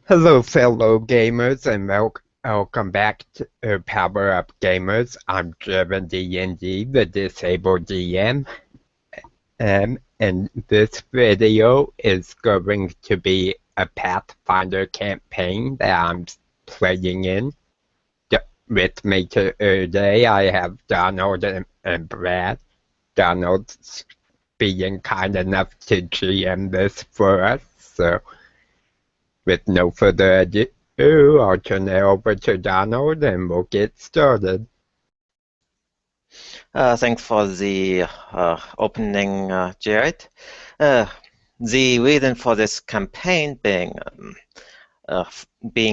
Hello, fellow gamers, and welcome back to Power Up Gamers. I'm Driven D&D, the Disabled DM, and this video is going to be a Pathfinder campaign that I'm playing in. With me today, I have Donald and Brad. Donald's being kind enough to GM this for us, so with no further ado, I'll turn it over to Donald and we'll get started. Thanks for the opening, Jared. The reason for this campaign being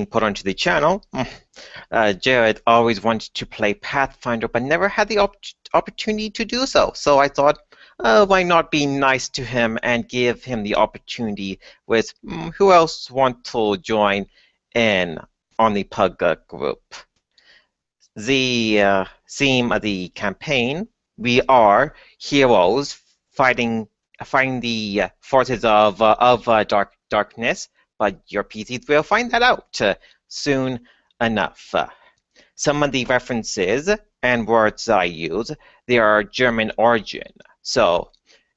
put onto the channel, Jared always wanted to play Pathfinder, but never had the opportunity to do so. So I thought, why not be nice to him and give him the opportunity with who else want to join in on the Pug group. The theme of the campaign: we are heroes fighting the forces of darkness, but your PCs will find that out soon enough. Some of the references and words I use, they are German origin. So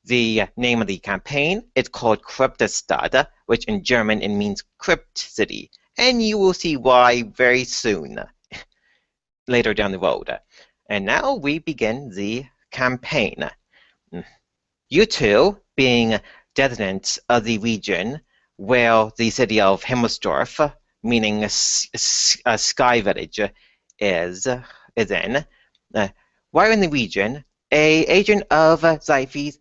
the name of the campaign is called Crypta Stadt, which in German it means crypt city, and you will see why very soon, later down the road. And now we begin the campaign. You two, being residents of the region where the city of Himmelsdorf, meaning a sky village, is in, while in the region, a agent of Zyphes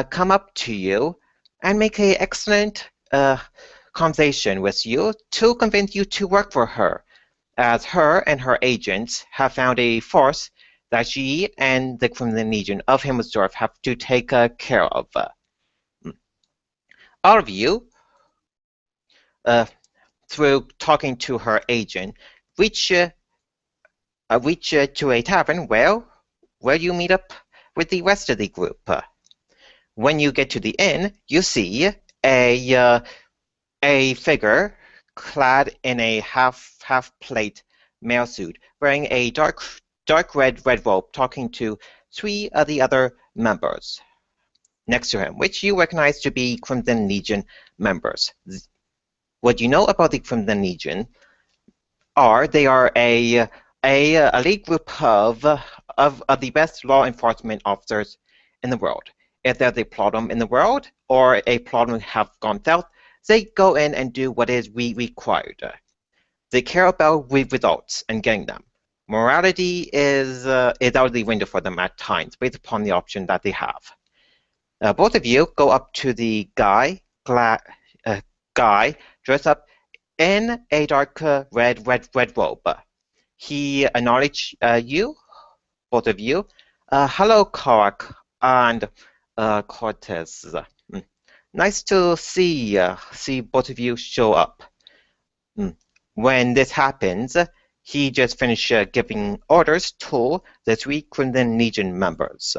come up to you and make an excellent conversation with you to convince you to work for her, as her and her agents have found a force that she and the criminal legion of Himmelsdorf have to take care of. All of you, through talking to her agent, reach to a tavern where you meet up with the rest of the group. When you get to the inn, you see a figure clad in a half plate male suit, wearing a dark red robe, talking to three of the other members next to him, which you recognize to be Crimson Legion members. What you know about the Crimson Legion are they are a elite group of the best law enforcement officers in the world. If there's a problem in the world or a problem have gone south, they go in and do what is required. They care about results and getting them. Morality is out of the window for them at times, based upon the option that they have. Both of you go up to the guy dressed up in a dark red robe. He acknowledges you, both of you. Hello, Karak and Cortez. Nice to see both of you show up. When this happens, he just finished giving orders to the three Crimson Legion members.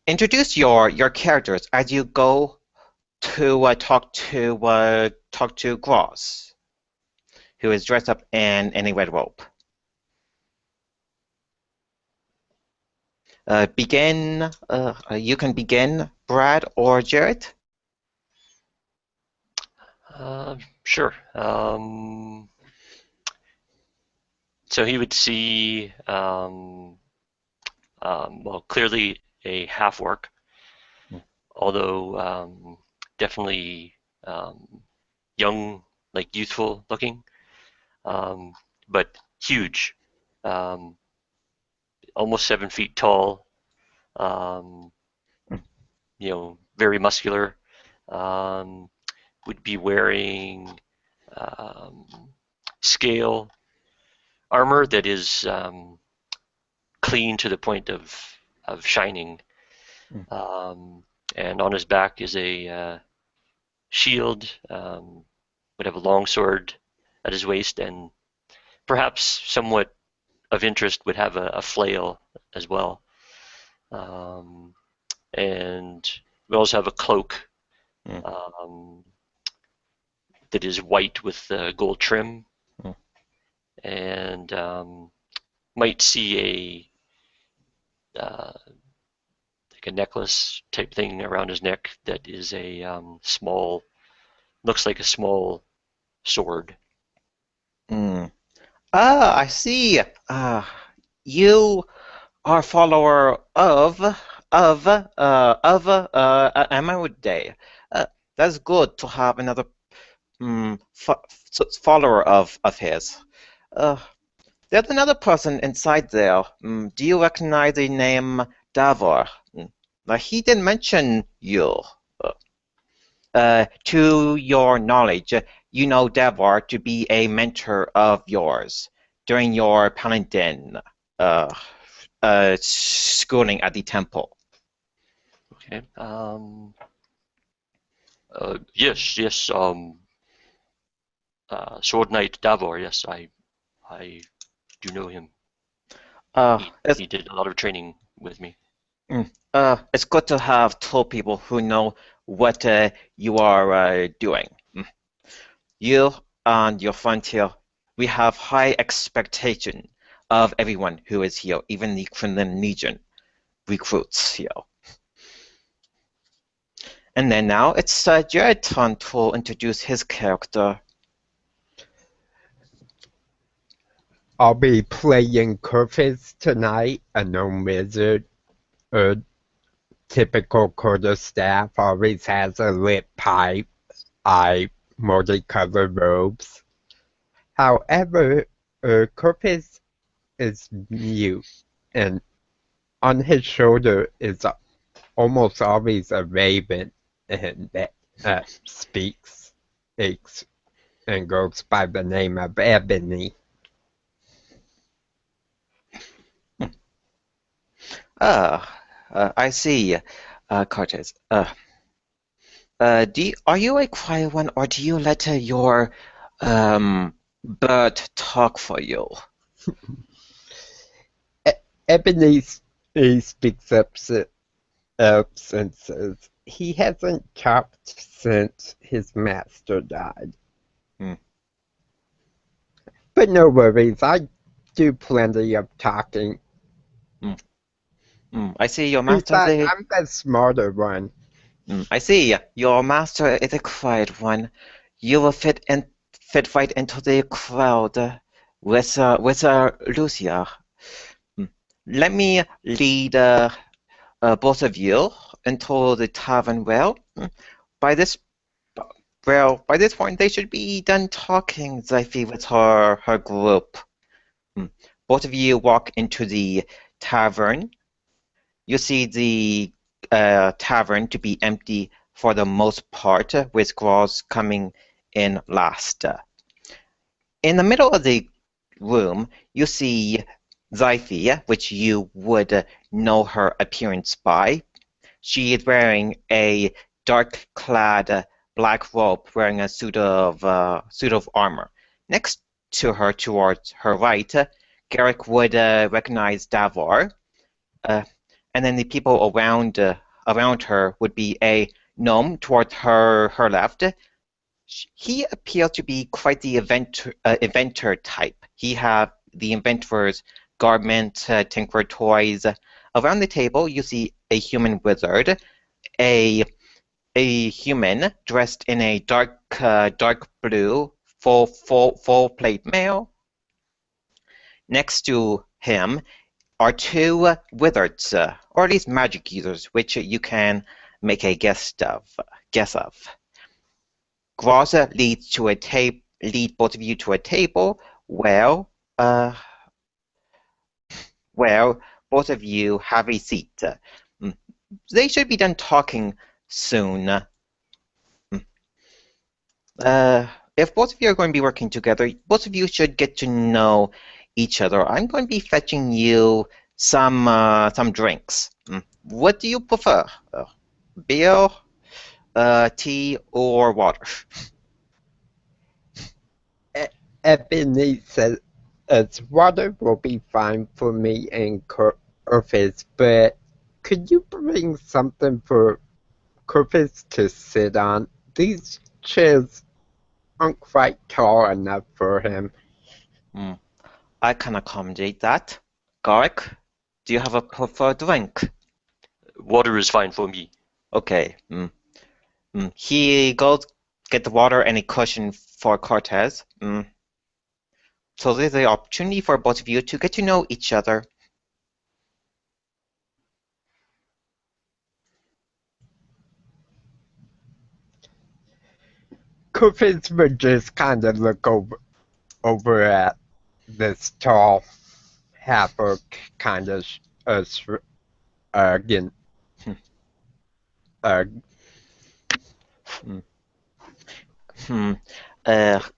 Introduce your characters as you go to talk to Gross, who is dressed up in a red robe. You can begin, Brad or Jared. Sure. So he would see, well, clearly a half-orc, although definitely young, like youthful looking, but huge, almost 7 feet tall, very muscular. Would be wearing scale armor that is clean to the point of shining, and on his back is a shield. Would have a long sword at his waist, and perhaps somewhat of interest would have a flail as well. And we also have a cloak. that is white with gold trim, Hmm. and might see like a necklace type thing around his neck that is a small, looks like a small sword. I see. You are follower of Emerald Day. That's good to have another follower of his. Uh, there's another person inside there. Do you recognize the name Davor? He didn't mention you. To your knowledge, you know Davor to be a mentor of yours during your Paladin schooling at the temple. Okay. Yes. Sword Knight Davor. Yes, I do know him. He did a lot of training with me. It's good to have two people who know what you are doing. You and your friend here, we have high expectation of everyone who is here, even the Kremlin Legion recruits here. And then now it's Jared's turn to introduce his character. I'll be playing Kurfist tonight, a gnome wizard. A typical quarterstaff always has a lit pipe, multicolored robes. However, Kurfist is mute, and on his shoulder is almost always a raven, and that speaks and goes by the name of Ebony. I see, Cortez. Are you a quiet one, or do you let your bird talk for you? Ebony speaks up and says he hasn't talked since his master died. But no worries, I do plenty of talking. I see your master is a... I'm the smarter one. I see. Your master is a quiet one. You will fit right into the crowd with Lucia. Let me lead both of you into the tavern. By this point, they should be done talking, Zyphi, with her group. Both of you walk into the tavern. You see the tavern to be empty for the most part, with Groz coming in last. In the middle of the room, you see Zyphi, which you would know her appearance by. She is wearing a dark-clad black robe, wearing a suit of armor. Next to her, towards her right, Garrick would recognize Davor. And then the people around her would be a gnome towards her left. He appears to be quite the inventor type. He have the inventor's garment, tinker toys. Around the table, you see a human wizard, a human dressed in a dark blue full plate mail. Next to him are two wizards, or at least magic users, which you can make a guess of. Groz leads both of you to a table where both of you have a seat. They should be done talking soon. If both of you are going to be working together, both of you should get to know each other. I'm going to be fetching you some drinks. What do you prefer? Beer, tea, or water? Ebony says water will be fine for me and Kurfist, but could you bring something for Kurfist to sit on? These chairs aren't quite tall enough for him. I can accommodate that. Garrick, do you have a preferred drink? Water is fine for me. Okay. He goes get the water and a cushion for Cortez. So there's the opportunity for both of you to get to know each other. Cortez would just kind of look over at this tall half-orc kind of again.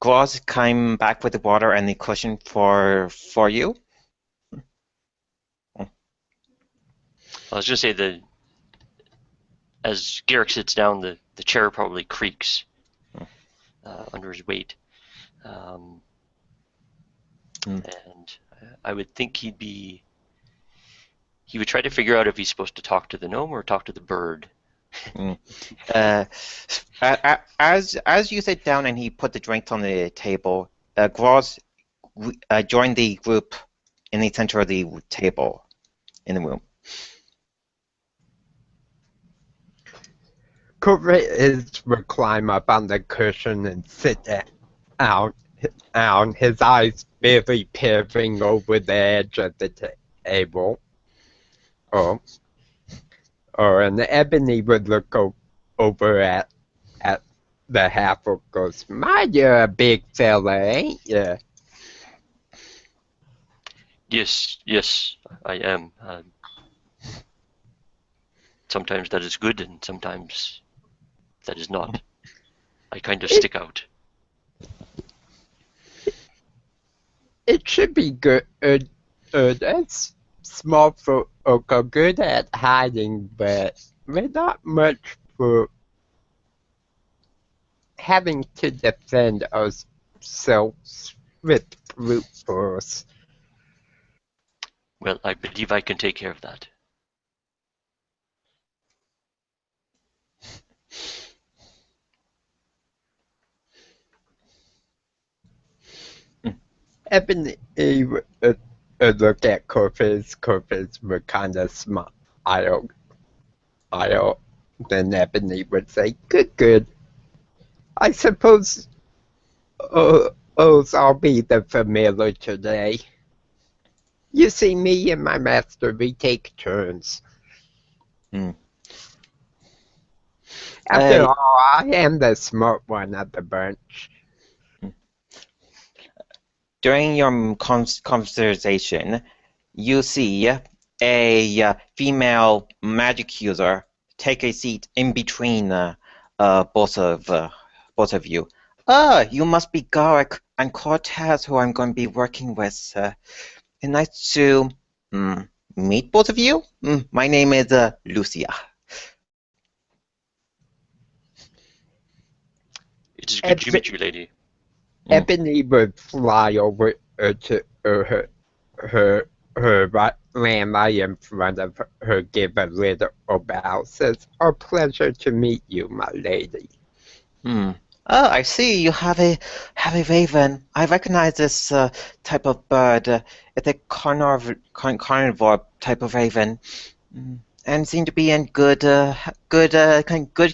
Groz came back with the water and the cushion for you. I was going to say that as Garrick sits down, the chair probably creaks under his weight. And I would think he would try to figure out if he's supposed to talk to the gnome or talk to the bird. As you sit down and he put the drinks on the table, Groz joined the group in the center of the table in the room. Cortez would climb up on the cushion and sit down, his eyes barely peering over the edge of the table. And Ebony would look over at the half-orc, goes, "My, you're a big fella, ain't you?" Yes, I am. Sometimes that is good, and sometimes that is not. I kind of stick out. It should be good. That's small folk are good at hiding, but we're not much for having to defend ourselves with brute force. Well, I believe I can take care of that. Ebony would look at Corpus. Corpus would kind of smile. Then Ebony would say, Good. I suppose I'll be the familiar today. You see, me and my master, we take turns. After all, I am the smart one of the bunch. During your conversation, you see a female magic user take a seat in between both of you. You must be Garrick and Cortez, who I'm going to be working with. Nice to meet both of you. My name is Lucia. It is good to meet you, lady. Ebony would fly over to her land right in front of her, give a little bow, says, "A pleasure to meet you, my lady." Oh, I see you have a raven. I recognize this type of bird. It's a carnivore type of raven, and seem to be in good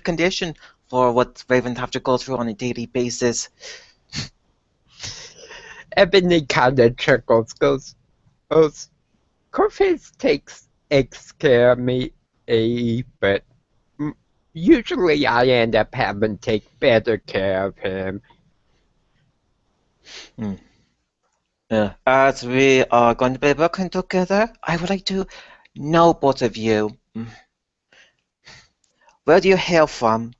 condition for what ravens have to go through on a daily basis. Ebony kind of chuckles, goes, Corpus takes care of me, but usually I end up having to take better care of him. As we are going to be working together, I would like to know both of you. Where do you hail from?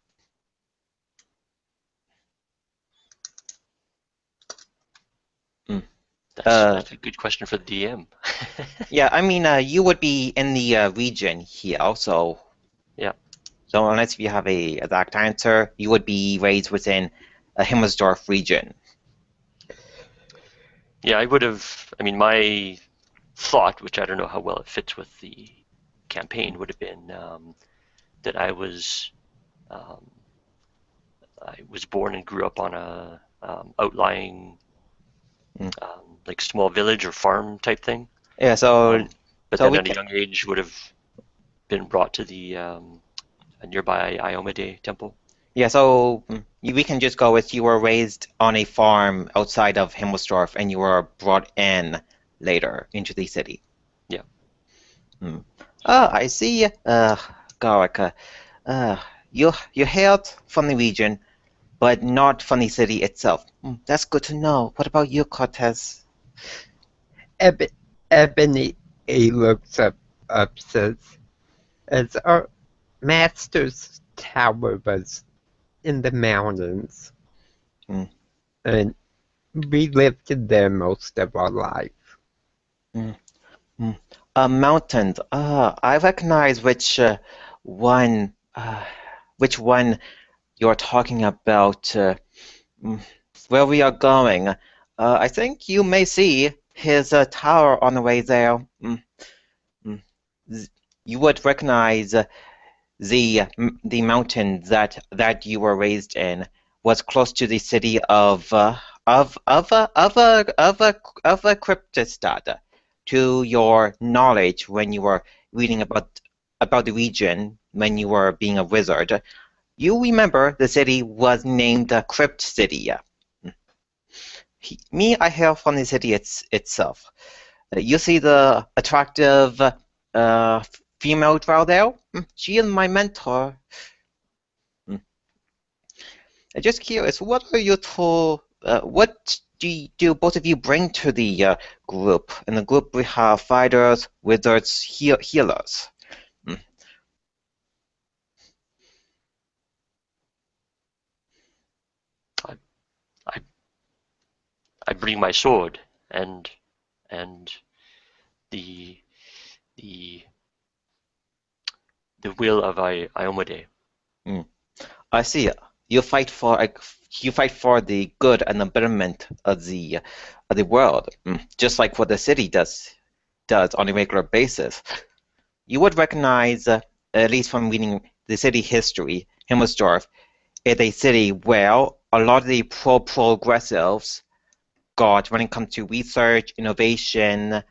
That's a good question for the DM. Yeah, I mean, you would be in the region here, so. Yeah. So unless you have a exact answer, you would be raised within a Himmersdorf region. Yeah, I would have. I mean, my thought, which I don't know how well it fits with the campaign, would have been that I was born and grew up on a outlying like small village or farm type thing. Yeah, so But so then we at a can young age would have been brought to the nearby Iomade temple. yeah, so we can just go with you were raised on a farm outside of Himmelsdorf and you were brought in later into the city. Yeah. I see. Garrick, you hailed from the region, but not from the city itself. That's good to know. What about you, Cortez? Ebony looks up says, as our master's tower was in the mountains, and we lived there most of our life. Mountains. I recognize one, which one you're talking about. Where we are going. I think you may see his tower on the way there. You would recognize the mountain that you were raised in was close to the city of Crypta Stadt. To your knowledge, when you were reading about the region, when you were being a wizard, you remember the city was named Crypt City. I hail from the city itself. You see the attractive female drow there? She is my mentor. Just curious, what are your two? What do both of you bring to the group? In the group, we have fighters, wizards, healers. I bring my sword and the will of Iomade. I see. You fight for the good and the betterment of the world, just like what the city does on a regular basis. You would recognize, at least from reading the city history, Himmelsdorf is a city where a lot of the progressives got when it comes to research, innovation,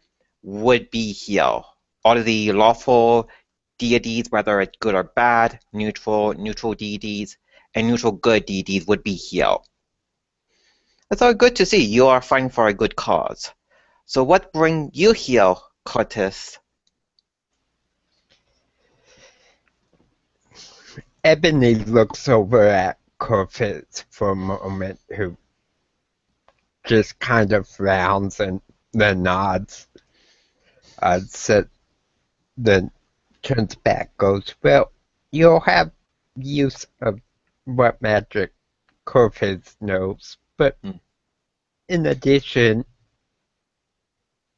would be here. All of the lawful deities, whether it's good or bad, neutral deities, and neutral good deities would be here. It's all good to see you are fighting for a good cause. So what brings you here, Curtis? Ebony looks over at Corfitz for a moment, who just kind of frowns and then nods. Then turns back, goes, well, you'll have use of what magic Corfitz knows, but in addition,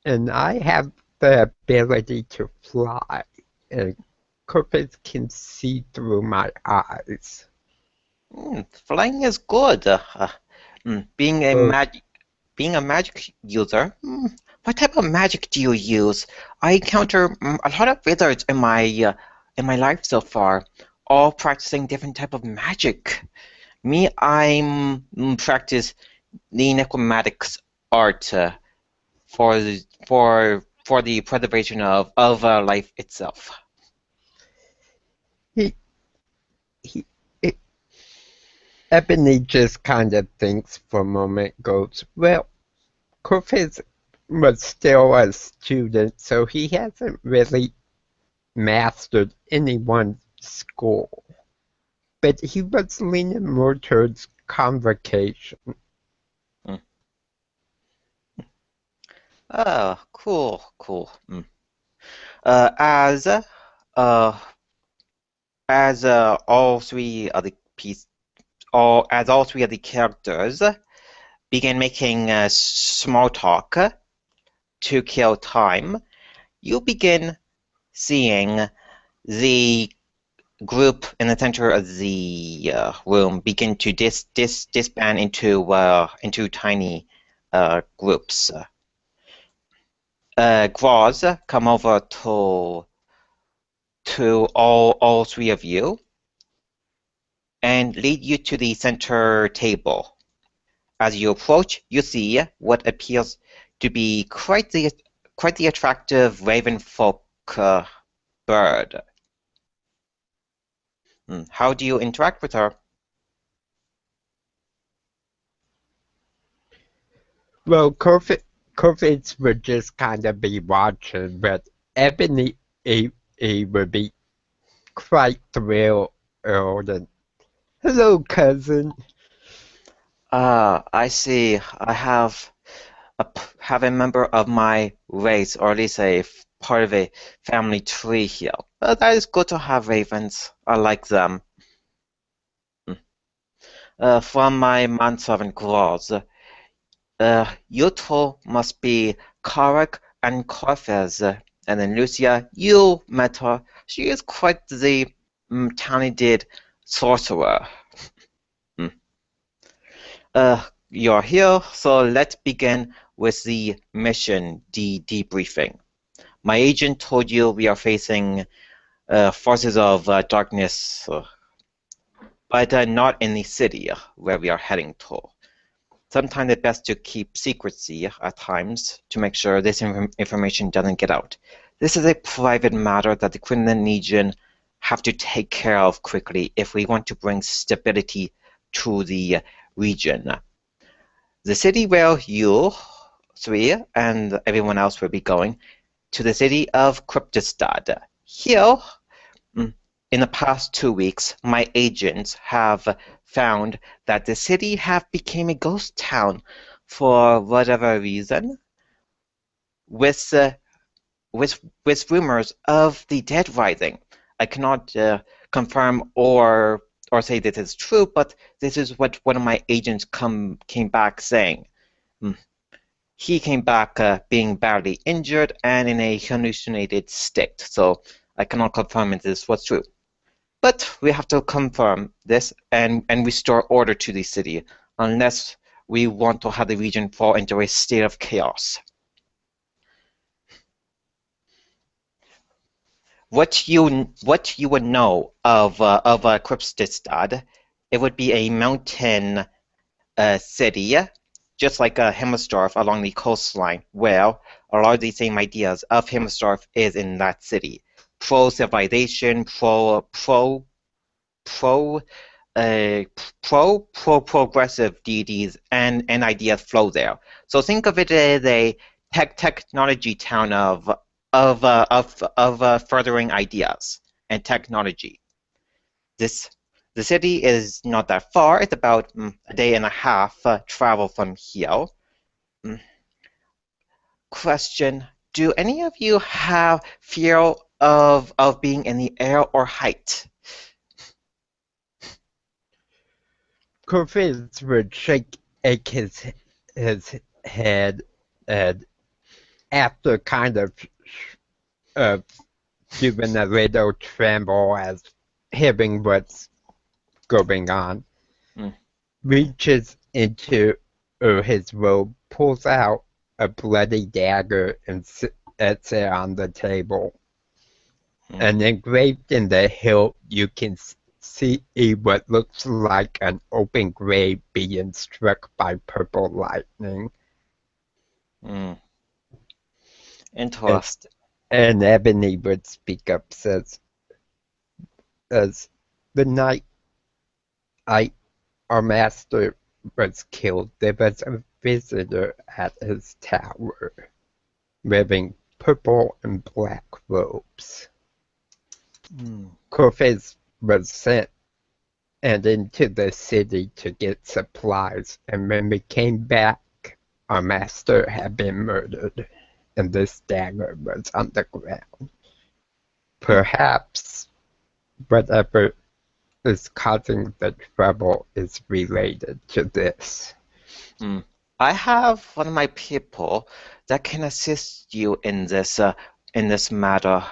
and I have the ability to fly, and Corfitz can see through my eyes. Flying is good. Being a magic user, what type of magic do you use? I encounter a lot of wizards in my life so far, all practicing different type of magic. Me, I'm practice the necromatics art for the preservation of life itself. Ebony just kind of thinks for a moment, goes, well, Corfitz was still a student, so he hasn't really mastered any one school. But he was leaning more towards convocation. Oh, cool. As all three of the characters begin making small talk to kill time, you begin seeing the group in the center of the room begin to disband into tiny groups. Groz come over to all three of you and lead you to the center table. As you approach, you see what appears to be quite the attractive ravenfolk bird. How do you interact with her? Well, Kofi's would just kind of be watching, but Ebony he would be quite thrilled. And, hello, cousin. I see. I have a member of my race, or at least a part of a family tree here. That is good to have ravens. I like them. From my manservant girls, you two must be Karak and Corfez. And then Lucia, you met her. She is quite the talented sorcerer. You're here, so let's begin with the mission debriefing. My agent told you we are facing forces of darkness, but not in the city where we are heading to. Sometimes it's best to keep secrecy at times to make sure this information doesn't get out. This is a private matter that the Quinlan Legion have to take care of quickly if we want to bring stability to the region. The city where you three and everyone else will be going to the city of Crypta. Here, in the past 2 weeks, my agents have found that the city have become a ghost town for whatever reason, with rumors of the dead rising. I cannot confirm or say this is true, but this is what one of my agents came back saying. He came back being badly injured and in a hallucinated state, so I cannot confirm if this was true. But we have to confirm this and restore order to the city, unless we want to have the region fall into a state of chaos. What you would know of Crypta, it would be a mountain city, just like Himmersdorf along the coastline, where a lot of the same ideas of Himmersdorf is in that city. Pro-civilization, progressive deities and ideas flow there. So think of it as a technology town of furthering ideas and technology. The city is not that far. It's about a day and a half travel from here. Question: do any of you have fear of being in the air or height? Kofi's would shake his head, and after kind of doing a little tremble as hearing what's going on, reaches into his robe, pulls out a bloody dagger and sets it on the table. And engraved in the hilt, you can see what looks like an open grave being struck by purple lightning. Interesting. And Ebony would speak up, says, as the night our master was killed, there was a visitor at his tower, wearing purple and black robes. Corfez was sent and into the city to get supplies, and when we came back, our master had been murdered, and this dagger was on the ground. Perhaps whatever is causing the trouble is related to this. I have one of my people that can assist you in this matter.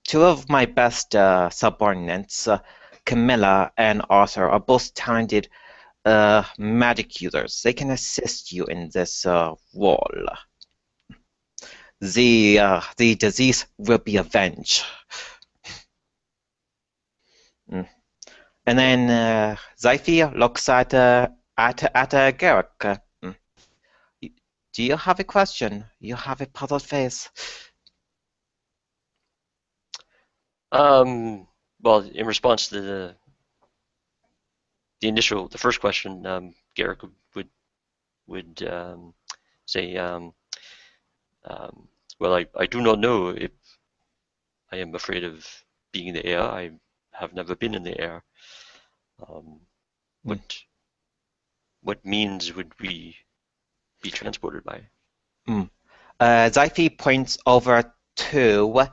Two of my best subordinates, Camilla and Arthur, are both talented magic users. They can assist you in this role. The disease will be avenged. And then Zyphi looks at Garrick. Do you have a question? You have a puzzled face. Well, in response to the first question, Garrick would say, well, I do not know if I am afraid of being in the air. I have never been in the air. What means would we be transported by? Zyphi points over to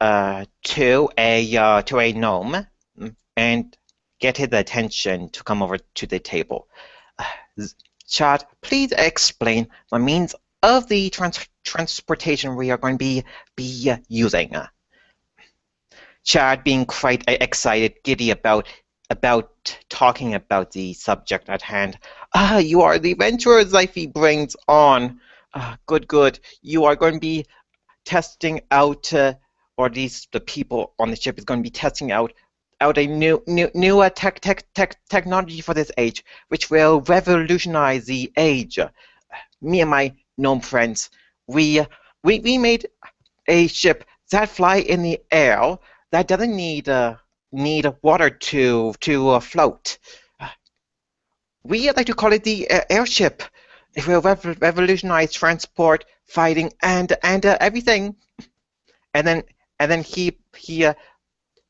a gnome and get his attention to come over to the table. Chad, please explain the means of the transportation we are going to be using. Chad, being quite excited, giddy about talking about the subject at hand. You are the adventurer Zyphi brings on. Good. You are going to be testing out, or at least the people on the ship is going to be testing out a new technology for this age, which will revolutionize the age. Me and my gnome friends, we made a ship that fly in the air that doesn't need water to float. We like to call it the airship. It will revolutionize transport, fighting, and everything. And then he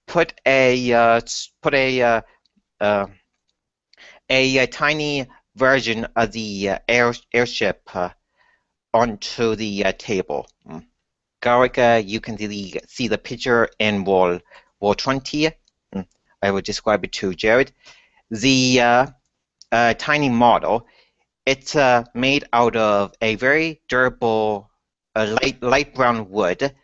put a tiny version of the airship onto the table. Garrick, you can see the picture in wall 20. I will describe it to Jared. The tiny model, it's made out of a very durable light brown wood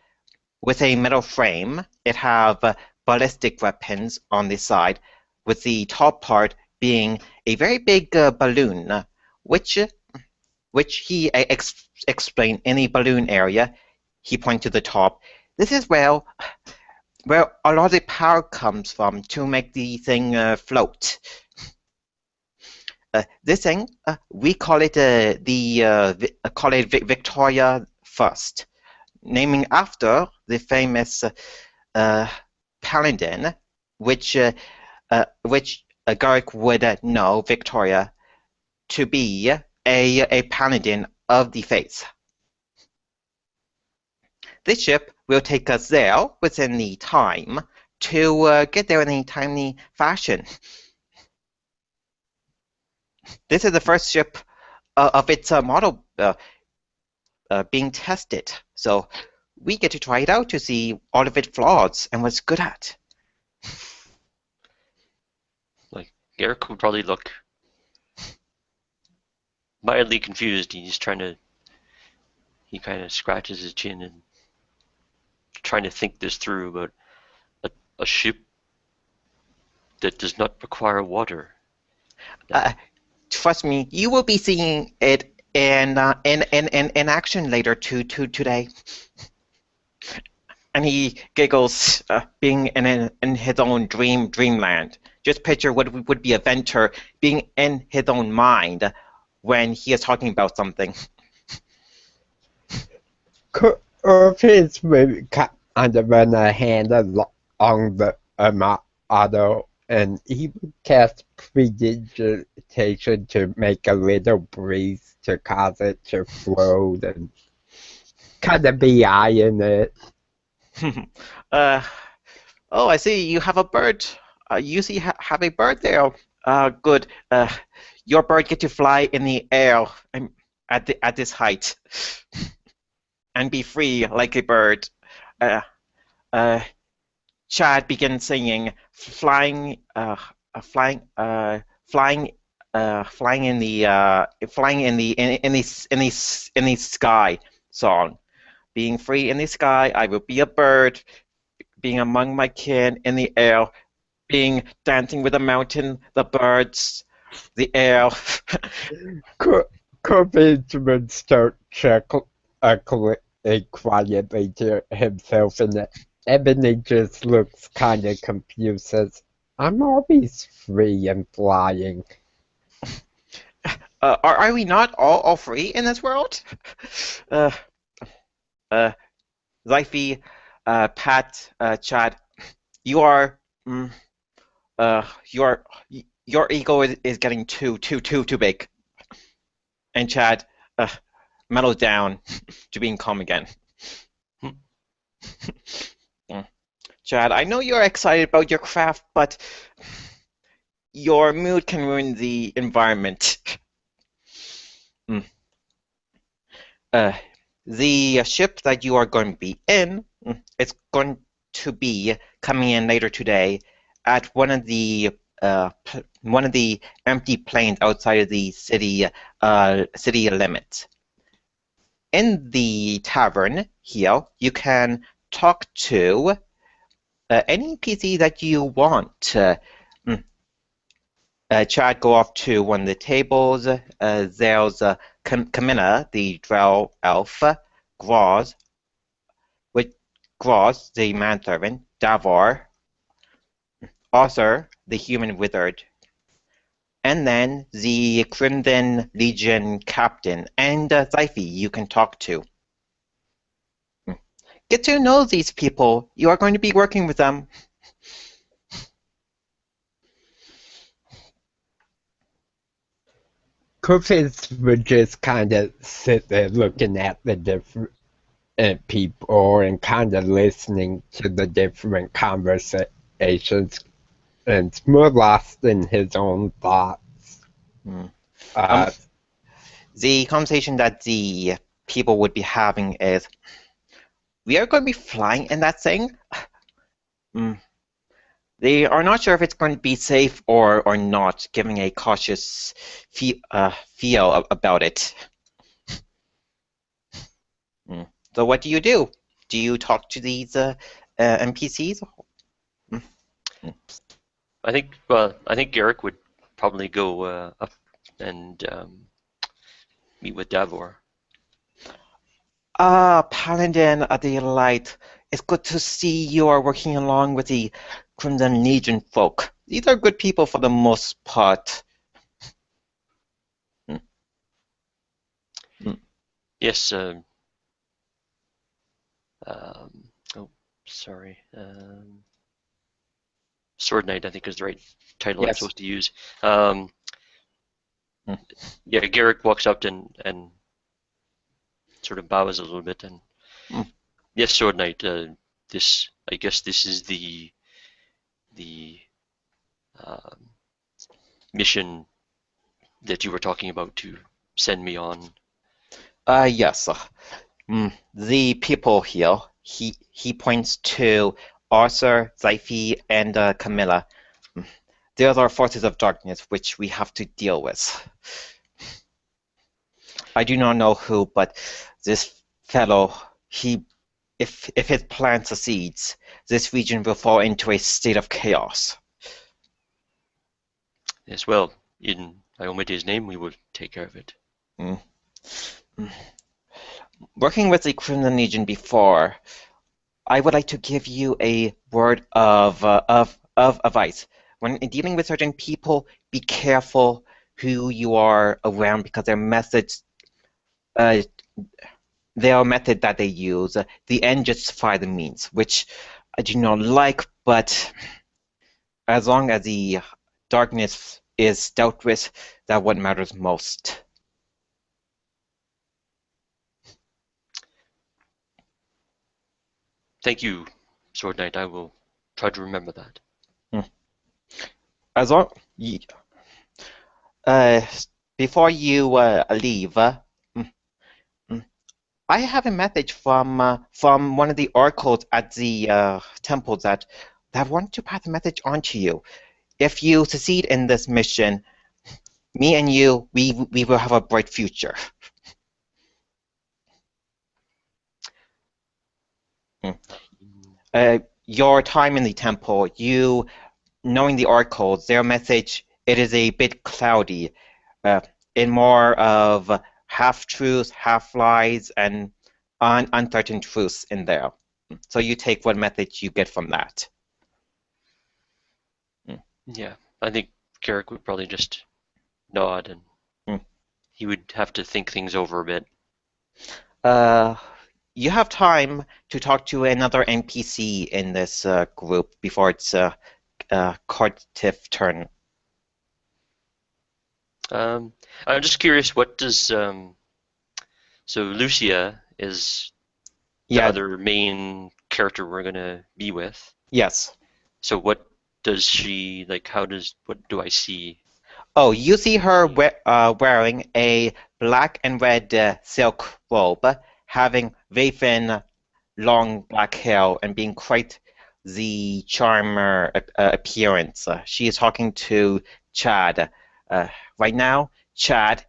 with a metal frame. It have ballistic weapons on the side, with the top part being a very big balloon, which he explained in the balloon area. He pointed to the top. This is where a lot of the power comes from to make the thing float. This thing, we call it Victoria First, naming after the famous paladin, which Garrick would know Victoria to be a paladin of the faith. This ship will take us there within the time to get there in a timely fashion. This is the first ship of its model being tested, so we get to try it out to see all of its flaws and what's good at. Like, Garrick would probably look mildly confused. He kind of scratches his chin and trying to think this through about a ship that does not require water. Trust me, you will be seeing it in action later today. And he giggles, being in his own dreamland. Just picture what would be a venture being in his own mind when he is talking about something. Orpheus will kind of run a hand along the model, and he would cast predigitation to make a little breeze to cause it to float and kind of be eyeing it. Oh, I see. You have a bird. You see, have a bird there. Good. Your bird get to fly in the air at this height and be free like a bird. Chad begins singing, flying in the sky song. Being free in the sky, I will be a bird. Being among my kin in the air, being dancing with the mountain, the birds, the air. Orpheus would start quietly to himself, and Ebony just looks kind of confused, says, I'm always free and flying. Are we not all free in this world? Uh, uh, Zyphy, Pat, Chad, you are, mm, your ego is getting too big. And Chad, mellows down to being calm again. Chad, I know you're excited about your craft, but your mood can ruin the environment. Uh, the ship that you are going to be in, it's going to be coming in later today at one of the empty planes outside of the city limits. In the tavern here, you can talk to any PC that you want. Chad, go off to one of the tables. There's Camilla, the drow elf, Groz, the manservant, Davor, Arthur, the human wizard, and then the Crimson Legion captain, and Zyphy you can talk to. Get to know these people. You are going to be working with them. Kufis would just kind of sit there looking at the different people and kind of listening to the different conversations, and it's more lost in his own thoughts. The conversation that the people would be having is, we are going to be flying in that thing. They are not sure if it's going to be safe or not, giving a cautious feel about it. So what do you do? Do you talk to these NPCs? I think Garrick would probably go up and meet with Davor. Paladin, a delight. It's good to see you are working along with the Crimson Legion folk. These are good people for the most part. Yes. Oh, sorry. Sword Knight, I think, is the right title I'm Yes. supposed to use. Yeah, Garrick walks up and sort of bows a little bit, and yes, Sword Knight. I guess this is the mission that you were talking about to send me on. Yes. The people here, he points to Arthur, Zyphy, and Camilla. Those are forces of darkness which we have to deal with. I do not know who, but this fellow, if his plan succeeds, this region will fall into a state of chaos. Yes, well, in Iomede's name, we will take care of it. Working with the Crimson Legion before, I would like to give you a word of advice. When dealing with certain people, be careful who you are around, because their methods, their method that they use, the end justifies the means, which I do not like. But as long as the darkness is dealt with, that's what matters most. Thank you, Sword Knight. I will try to remember that. As long, before you leave, I have a message from one of the oracles at the temple that want to pass a message on to you. If you succeed in this mission, me and you, we will have a bright future. Your time in the temple, you knowing the oracles, their message, it is a bit cloudy, in more of half-truths, half-lies, and uncertain truths in there. So you take what message you get from that. Yeah, I think Garrick would probably just nod and he would have to think things over a bit. You have time to talk to another NPC in this group before it's Cardiff turn. I'm just curious, what does so Lucia is the Yeah. other main character we're gonna be with. Yes. So what does she like? What do I see? Oh, you see her wearing a black and red silk robe, having very thin, long black hair, and being quite the charmer appearance. She is talking to Chad. Right now, Chad,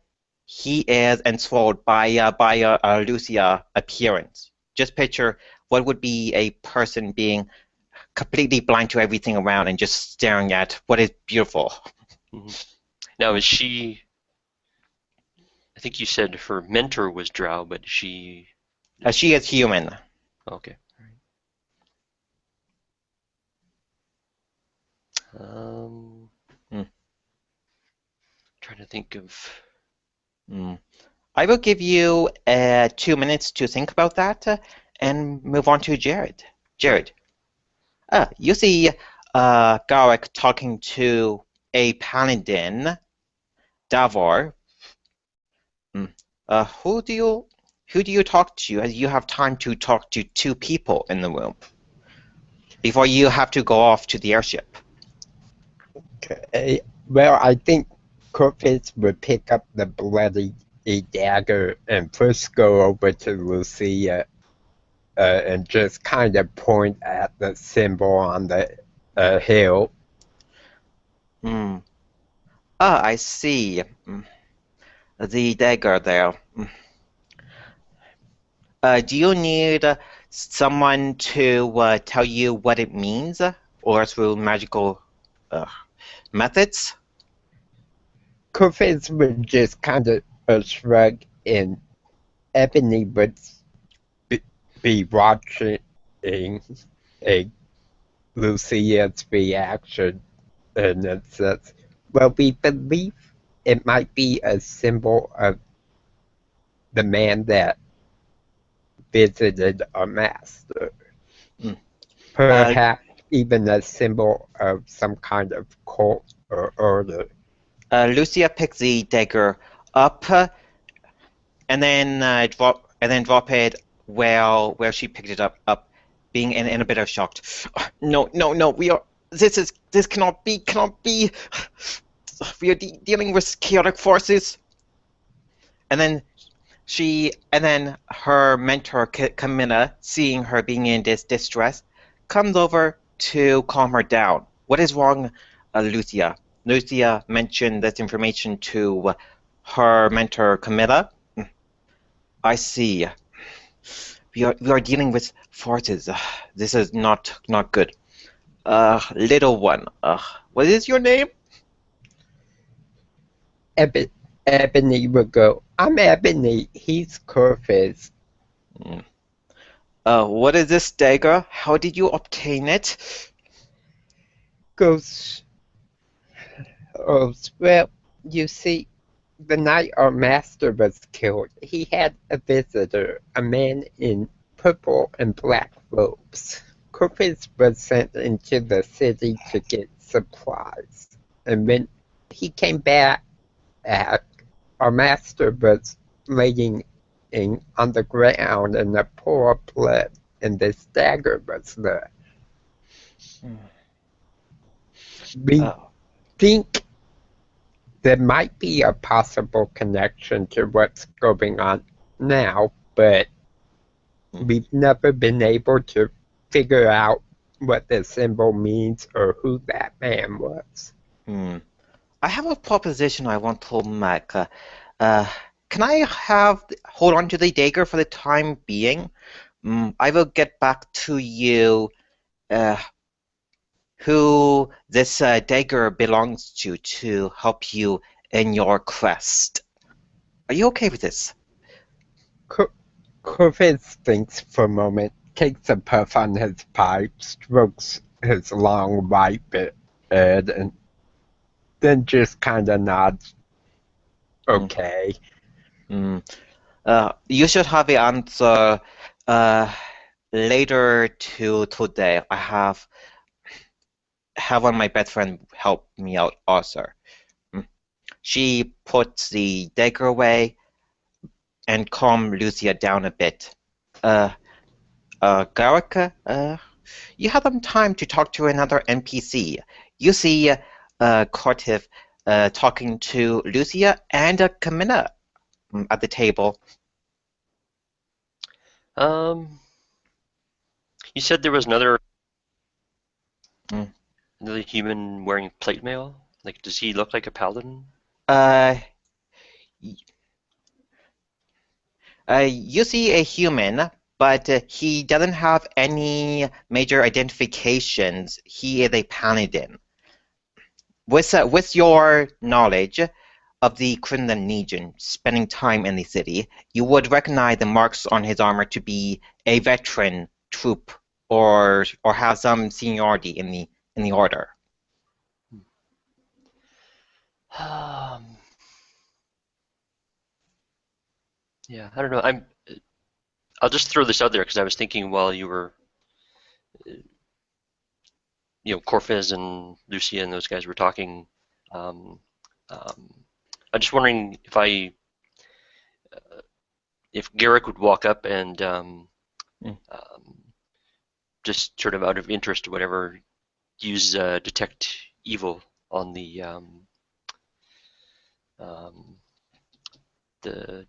he is enthralled by Lucia appearance. Just picture what would be a person being completely blind to everything around and just staring at what is beautiful. Mm-hmm. Now, is she? I think you said her mentor was Drow, but she. She is human. Okay. Trying to think of. I will give you 2 minutes to think about that and move on to Jared. Jared, you see Garrick talking to a paladin, Davor. Who do you talk to as you have time to talk to 2 people in the room before you have to go off to the airship? Okay. Well, I think Corpus would pick up the bloody dagger and first go over to Lucia and just kind of point at the symbol on the hill. I see. The dagger there. Do you need someone to tell you what it means, or through magical methods? Corpus would just kind of shrug, and Ebony would be watching a Lucia's reaction, and it says, well, we believe it might be a symbol of the man that visited our master. Perhaps even a symbol of some kind of cult or order. Lucia picks the dagger up and then drop it where she picked it up, being in a bit of shock. No, this cannot be. We are dealing with chaotic forces. And then her mentor Camilla, seeing her being in this distress, comes over to calm her down. What is wrong, Lucia? Lucia mentioned this information to her mentor Camilla. I see. We are dealing with forces. This is not good. Little one. What is your name? Ebony would go, I'm Ebony, he's Corpus. What is this dagger? How did you obtain it? Goes, oh, well, you see, the night our master was killed, he had a visitor, a man in purple and black robes. Corpus was sent into the city to get supplies, and when he came back, our master was laying on the ground in a pool of blood, and this dagger was there. We think there might be a possible connection to what's going on now, but we've never been able to figure out what the symbol means or who that man was. I have a proposition I want to make. Can I hold on to the dagger for the time being? I will get back to you who this dagger belongs to help you in your quest. Are you okay with this? Corvus thinks for a moment, takes a puff on his pipe, strokes his long white beard, and then just kind of nods. Okay. You should have the answer later today. I have one of my best friends help me out also. She puts the dagger away and calm Lucia down a bit. Garrick, you have some time to talk to another NPC. You see Cortiv talking to Lucia and Camilla at the table. You said there was another Mm. another human wearing plate mail. Like, does he look like a paladin? You see a human, but he doesn't have any major identifications. He is a paladin. With your knowledge of the Crimson Legion, spending time in the city, you would recognize the marks on his armor to be a veteran troop or have some seniority in the order. Yeah, I don't know. I'll just throw this out there because I was thinking while you were, Corfez and Lucia and those guys were talking. I'm just wondering if Garrick would walk up and just sort of out of interest or whatever, use detect evil on the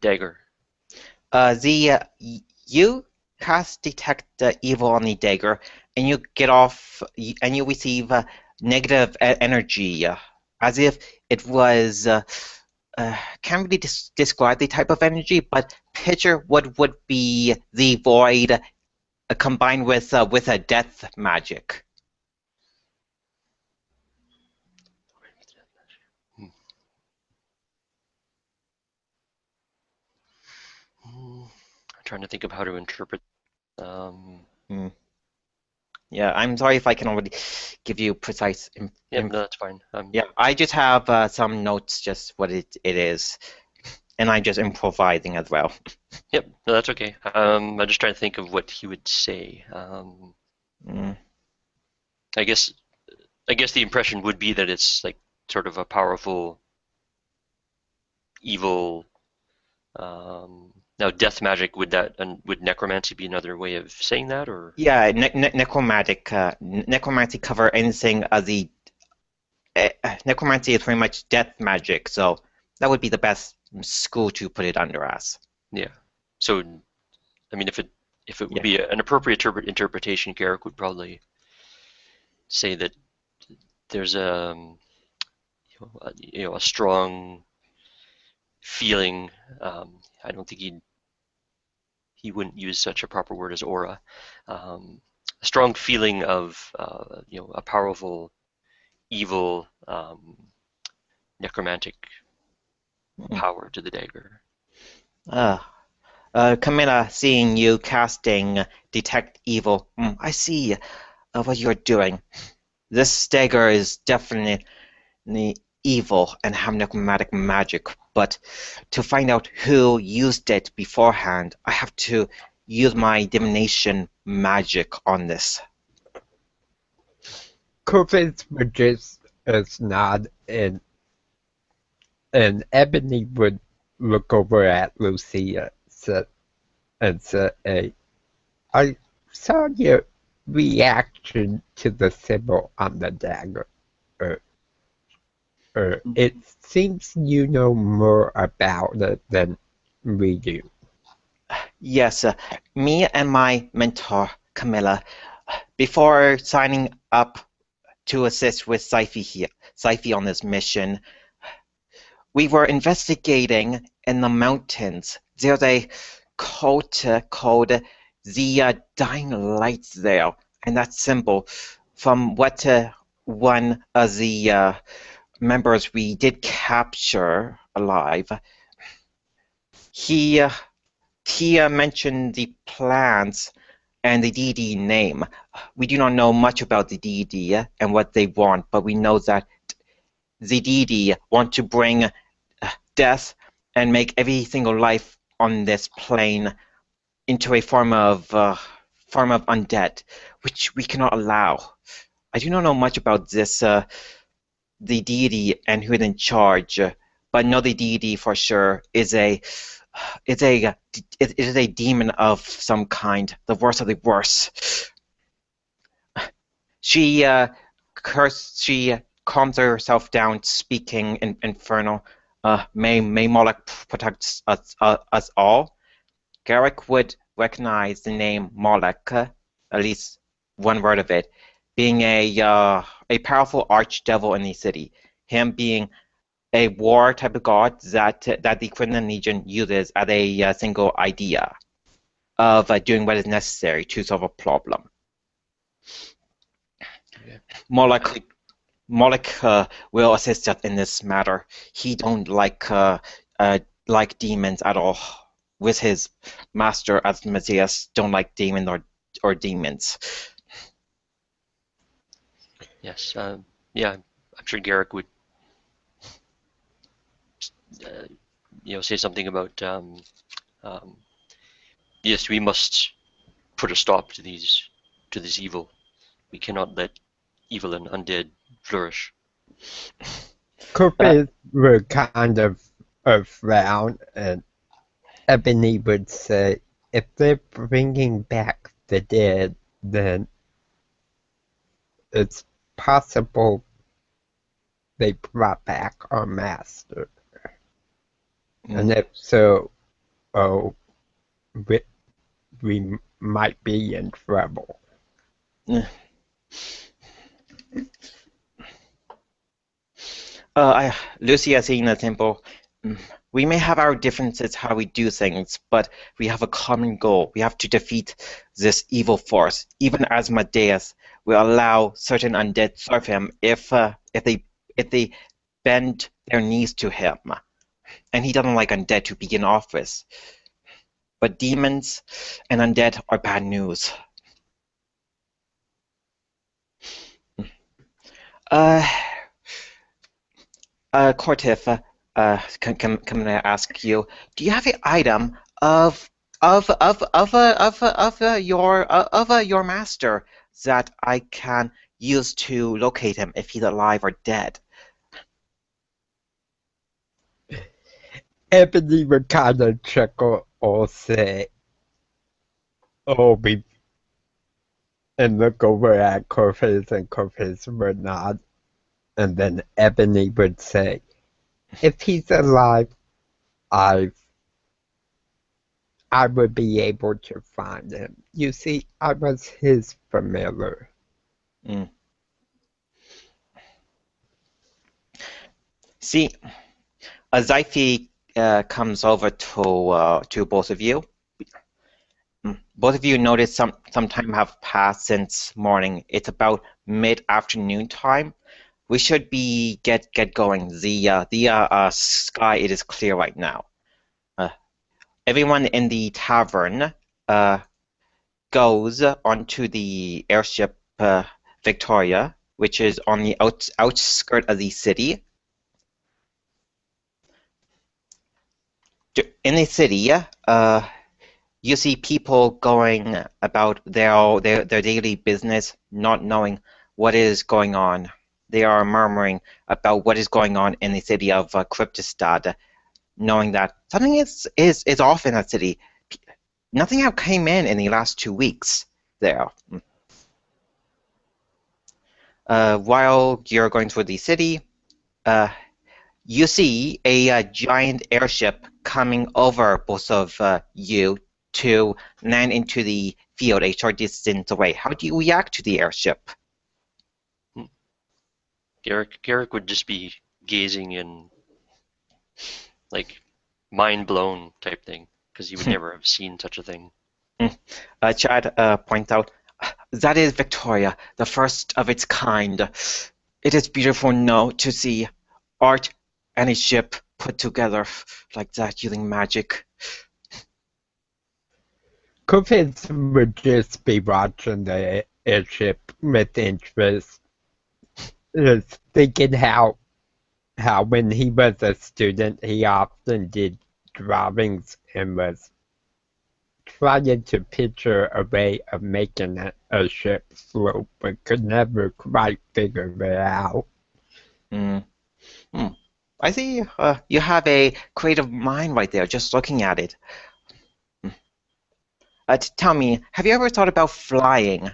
dagger. You cast detect evil on the dagger, and you get off, and you receive negative energy, as if it was. Can't really describe the type of energy, but picture what would be the void combined with a death magic. I'm trying to think of how to interpret. Yeah, I'm sorry if I can already give you precise. Yeah, no, that's fine. Yeah, I just have some notes, just what it is, and I'm just improvising as well. Yep, no, that's okay. I'm just trying to think of what he would say. I guess the impression would be that it's like sort of a powerful, evil. Now, death magic, would necromancy be another way of saying that, or? Yeah, necromancy cover anything as the necromancy is pretty much death magic, so that would be the best school to put it under as. Yeah. So, I mean, if it would be an appropriate interpretation, Garrick would probably say that there's a strong feeling. I don't think he wouldn't use such a proper word as aura. A strong feeling of a powerful, evil, necromantic power to the dagger. Camilla, seeing you casting detect evil, I see what you're doing. This dagger is definitely evil and have necromantic magic, but to find out who used it beforehand, I have to use my divination magic on this. Corvus would just nod, and Ebony would look over at Lucia and say, I saw your reaction to the symbol on the dagger. It seems you know more about it than we do. Yes, me and my mentor, Camilla, before signing up to assist with Syphi on this mission, we were investigating in the mountains. There's a cult called the Dying Lights there, and that symbol, from what one of the members we did capture alive, he mentioned the plans and the deity name. We do not know much about the deity and what they want, but we know that the deity want to bring death and make every single life on this plane into a form of undead, which we cannot allow. I do not know much about this, the deity and who is in charge, but know the deity for sure is it is a demon of some kind, the worst of the worst. She she calms herself down, speaking in Infernal. May Moloch protect us all. Garrick would recognize the name Moloch, at least one word of it, being a powerful archdevil in the city. Him being a war type of god that the Crimson Legion uses as a single idea of doing what is necessary to solve a problem. Yeah. Moloch will assist us in this matter. He don't like demons at all. With his master Asmodeus, don't like demons or demons. Yes. Yeah. I'm sure Garrick would, say something about yes, we must put a stop to these evil. We cannot let evil and undead flourish. Coopies were kind of frown, and Ebony would say, if they're bringing back the dead, then it's possible they brought back our master. And if so, we might be in trouble. Lucy has seen the temple. We may have our differences how we do things, but we have a common goal. We have to defeat this evil force. Even Asmodeus will allow certain undead serve him if they bend their knees to him. And he doesn't like undead to begin off with. But demons and undead are bad news. Cortif, can I ask you? Do you have an item of your master that I can use to locate him if he's alive or dead? Ebony would kind of chuckle or say, and look over at Corfez, and Corfez would nod. And then Ebony would say, if he's alive, I would be able to find him. You see, I was his familiar. See, Zyphi comes over to both of you. Both of you notice some time have passed since morning. It's about mid-afternoon time. We should be get going. The sky, it is clear right now. Everyone in the tavern goes onto the airship Victoria, which is on the outskirt of the city. In the city, you see people going about their daily business, not knowing what is going on. They are murmuring about what is going on in the city of Crypta, knowing that something is off in that city. Nothing have came in the last 2 weeks there. While you're going through the city, you see a giant airship coming over both of you to land into the field a short distance away. How do you react to the airship? Garrick would just be gazing in, like, mind blown type thing, because he would never have seen such a thing. Chad points out, that is Victoria, the first of its kind. It is beautiful now to see art and a ship put together like that using magic. Corfez would just be watching the airship with interest, just thinking how how when he was a student, he often did drawings and was trying to picture a way of making a ship float, but could never quite figure it out. Mm. Hmm. I see. You have a creative mind right there, just looking at it. Tell me, have you ever thought about flying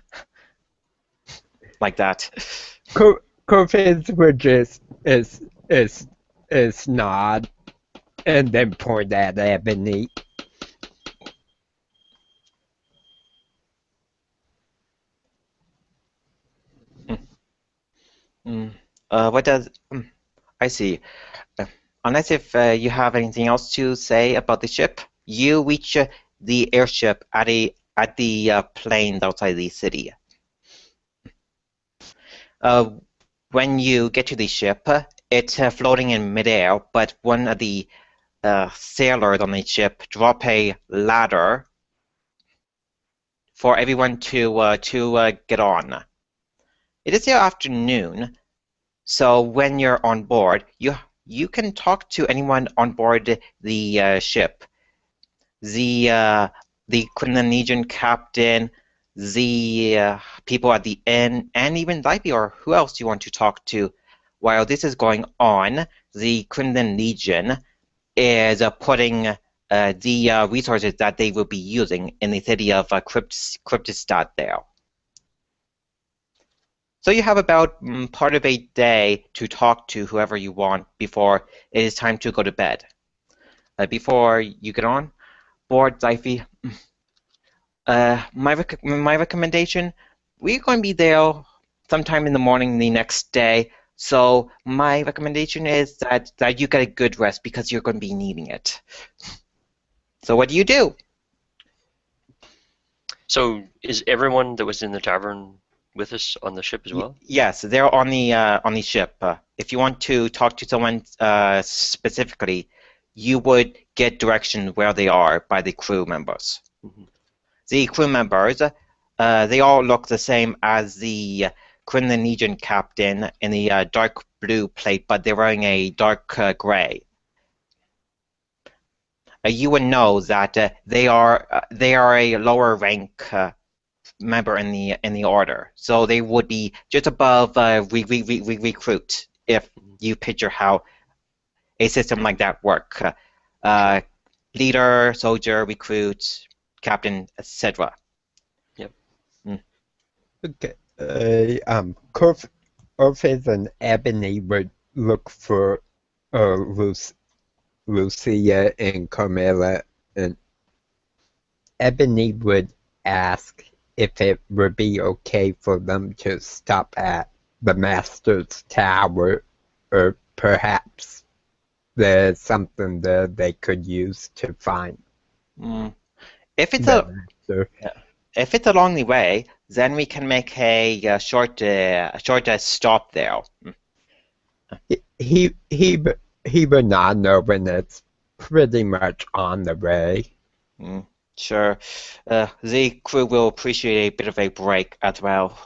like that? Coffins were just is nod and then point at Ebony. Mm. What does? I see. Unless if you have anything else to say about the ship, you reach the airship at the plains outside the city. When you get to the ship, it's floating in midair, but one of the sailors on the ship drop a ladder for everyone to get on. It is the afternoon, so when you're on board, you can talk to anyone on board the ship. The Quindonesian captain, the people at the inn, and even Lipe, or who else you want to talk to. While this is going on, the Quindonesian is putting the resources that they will be using in the city of Crypta there. So you have about part of a day to talk to whoever you want before it is time to go to bed. Before you get on board, Zyphy, my recommendation, we're going to be there sometime in the morning the next day. So my recommendation is that you get a good rest because you're going to be needing it. So what do you do? So is everyone that was in the tavern with us on the ship as well? Yes, they're on the ship. If you want to talk to someone specifically, you would get direction where they are by the crew members. Mm-hmm. The crew members, they all look the same as the Quindonesian captain in the dark blue plate, but they're wearing a dark gray. You would know that they are a lower rank member in the order, so they would be just above recruit if you picture how a system like that work. Leader, soldier, recruit, captain, etc. Yep. Okay. Orpheus and Ebony would look for Lucia and Carmela, and Ebony would ask if it would be okay for them to stop at the Master's Tower, or perhaps there's something there they could use to find If it's the Master. if it's along the way, then we can make a short stop there. He would not know when it's pretty much on the way. Sure. The crew will appreciate a bit of a break as well.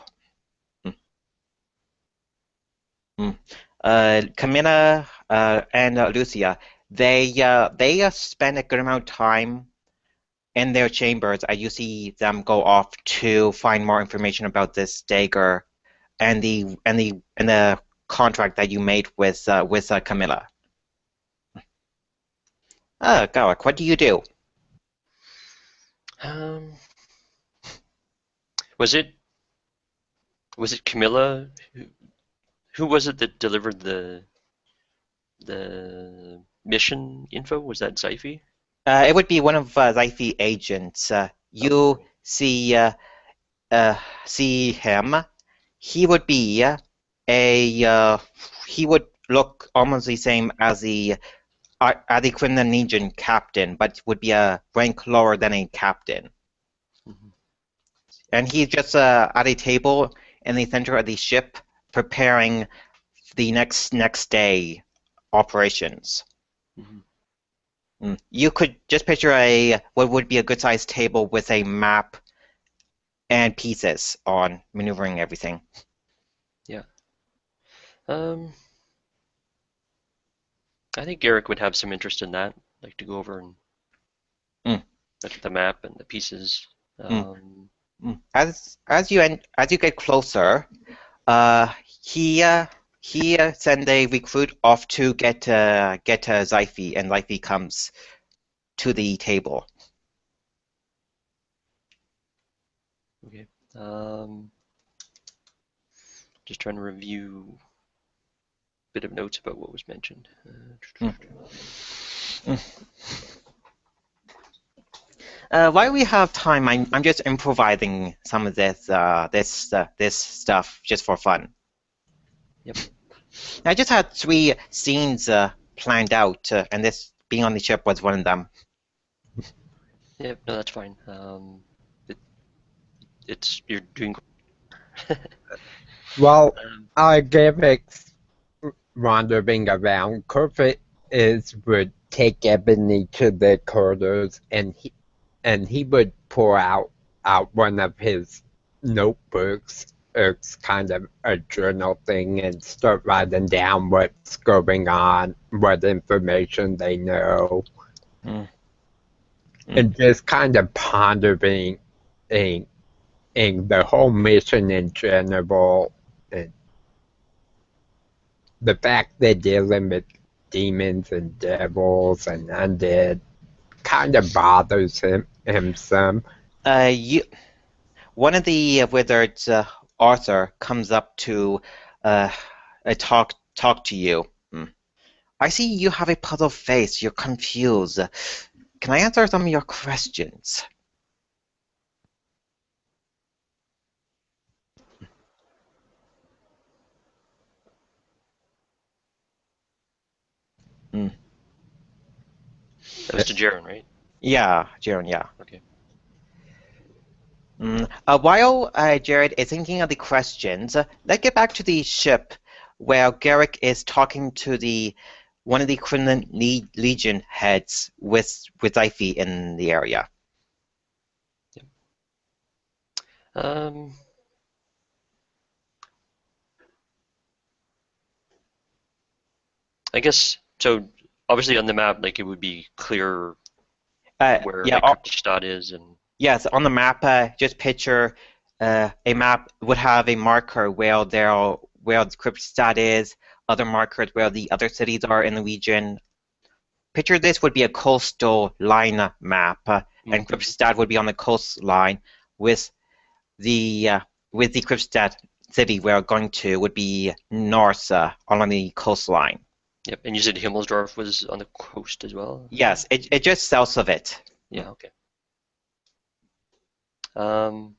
Camilla and Lucia, they spend a good amount of time in their chambers as you see them go off to find more information about this dagger and the contract that you made with Camilla. Garrick, what do you do? Was it Camilla? Who was it that delivered the mission info? Was that Zyphy? It would be one of Zyphy agents. You see him. He would be he would look almost the same as the Quindonesian captain, but would be a rank lower than a captain. And he's just at a table in the center of the ship preparing the next day operations. You could just picture what would be a good sized table with a map and pieces on maneuvering everything. Yeah. I think Garrick would have some interest in that, like to go over and look at the map and the pieces. As you get closer, he send a recruit off to get Zyphi, and Zyphi comes to the table. Okay. Just trying to review a bit of notes about what was mentioned. While we have time, I'm just improvising some of this stuff just for fun. Yep. I just had 3 scenes planned out, and this being on the ship was one of them. Yep. No, that's fine. You're doing. Well, Garrick's wandering around. Corfit would take Ebony to the quarters, and he would pull out one of his notebooks. It's kind of a journal thing, and start writing down what's going on, what information they know, and just kind of pondering the whole mission in general, and the fact they're dealing with demons and devils and undead kind of bothers him some. One of the wizards, Arthur, comes up to talk to you. I see you have a puzzled face. You're confused. Can I answer some of your questions? That was to Jaren, right? Yeah, Jared, yeah. Okay. While Jared is thinking of the questions, let's get back to the ship where Garrick is talking to one of the Criminal Legion heads with Zyphi in the area. Yep. I guess so. Obviously, on the map, like it would be clear where Crypta is, and yes, on the map, just picture a map would have a marker where the Crypta is, other markers where the other cities are in the region. Picture this would be a coastal line map, and Crypta would be on the coastline with the Crypta city we're going to would be north along the coastline. Yep, and you said Himmelsdorf was on the coast as well? Yes, it just south of it. Yeah, okay. I'm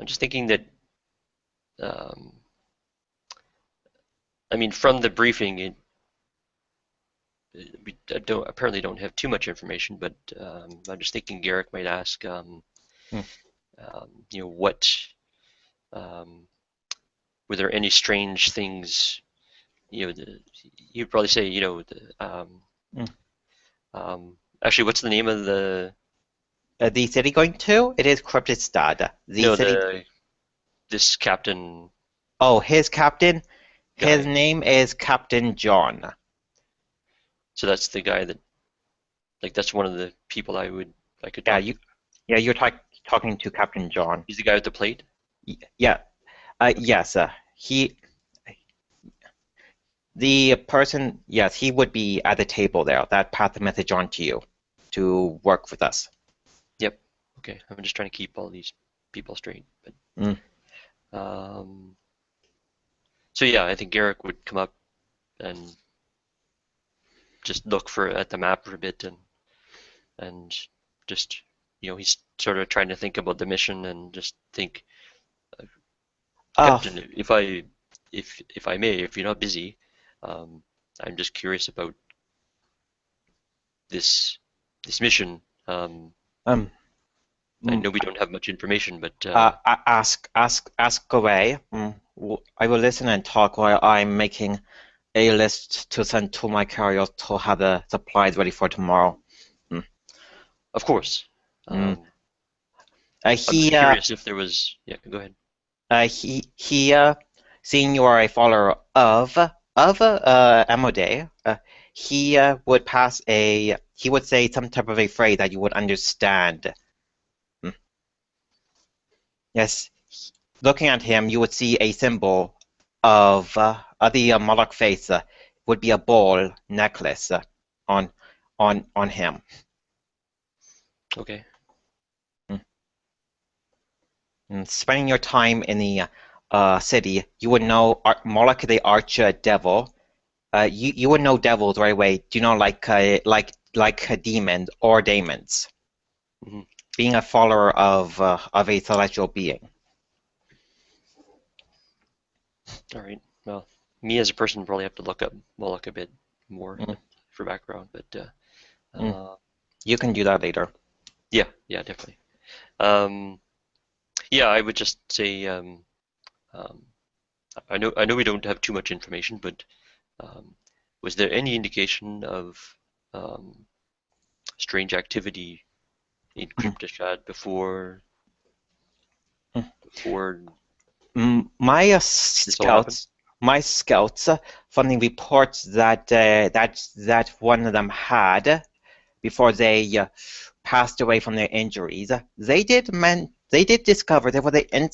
just thinking that, I mean, from the briefing, we apparently don't have too much information, but I'm just thinking Garrick might ask, what were there any strange things? You'd probably say, actually, what's the name of the city going to? It is Crypta. This captain. Oh, his captain. His name is Captain John. So that's the guy that, like, that's one of the people I could. Yeah, you're talking to Captain John. He's the guy with the plate. Yeah. Yes. The person. Yes, he would be at the table there. That passed the message on to you to work with us. Yep. Okay. I'm just trying to keep all these people straight. But, so yeah, I think Garrick would come up and just look at the map for a bit, and just he's sort of trying to think about the mission and just think, Captain, if I may, if you're not busy, I'm just curious about this mission. I know we don't have much information, but ask away. I will listen and talk while I'm making a list to send to my carrier to have the supplies ready for tomorrow. Of course. I'm curious if there was. Yeah, go ahead. Seeing you are a follower of of Amode, he would he would say some type of a phrase that you would understand. Yes, looking at him, you would see a symbol of the Moloch face would be a ball necklace on him. Okay. Spending your time in the city, you would know Moloch the Arch Devil. You would know devils right away. Do you know like demons or daemons? Mm-hmm. Being a follower of a celestial being. All right. Well, me as a person probably have to look up Moloch a bit more for background, but you can do that later. Yeah, definitely. Yeah, I would just say I know we don't have too much information, but was there any indication of strange activity in Crypta before my this all happened? scouts funding reports that that one of them had before they passed away from their injuries. They did discover there was an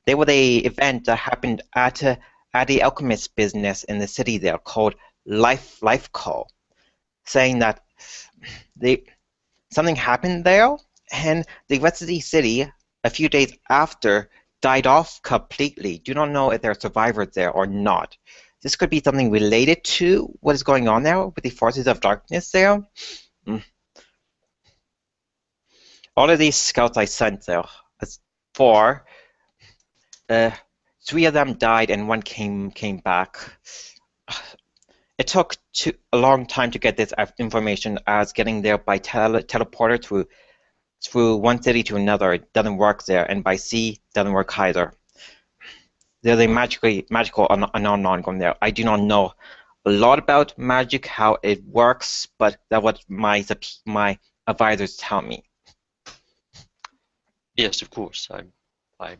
event that happened at the alchemist business in the city there called Life Call, saying that something happened there, and the rest of the city a few days after died off completely. Do not know if there are survivors there or not. This could be something related to what is going on there with the forces of darkness there. All of these scouts I sent there, four, three of them died and one came back. It took a long time to get this information, as getting there by teleporter through one city to another doesn't work there, and by sea doesn't work either. There's a magical unknown there. I do not know a lot about magic, how it works, but that's what my advisors tell me. Yes, of course. I'm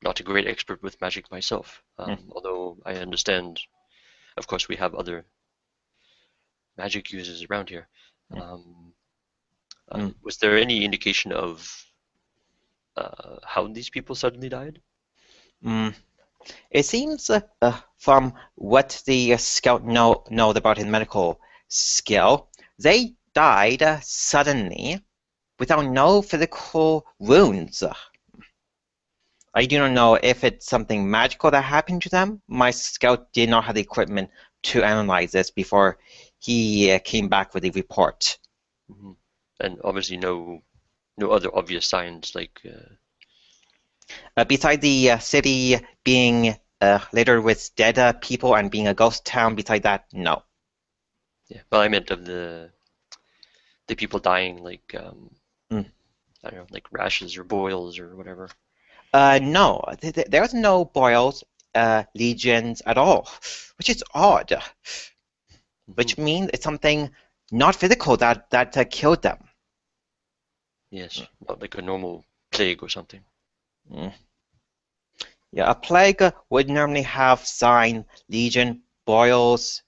not a great expert with magic myself, although I understand. Of course, we have other magic users around here. Was there any indication of how these people suddenly died? It seems from what the scout knows about his medical skill, they died suddenly without no physical wounds. I do not know if it's something magical that happened to them. My scout did not have the equipment to analyze this before he came back with a report. And obviously no other obvious signs like... Beside the city being littered with dead people and being a ghost town, beside that, no. Yeah, well, I meant of the people dying, like I don't know, like rashes or boils or whatever. No, there's no boils, legions at all, which is odd. Which means it's something not physical that killed them. Yes, not like a normal plague or something. Yeah, a plague would normally have sign, legion, boils,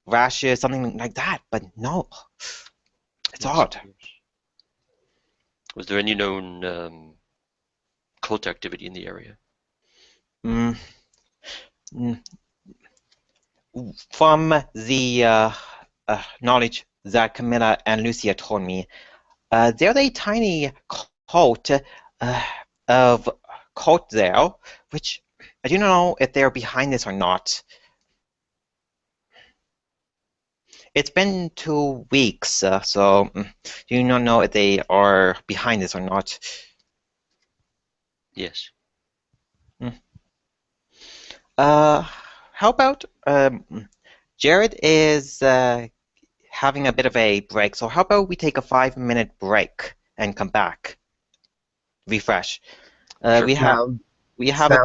rashes, something like that, but no. It's odd. Was there any known cult activity in the area? From the knowledge that Camilla and Lucia told me, there's a tiny cult there, which I do not know if they're behind this or not. It's been 2 weeks, so do not know if they are behind this or not. Yes. How about Jared is having a bit of a break, so how about we take a 5-minute break and come back, refresh. Sure. We have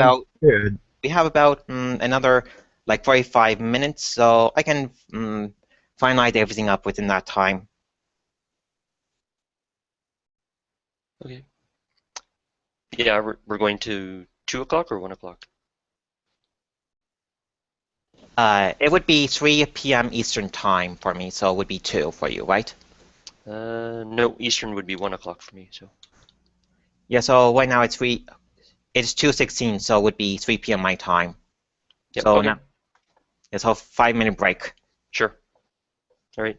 about another like 45 minutes, so I can finalize everything up within that time. Okay. Yeah, we're going to 2 o'clock or 1 o'clock? It would be 3 p.m. Eastern time for me, so it would be 2 for you, right? No, Eastern would be 1 o'clock for me. So Yeah, so right now it's 2:16, so it would be 3 p.m. my time. yep, So okay, now it's a 5-minute break. sure. All right.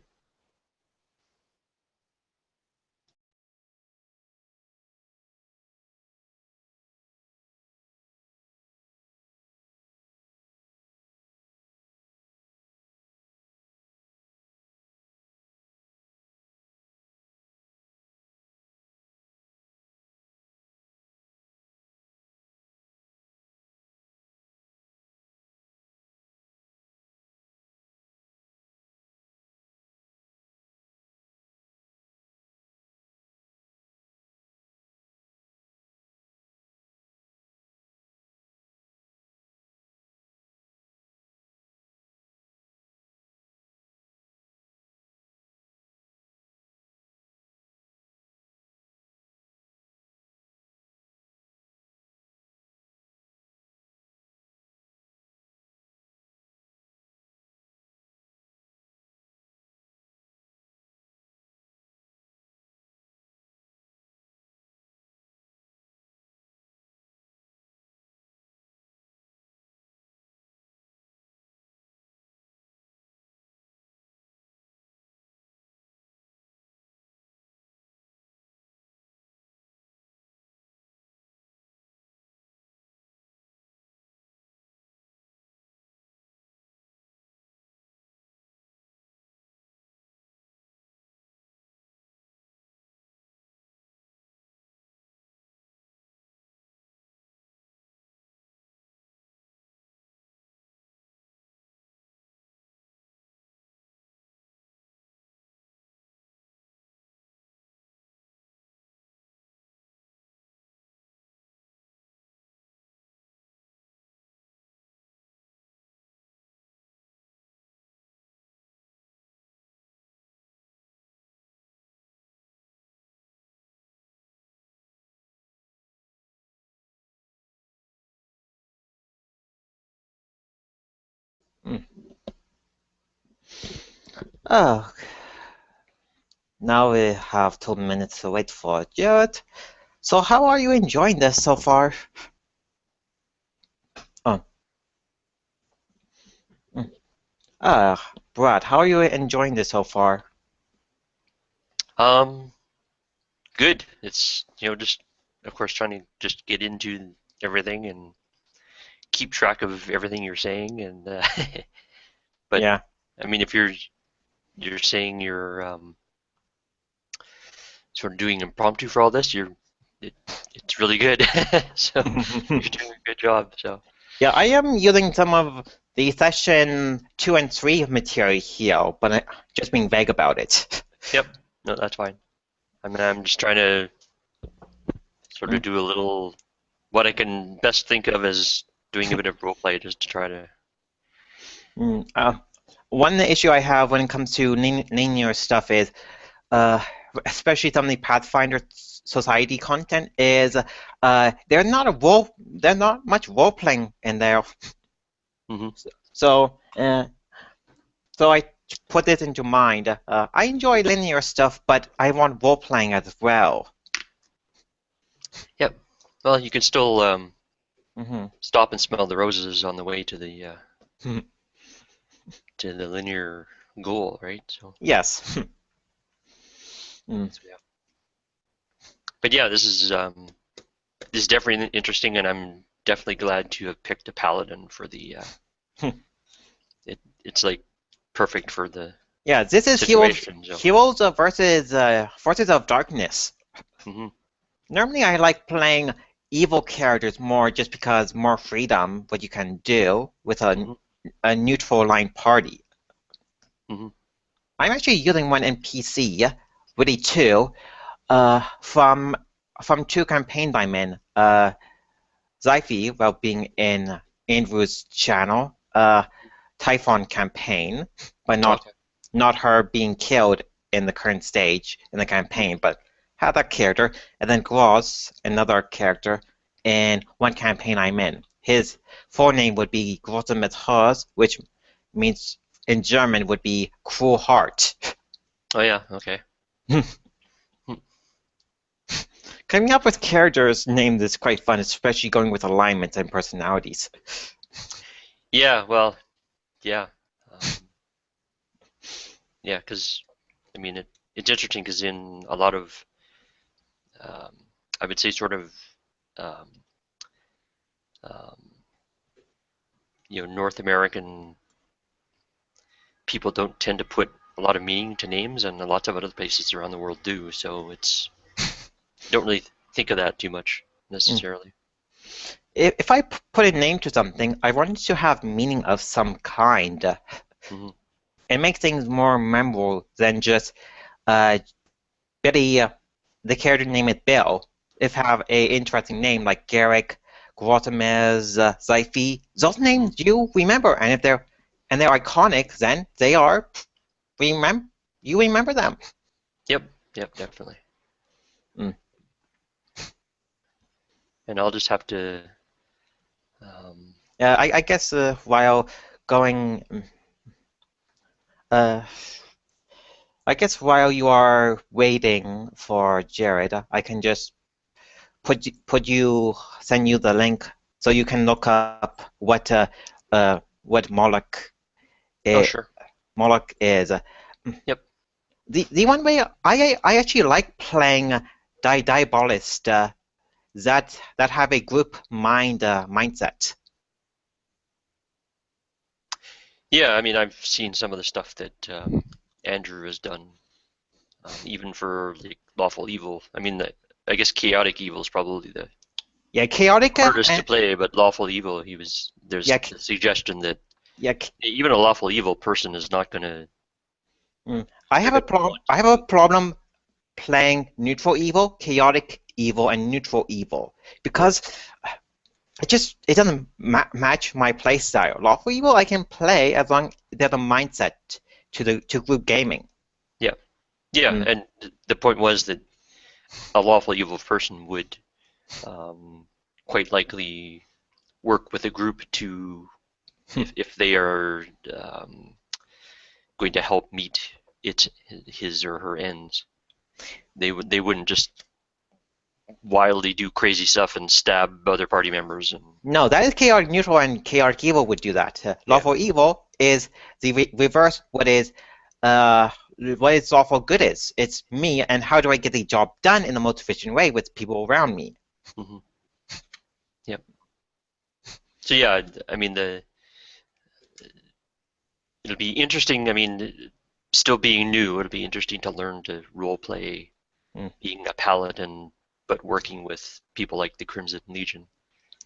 Mm. Oh, now we have 2 minutes to wait for Jared. So how are you enjoying this so far? Oh. Brad, how are you enjoying this so far? Um, Good. It's just of course trying to just get into everything and keep track of everything you're saying, and but Yeah. I mean, if you're saying you're sort of doing impromptu for all this, it, it's really good. So you're doing a good job. So Yeah, I am using some of the session 2 and 3 material here, but I just being vague about it. yep, no, that's fine. I mean, I'm just trying to sort of do a little what I can best think of as doing a bit of role play, just to try to. One issue I have when it comes to linear stuff is, especially some of the Pathfinder Society content, is they're not much role playing in there. Mm-hmm. So, so I put this into mind. I enjoy linear stuff, but I want role playing as well. Yep. Well, you can still Mm-hmm. stop and smell the roses on the way to the linear goal, right? So, Yes. so yeah. But yeah, this is definitely interesting, and I'm definitely glad to have picked a paladin for the. It's like perfect for the Yeah, this is situation. So. Heroes versus Forces of Darkness. Mm-hmm. Normally, I like playing evil characters more just because more freedom, what you can do with a neutral line party. Mm-hmm. I'm actually using one NPC, really two, from 2 campaigns I'm in. Zyphi, well, being in Andrew's channel, Typhon campaign, but Okay. not her being killed in the current stage in the campaign, but had that character, and then Gloss, another character, in one campaign I'm in. His full name would be Glossamus Hers, which means in German would be cruel heart. Oh yeah, okay. Coming up with characters named is quite fun, especially going with alignments and personalities. Yeah, well, yeah. Yeah, because I mean it's interesting because in a lot of I would say sort of um, um, North American people don't tend to put a lot of meaning to names, and lots of other places around the world do. So it's don't really think of that too much necessarily. If I put a name to something, I want it to have meaning of some kind. Hmm. It makes things more memorable than just Billy, the character name is Bill. If have a interesting name like Garrick, Guatemez, Zyphi, those names you remember, and if they're iconic, then they are you remember them. Yep, definitely. Mm. And I'll just have to. I guess while going, I guess while you are waiting for Jared, I can just send you the link so you can look up what Moloch Oh, sure. Moloch is. Yep. The one way I actually like playing Diabolist that have a group mindset. Yeah, I mean, I've seen some of the stuff that Andrew has done, even for like lawful evil. I mean, I guess chaotic evil is probably the Chaotic hardest to play, but lawful evil, there's yeah the suggestion that yeah. even a lawful evil person is not going to. I have a problem playing neutral evil, chaotic evil, and neutral evil because it doesn't match my play style. Lawful evil I can play as long as there's a mindset to group gaming. Yeah, and the point was that a lawful evil person would quite likely work with a group to, if they are going to help meet his or her ends, they wouldn't just wildly do crazy stuff and stab other party members. And No, that is chaotic neutral, and chaotic evil would do that. Lawful evil is the reverse. What is lawful good is? It's me, and how do I get the job done in the most efficient way with people around me? Mm-hmm. Yep. So yeah, I mean it'll be interesting. I mean, still being new, it'll be interesting to learn to role play being a paladin, but working with people like the Crimson Legion.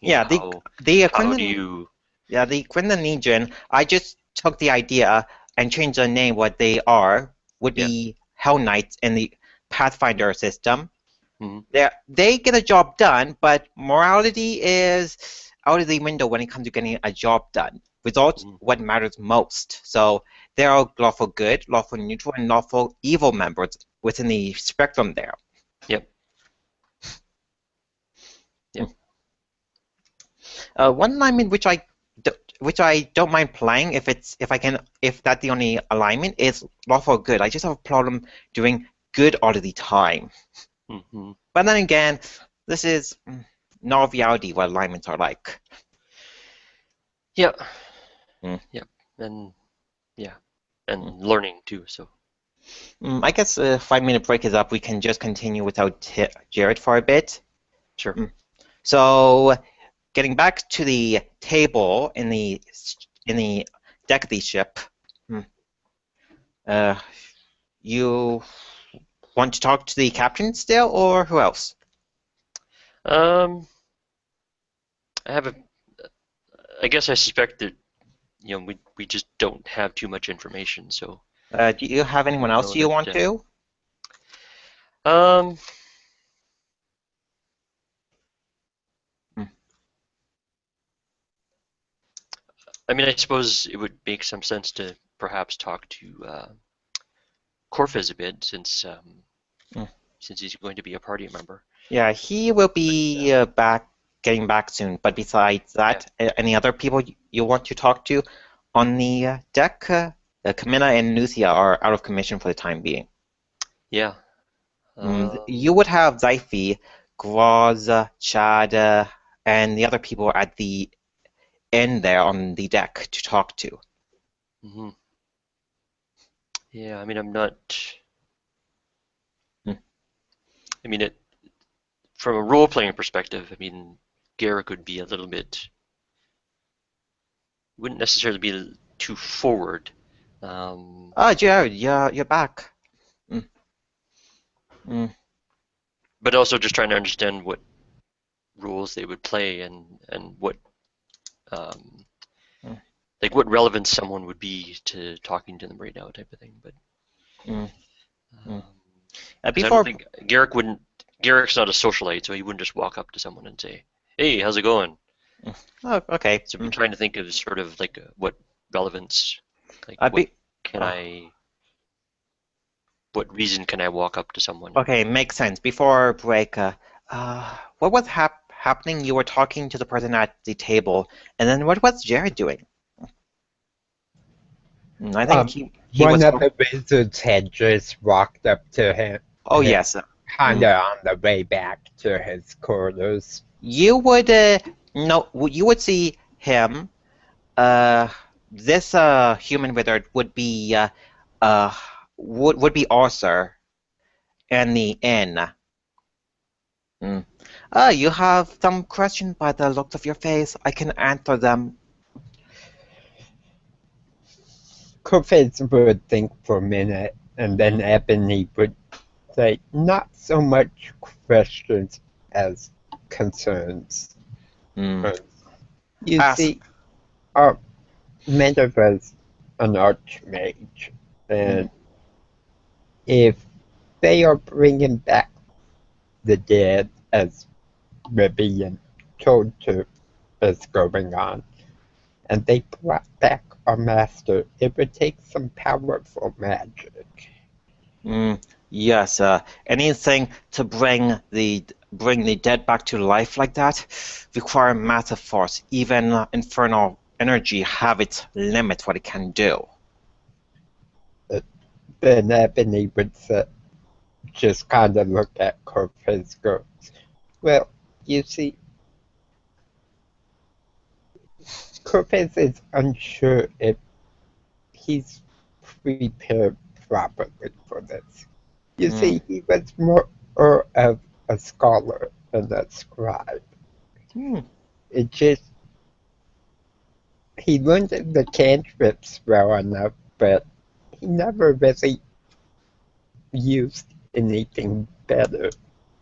The Crimson Legion. I just took the idea and changed the name. What they are would be Hell Knights in the Pathfinder system. Mm-hmm. They get a job done, but morality is out of the window when it comes to getting a job done. Results what matters most. So there are lawful good, lawful neutral, and lawful evil members within the spectrum there. Yep. One alignment which I don't mind playing if that's the only alignment is lawful good. I just have a problem doing good all of the time. Mm-hmm. But then again, this is not reality what alignments are like. Yeah. Yep. And learning too. So. I guess 5-minute break is up. We can just continue without Jared for a bit. Sure. So, getting back to the table in the deck of the ship. You want to talk to the captain still, or who else? I guess I suspect that we just don't have too much information. So. Do you have anyone else you want to? I mean, I suppose it would make some sense to perhaps talk to Corfez a bit, since he's going to be a party member. Yeah, he will be getting back soon. But besides that, any other people you want to talk to on the deck, Camilla and Lucia are out of commission for the time being. Yeah. You would have Zyphi, Groz, Chad, and the other people at the end there on the deck to talk to. Mhm. Yeah, I mean, I'm not. Hmm. I mean, from a role-playing perspective, I mean, Garrick would be a little bit. Wouldn't necessarily be too forward. Oh, Jared, you're back. Mm. Mm. But also just trying to understand what roles they would play and what like what relevance someone would be to talking to them right now, type of thing. But I don't think Garrick's not a socialite, so he wouldn't just walk up to someone and say, "Hey, how's it going?" Oh, okay. So I'm trying to think of sort of like what relevance, like what reason can I walk up to someone? Okay, makes sense. Before break, what was happening? You were talking to the person at the table, and then what was Jared doing? I think he one was. of the wizards had just walked up to him. Oh yes. Kinda on the way back to his quarters. You would no. You would see him. This human wizard would be would be Arthur, and the inn. You have some questions by the looks of your face. I can answer them. Corvus would think for a minute, and then Ebony would say, not so much questions as concerns. You see, Meta was an archmage, and if they are bringing back the dead as we're being told to is going on, and they brought back our master, it would take some powerful magic. Yes, anything to bring the dead back to life like that require massive force. Even infernal energy have its limits what it can do. Then Ebony would just kind of look at Corvus goes, well, you see, Corvus is unsure if he's prepared properly for this. You see, he was more of a scholar than a scribe. It just, he learned the cantrips well enough, but he never really used anything better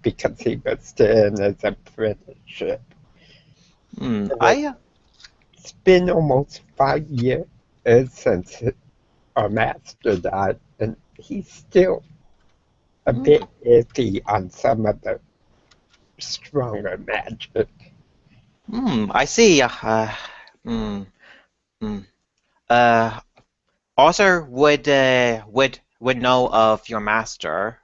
because he was still in his apprenticeship. It's been almost 5 years since our master died, and he's still a bit iffy on some of the stronger magic. I see. Arthur would know of your master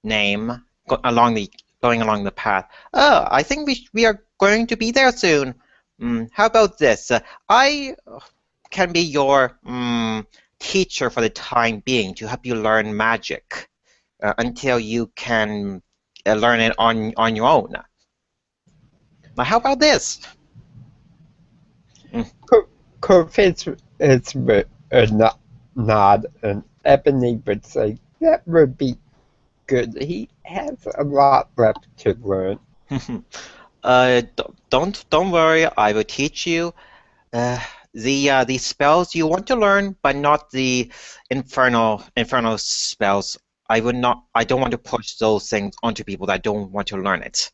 name going along the path. Oh, I think we are going to be there soon. How about this? I can be your teacher for the time being to help you learn magic until you can learn it on your own. Now, how about this? Corvus is a nod, and Ebony would say, that would be good. He has a lot left to learn. Don't worry, I will teach you the spells you want to learn, but not the infernal spells. I don't want to push those things onto people that don't want to learn it.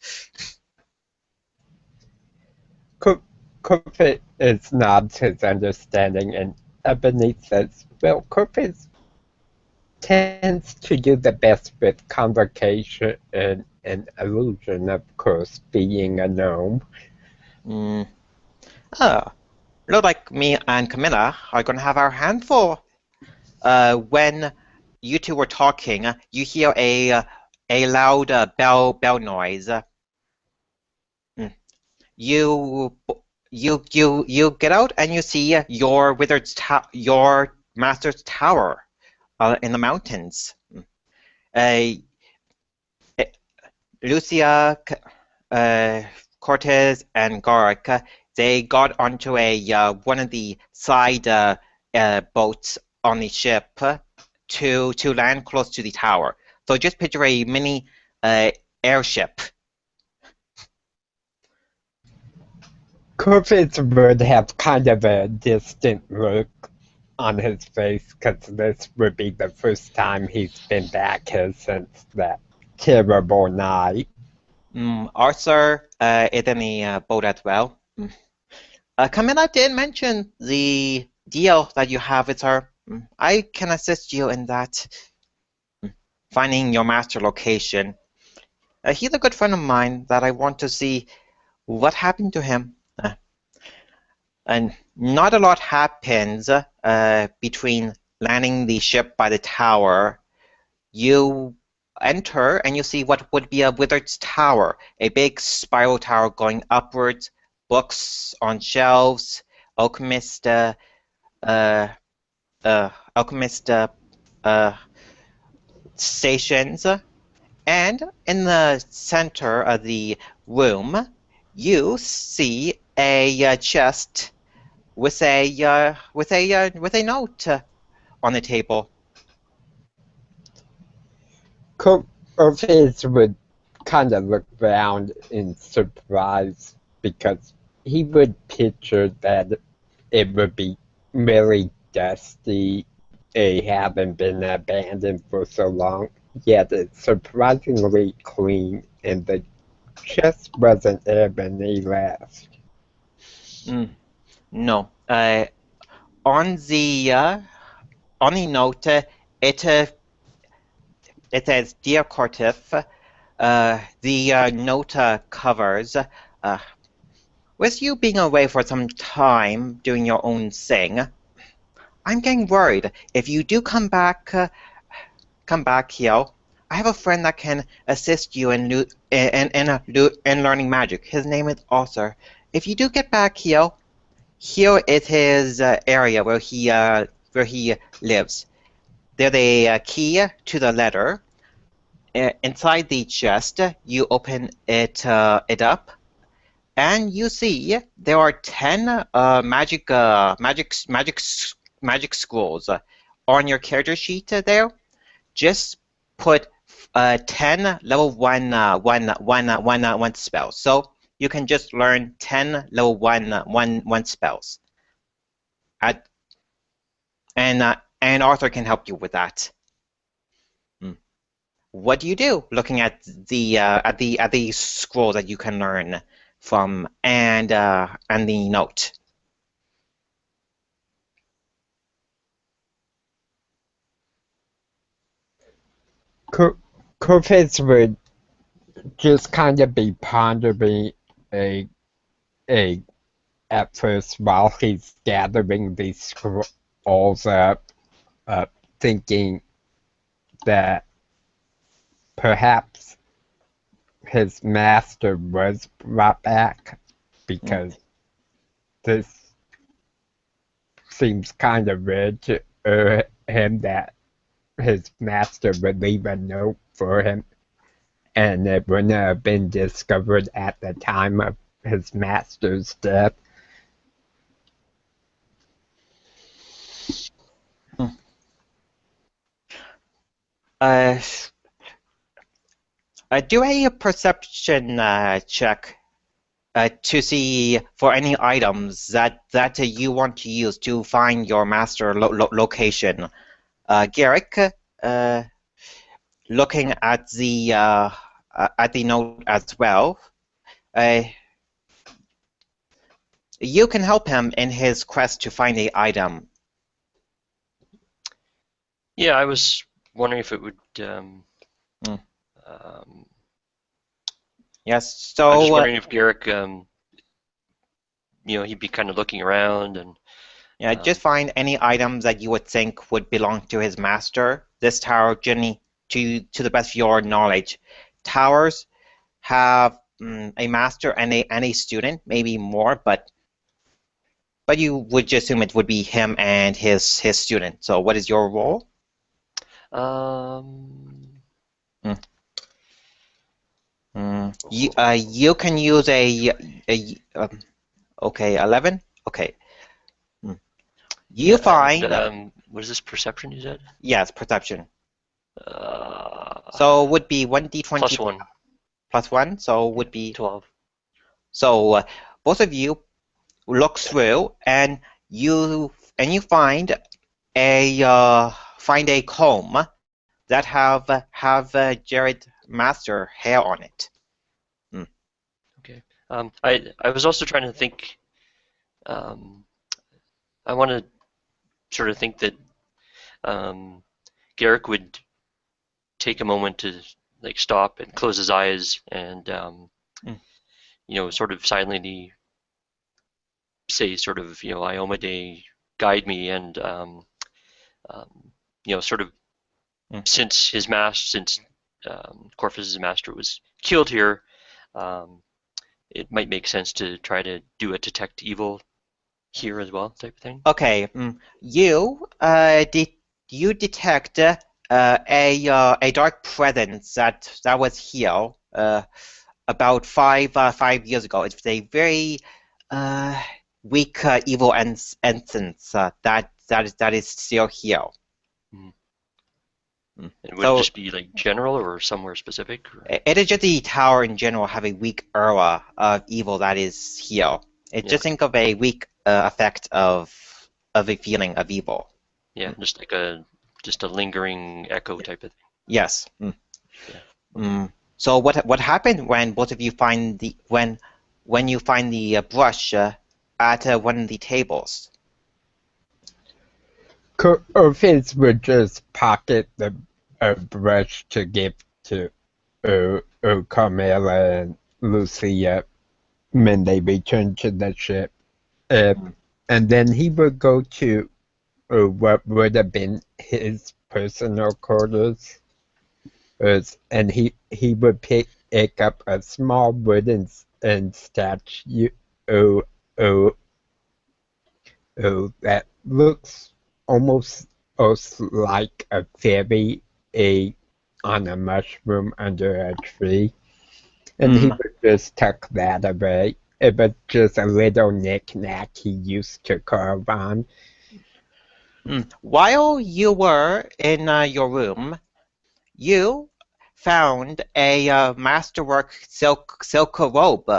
Corvus nods his understanding, and Ebony says, well, Corvus tends to do the best with convocation and illusion, of course, being a gnome. Look like me and Camilla are going to have our hand full. When you two were talking, you hear a loud bell noise. you get out and you see your your master's tower in the mountains. Uh, Lucia, Cortez, and Garak, they got onto a one of the side boats on the ship to land close to the tower. So just picture a mini airship. Corvus would have kind of a distant look on his face because this would be the first time he's been back here since that terrible night. Arthur is in the boat as well. Camilla did mention the deal that you have with her. I can assist you in that. Finding your master location. He's a good friend of mine that I want to see what happened to him. And not a lot happens between landing the ship by the tower. You enter and you see what would be a wizard's tower, a big spiral tower going upwards, books on shelves, alchemist stations, and in the center of the room, you see a chest with a note on the table. Corvus would kind of look around in surprise because he would picture that it would be really dusty, having been abandoned for so long, yet it's surprisingly clean, and the chest wasn't ebony last. No. On the note, it says, "Dear Cortif, the note covers, with you being away for some time doing your own thing, I'm getting worried. If you do come back here, I have a friend that can assist you in learning magic. His name is Arthur. If you do get back here is his area where he lives. There's a key to the letter. Inside the chest, you open it up, and you see there are 10 magic scrolls on your character sheet there. Just put 10 level 1 spells. So you can just learn 10 level 1 spells. And Arthur can help you with that. What do you do looking at the scroll that you can learn from and the note? Corvus would just kind of be pondering at first while he's gathering these scrolls up, thinking that perhaps his master was brought back, because this seems kind of weird to him that his master would leave a note for him, and it wouldn't have been discovered at the time of his master's death. Do a perception check to see for any items that you want to use to find your master location. Garrick, looking at the note as well, you can help him in his quest to find the item. Yeah, I was wondering if it would. Yes, so I'm just wondering if Garrick, he'd be kind of looking around and. Yeah, just find any items that you would think would belong to his master. This tower, Jenny, to the best of your knowledge, towers have a master and a student, maybe more, but but you would just assume it would be him and his student. So what is your role? You can use okay, 11. Okay. You find what is this, perception you said? yes, perception. So would be 1d20 plus 1. Plus 1, so would be 12. So both of you look through and you find a comb that have Jared Master hair on it. Okay. I was also trying to think. I want to sort of think that Garrick would take a moment to like stop and close his eyes and sort of silently say sort of Iomade, guide me, and sort of since Corvus' master was killed here, it might make sense to try to do a detect evil here as well, type of thing. Okay, you detect a dark presence that was here about five years ago. It's a very weak evil essence that is still here. And would it just be like general or somewhere specific? Or? It is just the tower in general have a weak aura of evil that is here. Just think of a weak effect of a feeling of evil. Yeah, just like a lingering echo type of thing. Yes. So what happened when both of you find when you find the brush at one of the tables? Corvus would just pocket the brush to give to Carmela and Lucia when they return to the ship. And then he would go to what would have been his personal quarters. And he would pick up a small wooden statue that looks almost like a fairy on a mushroom under a tree. And he would just tuck that away. It was just a little knick-knack he used to carve on. While you were in your room, you found a masterwork silk robe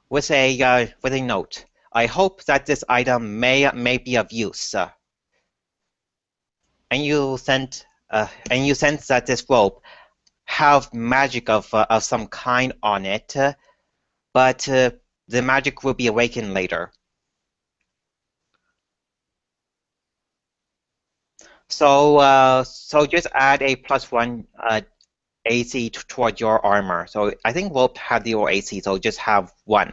with a note. I hope that this item may be of use. And you sense that this robe have magic of some kind on it, but the magic will be awakened later. So just add a +1 AC toward your armor. So I think rope have 0 AC, so just have 1.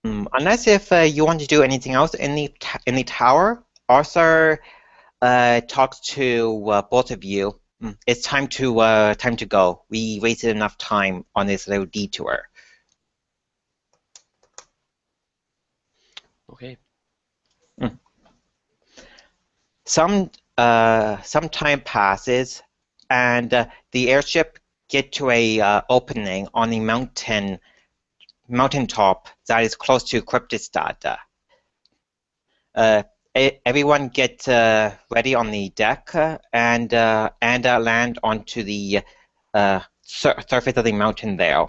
Unless if you want to do anything else in the tower, Arthur talks to both of you. It's time to go. We wasted enough time on this little detour. Okay. Some time passes, and the airship get to a opening on the mountaintop that is close to Stadt. Everyone get ready on the deck and land onto the surface of the mountain there,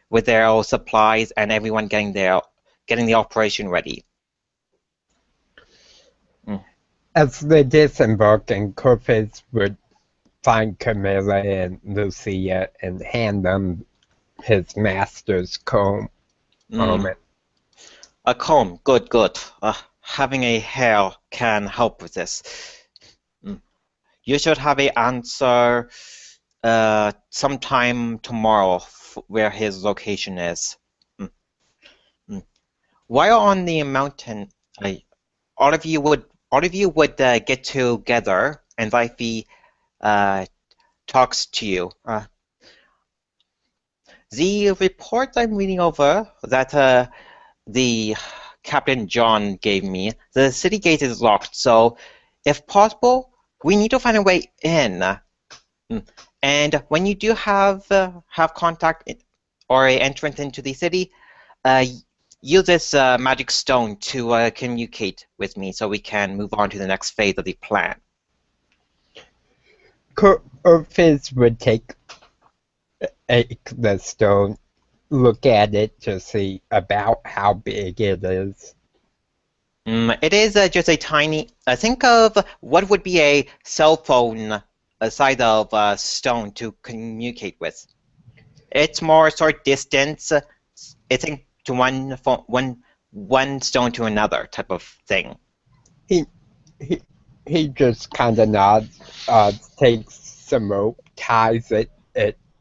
with their supplies and everyone getting the operation ready. As they disembark, and Corvus would find Camilla and Lucia and hand them his master's comb. A comb, good. Having a hair can help with this. You should have an answer sometime tomorrow where his location is. while on the mountain, all of you would get together, and Life talks to you. The report I'm reading over that the Captain John gave me, the city gate is locked, so if possible, we need to find a way in. And when you do have contact or an entrance into the city, use this magic stone to communicate with me so we can move on to the next phase of the plan. Corpus would take the stone, look at it to see about how big it is. It is just a tiny. Think of what would be a cell phone size of stone to communicate with. It's more sort of distance. It's to one stone to another type of thing. He just kind of nods, takes some rope, ties it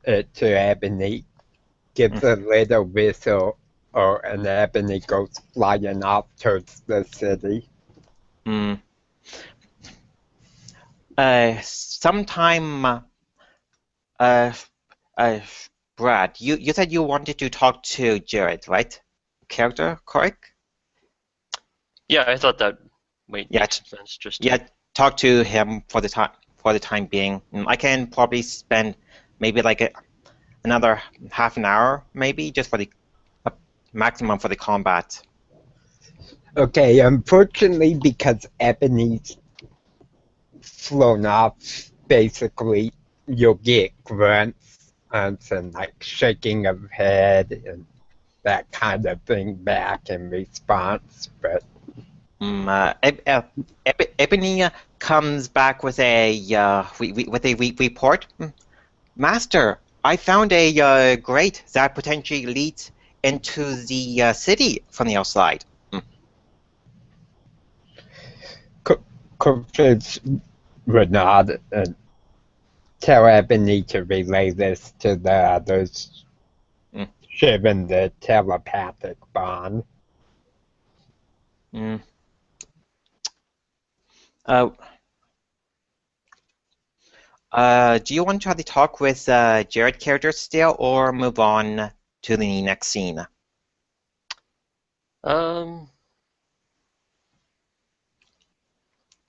to Ebony, gives a little whistle, and Ebony goes flying off towards the city. Sometime, Brad, you said you wanted to talk to Jared, right? Character, correct? Yeah, I thought that makes sense. Talk to him for the time being. I can probably spend maybe like another half an hour, maybe, just for the maximum for the combat. Okay, unfortunately, because Ebony's flown off, basically, you'll get grunts and like shaking of head and that kind of thing back in response, but Ebony comes back with a report. Master, I found a grate that potentially leads into the city from the outside. Corpus would nod and tell Ebony to relay this to the others, given the telepathic bond. Do you want to have the talk with Jared character still, or move on to the next scene?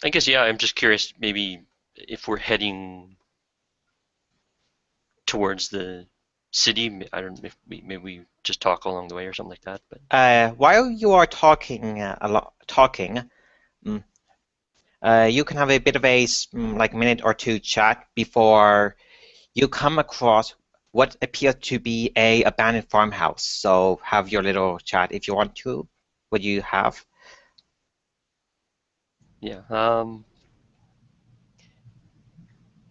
I guess, yeah, I'm just curious, maybe if we're heading towards the city, I don't know if maybe we just talk along the way or something like that. But while you are talking, you can have a bit of a like minute or two chat before you come across what appears to be a abandoned farmhouse. So have your little chat if you want to. What do you have? Yeah.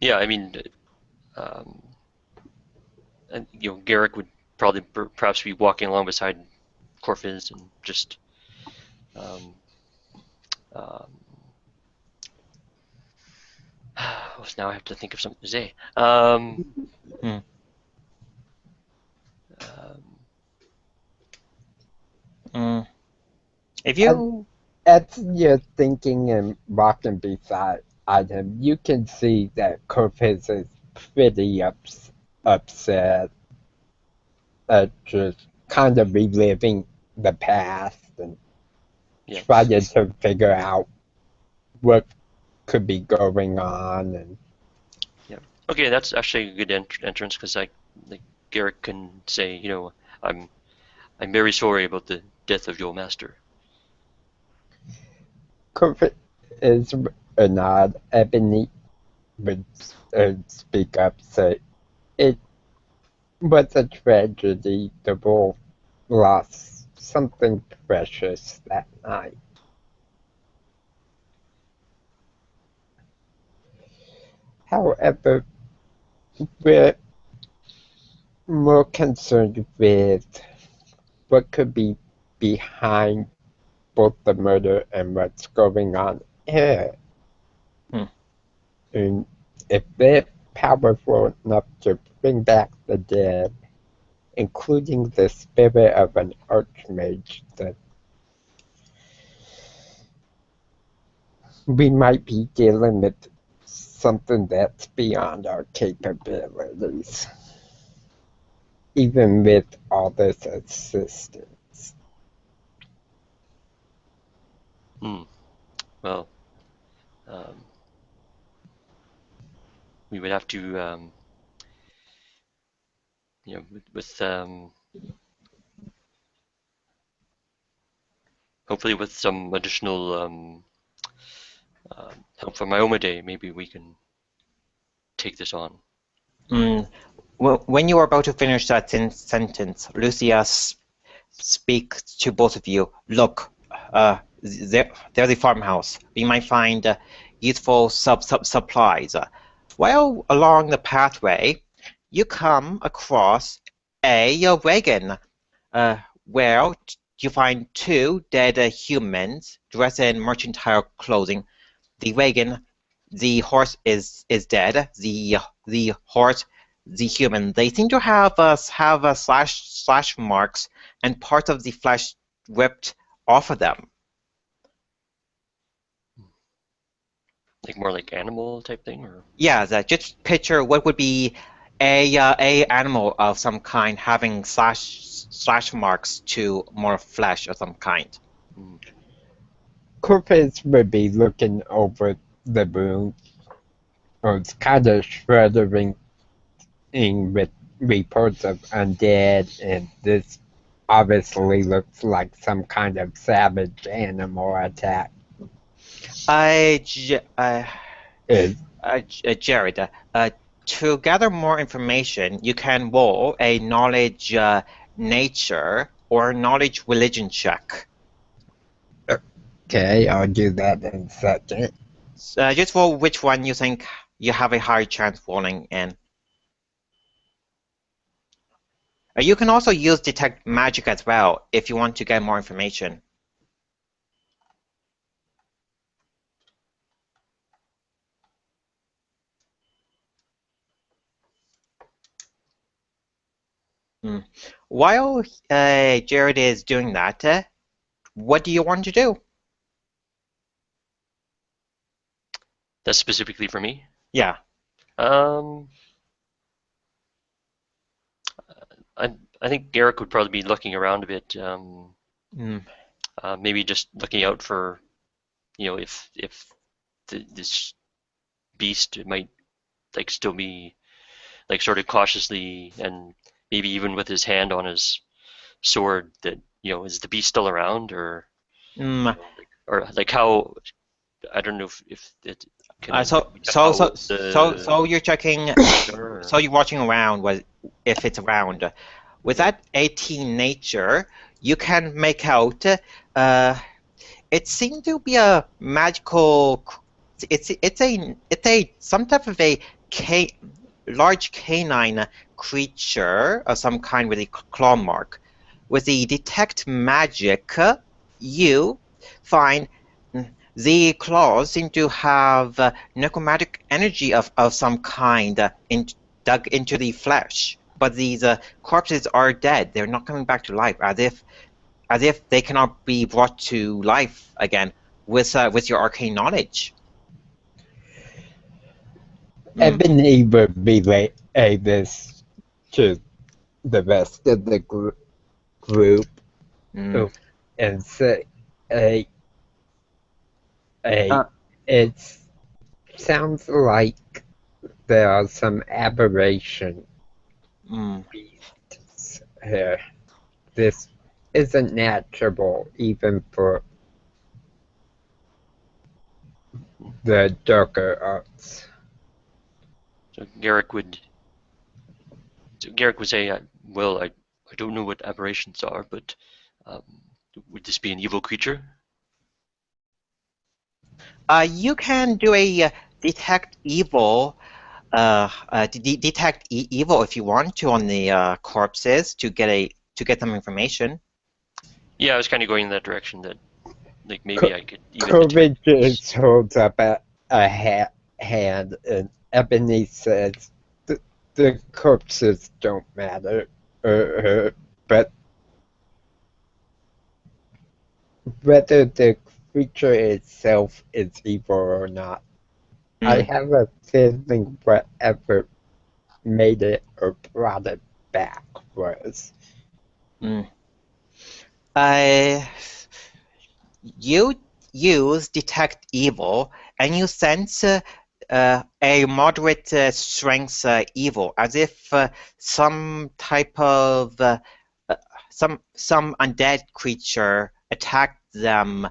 Yeah, I mean, and, Garrick would probably perhaps be walking along beside Corfez and just now I have to think of something to say. If you as you're thinking and walking beside him, you can see that Corpus is pretty upset at just kind of reliving the past and trying to figure out what could be going on. And okay, that's actually a good entrance because Garrick can say, I'm very sorry about the death of your master. Corpus is a nod. Ebony would speak up, say, it was a tragedy. The wolf lost something precious that night. However, we're more concerned with what could be behind both the murder and what's going on here. And if they're powerful enough to bring back the dead, including the spirit of an archmage, the we might be dealing with something that's beyond our capabilities, even with all this assistance. Well, we would have to, with hopefully with some additional help from Iomade, maybe we can take this on. Well, when you are about to finish that sentence, Lucia speaks to both of you. Look, there's a farmhouse. We might find useful supplies. While along the pathway, you come across a wagon where you find two dead humans dressed in mercantile clothing. The wagon, the horse is dead. The horse, the human, they seem to have slash marks and part of the flesh ripped off of them. Like more like animal type thing, or Yeah, just picture what would be a animal of some kind having slash marks to more flesh of some kind. Corpus would be looking over the wound. It's kind of shuddering with reports of undead, and this obviously looks like some kind of savage animal attack. Jared, to gather more information, you can roll a knowledge nature or knowledge religion check. Okay, I'll do that in a second. Just roll which one you think you have a higher chance rolling in. You can also use detect magic as well if you want to get more information. While Jared is doing that, what do you want to do? that's specifically for me. Yeah. I think Garrick would probably be looking around a bit. Maybe just looking out for, if this beast might like still be like sort of cautiously, and maybe even with his hand on his sword, that is the beast still around, or or like how, I don't know if it can. So you're checking. So you're watching around if it's around. With that 18 nature, you can make out. It seemed to be a magical. It's a some type of a large canine creature of some kind with a claw mark. With the detect magic, you find the claws seem to have necromantic energy of some kind dug into the flesh. But these corpses are dead. They're not coming back to life, as if they cannot be brought to life again with your arcane knowledge. Ebony would relay this to the rest of the group and say, it sounds like there are some aberration beasts here. This isn't natural even for the darker arts. So Garrick would say, well, I don't know what aberrations are, but would this be an evil creature? You can do a detect evil. Detect evil if you want to on the corpses to get some information. Yeah, I was kind of going in that direction, that like maybe I could even Corbin just holds up a hand, and Ebony says, the corpses don't matter, but whether the creature itself is evil or not. I Mm. have a feeling whatever made it or brought it back was. Mm. Uh, you use detect evil, and you sense a moderate strength evil, as if some type of some undead creature attacked them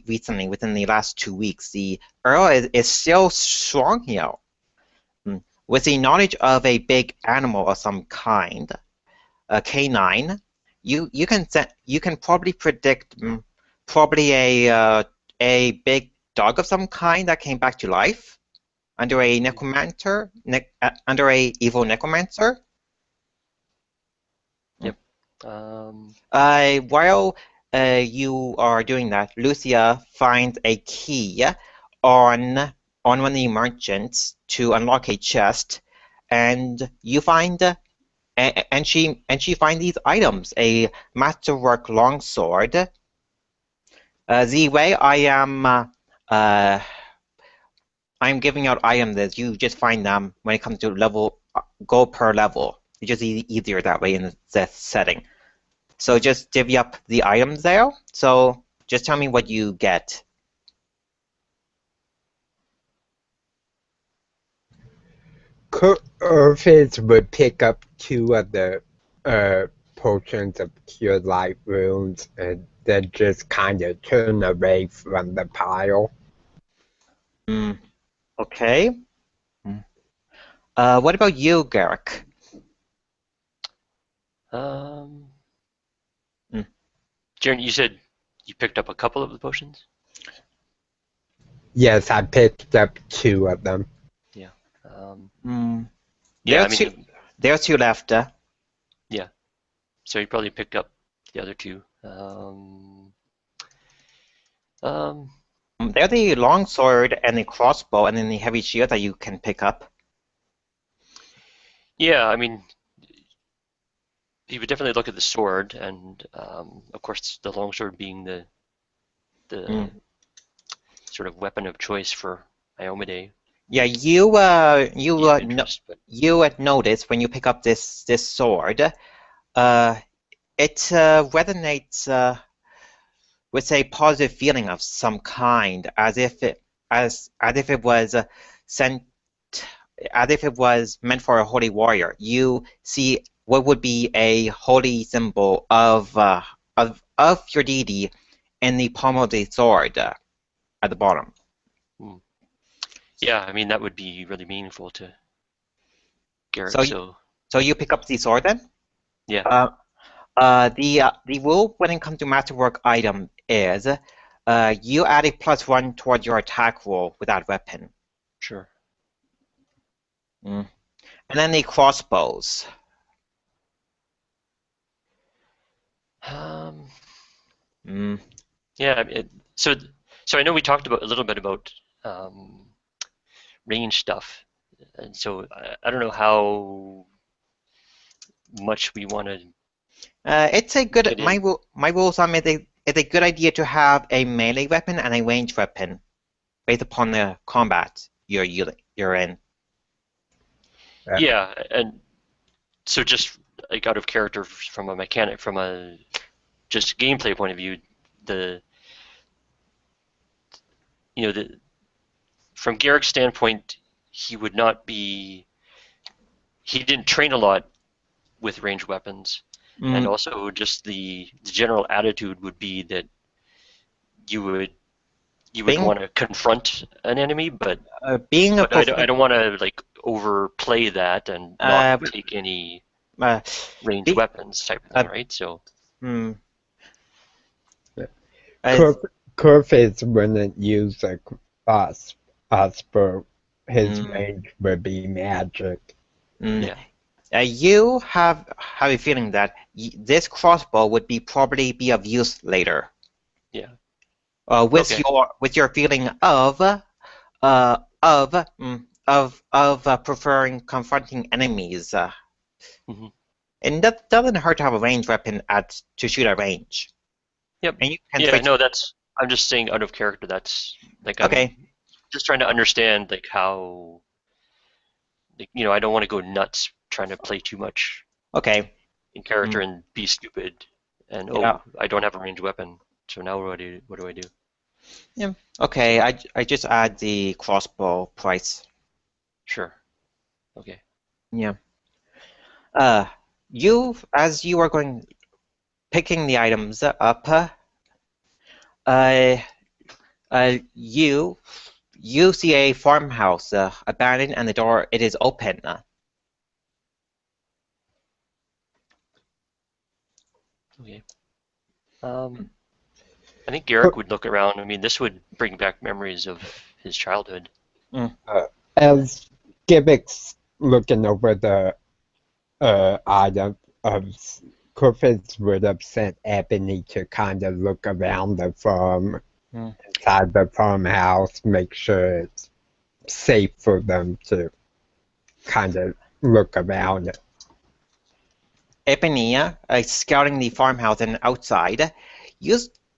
recently within the last 2 weeks. The Earl is still strong here. With the knowledge of a big animal of some kind, a canine, you can probably predict probably a big dog of some kind that came back to life under a necromancer, under a evil necromancer. Yep. While you are doing that, Lucia finds a key on one of the merchants to unlock a chest, and you find and she finds these items: a masterwork longsword. The way I'm giving out items is you just find them when it comes to level, go per level. It's just easier that way in this setting. So just divvy up the items there. So just tell me what you get. Orpheus would pick up 2 of the potions of cure light wounds and then just kind of turn away from the pile. Okay. What about you, Garrick? Jaren, you said you picked up a couple of the potions? Yes, I picked up 2 of them. Yeah. There are two left. Yeah. So you probably picked up the other 2. There's the longsword and the crossbow, and then the heavy shield that you can pick up. Yeah, I mean, you would definitely look at the sword, and of course the longsword being the sort of weapon of choice for Iomade. Yeah, you notice when you pick up this sword, it resonates with a positive feeling of some kind, as if it was sent, as if it was meant for a holy warrior. You see what would be a holy symbol of your deity in the palm of the sword at the bottom. Yeah, I mean that would be really meaningful to Garrick. So you pick up the sword then? Yeah. The rule when it comes to masterwork item is you add a +1 towards your attack roll with that weapon. Sure. And then the crossbows. Yeah. So I know we talked about a little bit about range stuff, and so I don't know how much we want to. It's a good. My rules on it's a good idea to have a melee weapon and a ranged weapon, based upon the combat you're in. Yeah, and so just like out of character from a just gameplay point of view, from Garrick's standpoint, he didn't train a lot with ranged weapons, and also just the general attitude would be that you would want to confront an enemy, but I don't want to like overplay that and not take any ranged weapons type of thing, right? So. Corfis wouldn't use a crossbow. His range would be magic. Yeah. You have a feeling that this crossbow would probably be of use later. Yeah. With your feeling of preferring confronting enemies. And that doesn't hurt to have a ranged weapon to shoot at range. Yep. And you can Yeah, switch. no, I'm just saying out of character. That's like I'm Okay. just trying to understand like how, like, I don't want to go nuts trying to play too much Okay. in character and be stupid. And Yeah. I don't have a ranged weapon. So now what do I do? Yeah. Okay. I just add the crossbow price. Sure. Okay. Yeah. As you are picking the items up, you see a farmhouse abandoned, and the door it is open. Okay. I think Garrick would look around. I mean, this would bring back memories of his childhood. As Gibbic's looking over the item of Griffiths would have sent Ebony to kind of look around the farm, inside the farmhouse, make sure it's safe for them to kind of look around it. Ebony, scouting the farmhouse and outside,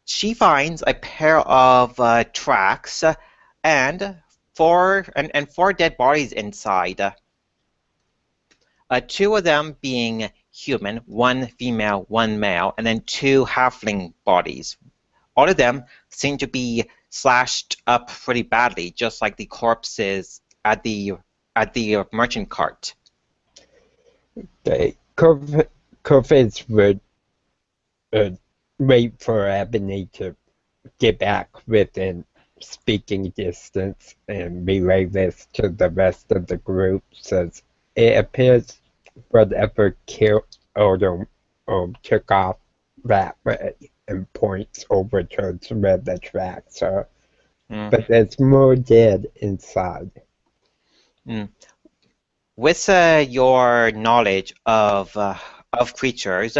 she finds a pair of tracks and four dead bodies inside. Two of them being human, one female, one male, and then two halfling bodies. All of them seem to be slashed up pretty badly, just like the corpses at the merchant cart. Okay, Griffiths would wait for Ebony to get back within speaking distance and relay this to the rest of the group. Says it appears whatever killed Odom took off that way, and points over towards where the tracks are. But there's more dead inside. With your knowledge of creatures,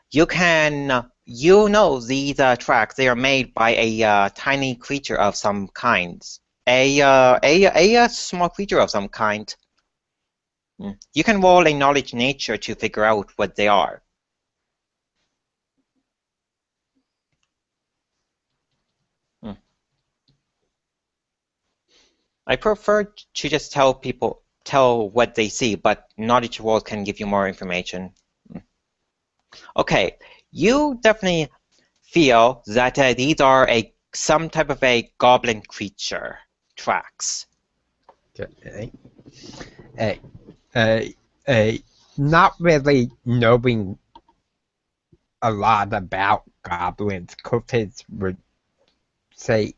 you know these tracks. They are made by a tiny creature of some kind, a small creature of some kind. You can roll a knowledge nature to figure out what they are. I prefer to just tell what they see, but knowledge roll can give you more information. Okay, you definitely feel that these are some type of a goblin creature tracks. Okay. Not really knowing a lot about goblins, Griffiths would say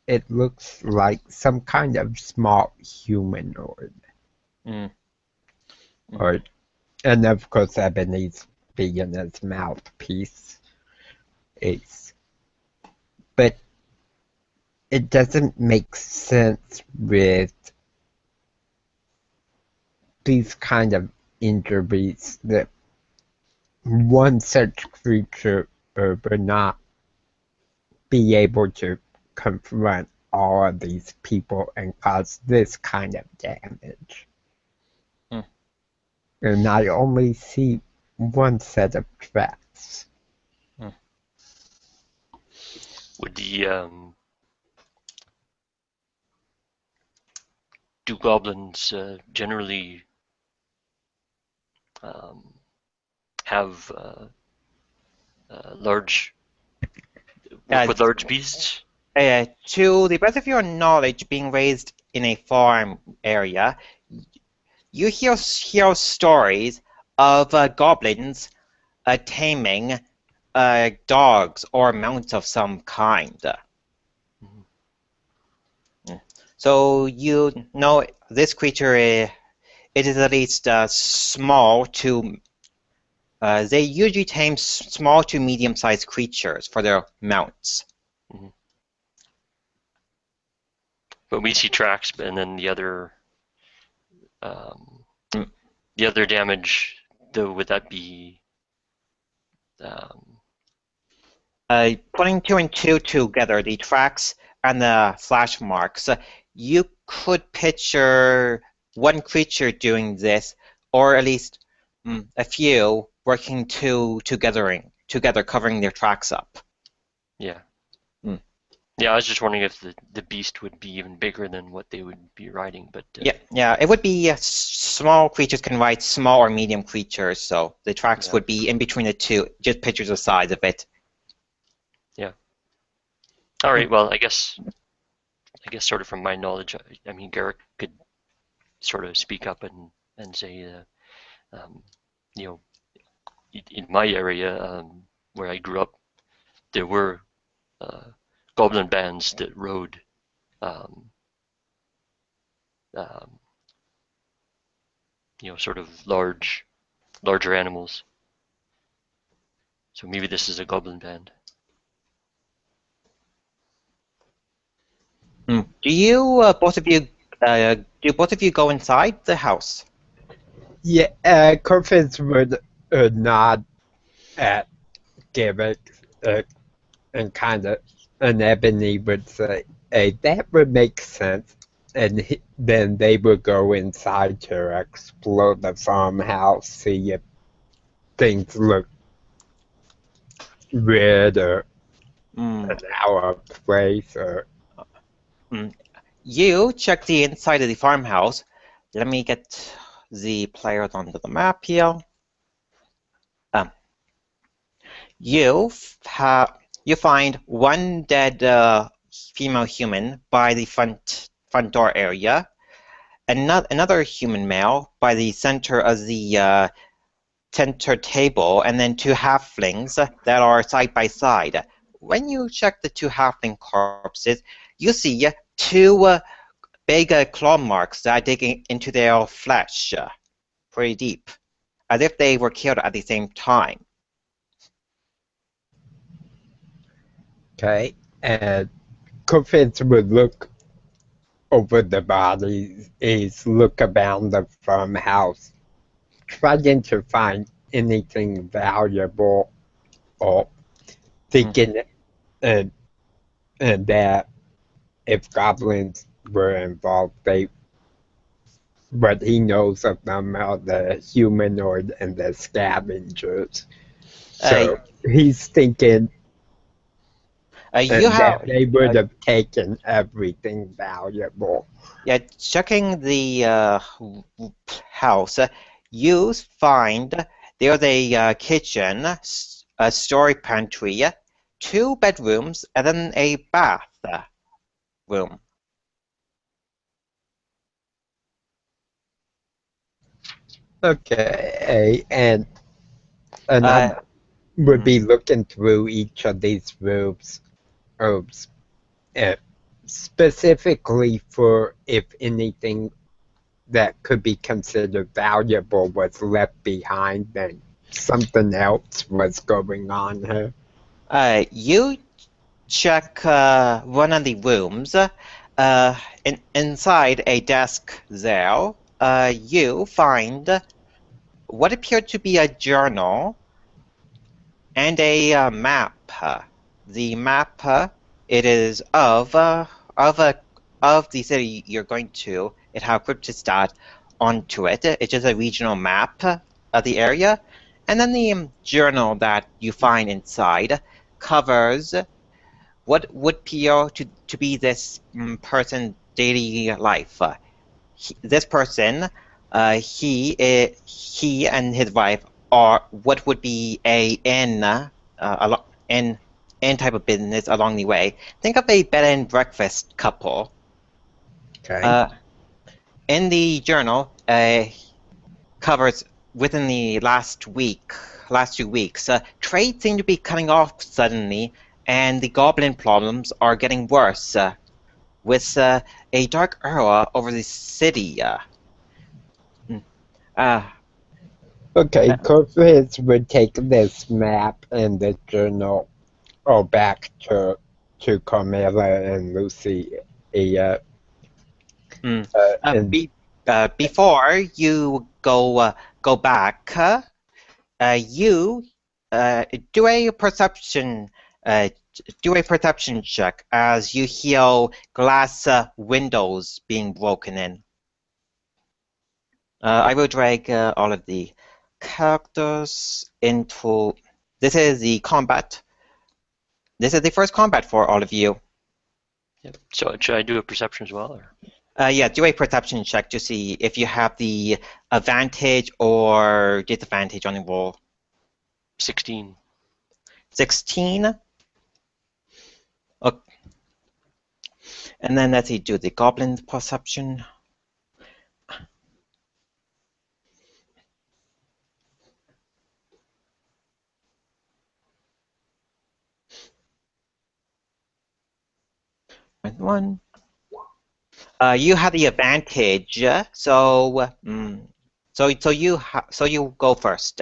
it looks like some kind of small humanoid. And of course, Ebony's being his mouthpiece. But it doesn't make sense with these kind of injuries that one such creature would not be able to confront all of these people and cause this kind of damage. And I only see one set of tracks. Would do goblins generally have large with large beasts? To the best of your knowledge, being raised in a farm area, you hear stories of goblins taming dogs or mounts of some kind. So you know this creature, it is at least small to... they usually tame small to medium-sized creatures for their mounts. But we see tracks, and then the other damage, though, would that be... putting two and two together, the tracks and the slash marks, you could picture one creature doing this, or at least a few working together together, covering their tracks up. Yeah. Mm. Yeah, I was just wondering if the beast would be even bigger than what they would be riding, but Yeah, it would be small creatures can ride small or medium creatures, so the tracks Yeah. would be in between the two, just pictures the size of it. Yeah. All right. Well, I guess sort of from my knowledge, I mean, Garrick could sort of speak up and say, you know, in my area where I grew up, there were goblin bands that rode sort of larger animals. So maybe this is a goblin band. Do you both of you go inside the house? Yeah, Corvus would nod at Garrick and kind of, and Ebony would say, hey, that would make sense. And then they would go inside to explore the farmhouse, see if things look weird or an out of place. Or You check the inside of the farmhouse. Let me get the players onto the map here. You find one dead female human by the front door area, another human male by the center of the center table, and then two halflings that are side by side. When you check the two halfling corpses, you see two big claw marks that are digging into their flesh pretty deep, as if they were killed at the same time. okay, and Corvus would look over the bodies, is look around the farmhouse, trying to find anything valuable or thinking and that if goblins were involved, what he knows of them are the humanoid and the scavengers. So he's thinking You that have they would have taken everything valuable. Yeah, checking the house, you find there's a kitchen, a storage pantry, two bedrooms, and then a bath room. Okay, and I would be looking through each of these rooms, specifically for if anything that could be considered valuable was left behind, then something else was going on here. You check one of the rooms. Inside a desk there, you find what appeared to be a journal and a map. The map, it is of the city you're going to. It has Crypta onto it. It's just a regional map of the area, and then the journal that you find inside covers what would appear to be this person's daily life. This person, he and his wife are what would be in type of business along the way. Think of a bed and breakfast couple. Okay. In the journal, covers within the last 2 weeks, trade seemed to be cutting off suddenly, and the goblin problems are getting worse, with a dark aura over the city. Okay, Corvus would take this map and the journal back to Carmela and Lucy. Before you go back, you do a perception check as you hear glass windows being broken in. I will drag all of the characters into this is the combat. This is the first combat for all of you. Yep. So should I do a perception as well? Or? Yeah, do a perception check to see if you have the advantage or disadvantage on the roll. 16. 16. Okay. And then let's see, do the goblin perception. One. You have the advantage, so you go first.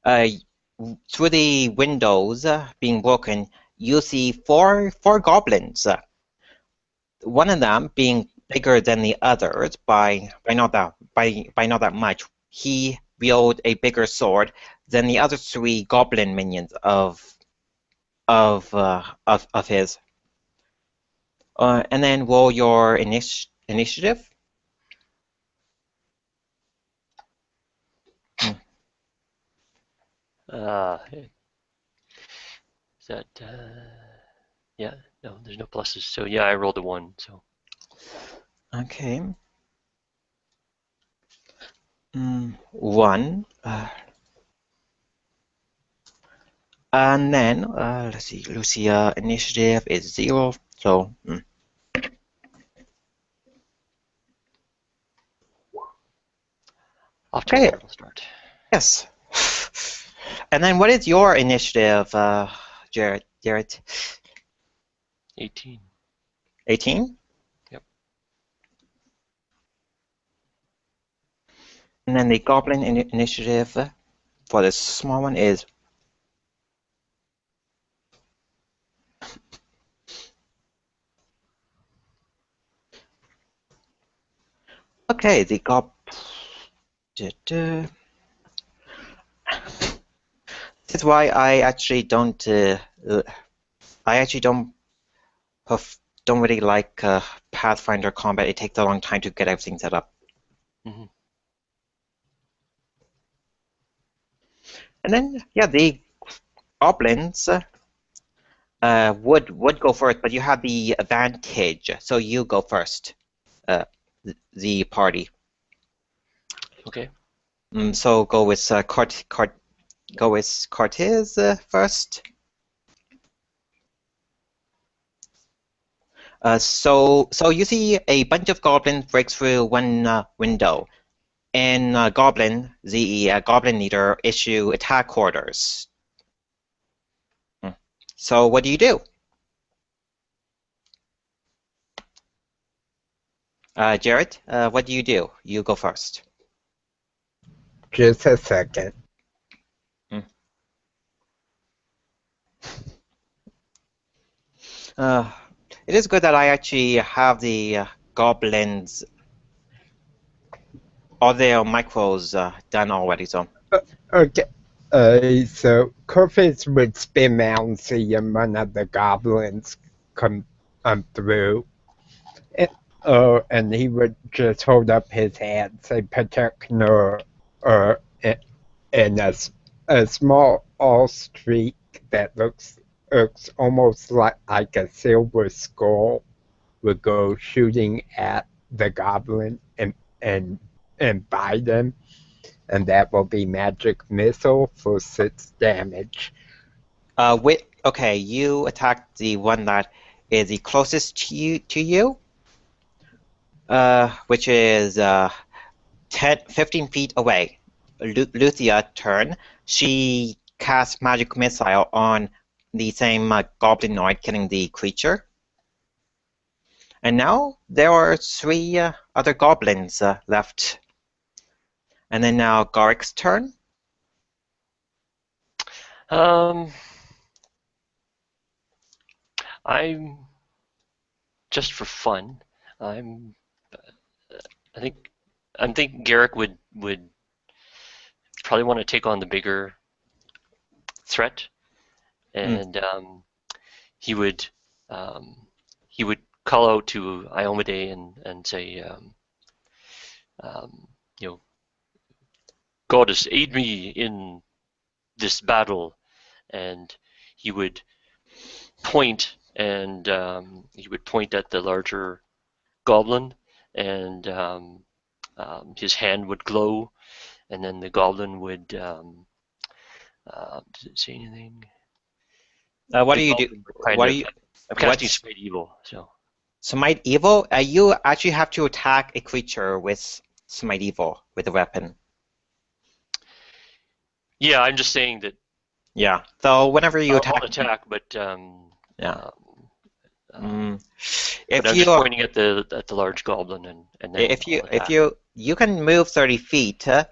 Through the windows being broken, you see four goblins. One of them being bigger than the others by not that much. He wield a bigger sword than the other three goblin minions of his. And then roll your initiative. Is that yeah, no, there's no pluses. So yeah, I rolled a 1. So Okay. 1. And then let's see, Lucia initiative is 0. So off to a terrible start. Yes. And then what is your initiative, Jared? 18. 18? Yep. And then the goblin initiative for the small one is... Okay, the This is why I actually don't really like Pathfinder combat. It takes a long time to get everything set up. Mm-hmm. And then, yeah, the goblins would go first, but you have the advantage, so you go first. The party. Okay. So go with Cortez first. So you see a bunch of goblins break through one window, and the goblin leader issue attack orders. So what do you do? Jared, what do you do? You go first. Just a second. It is good that I actually have the goblins, all their micros done already. So. Okay. So Corvus would spin around and see one of the goblins come through. And he would just hold up his hand, say protect no, and a small all streak that looks almost like a silver skull would go shooting at the goblin and bite him, and that will be magic missile for 6 damage. Okay, you attack the one that is the closest to you, which is 15 feet away. Lucia turn. She casts magic missile on the same goblinoid, killing the creature. And now there are 3 other goblins left. And then now Garrick's turn. I'm just for fun. I think Garrick would probably want to take on the bigger threat, and he would call out to Iomade and say, Goddess, aid me in this battle, and he would point and he would point at the larger goblin, and his hand would glow, and then the goblin would. Does it say anything? What The do you do? goblin would kind What do of. you? I'm casting What's Smite Evil, so. Smite Evil? You actually have to attack a creature with Smite Evil with a weapon. Yeah, I'm just saying that Yeah. So whenever you I'll attack, attack, but yeah. but If I'm you just pointing at the large goblin, and then I'll if attack. you can move 30 feet, Yep.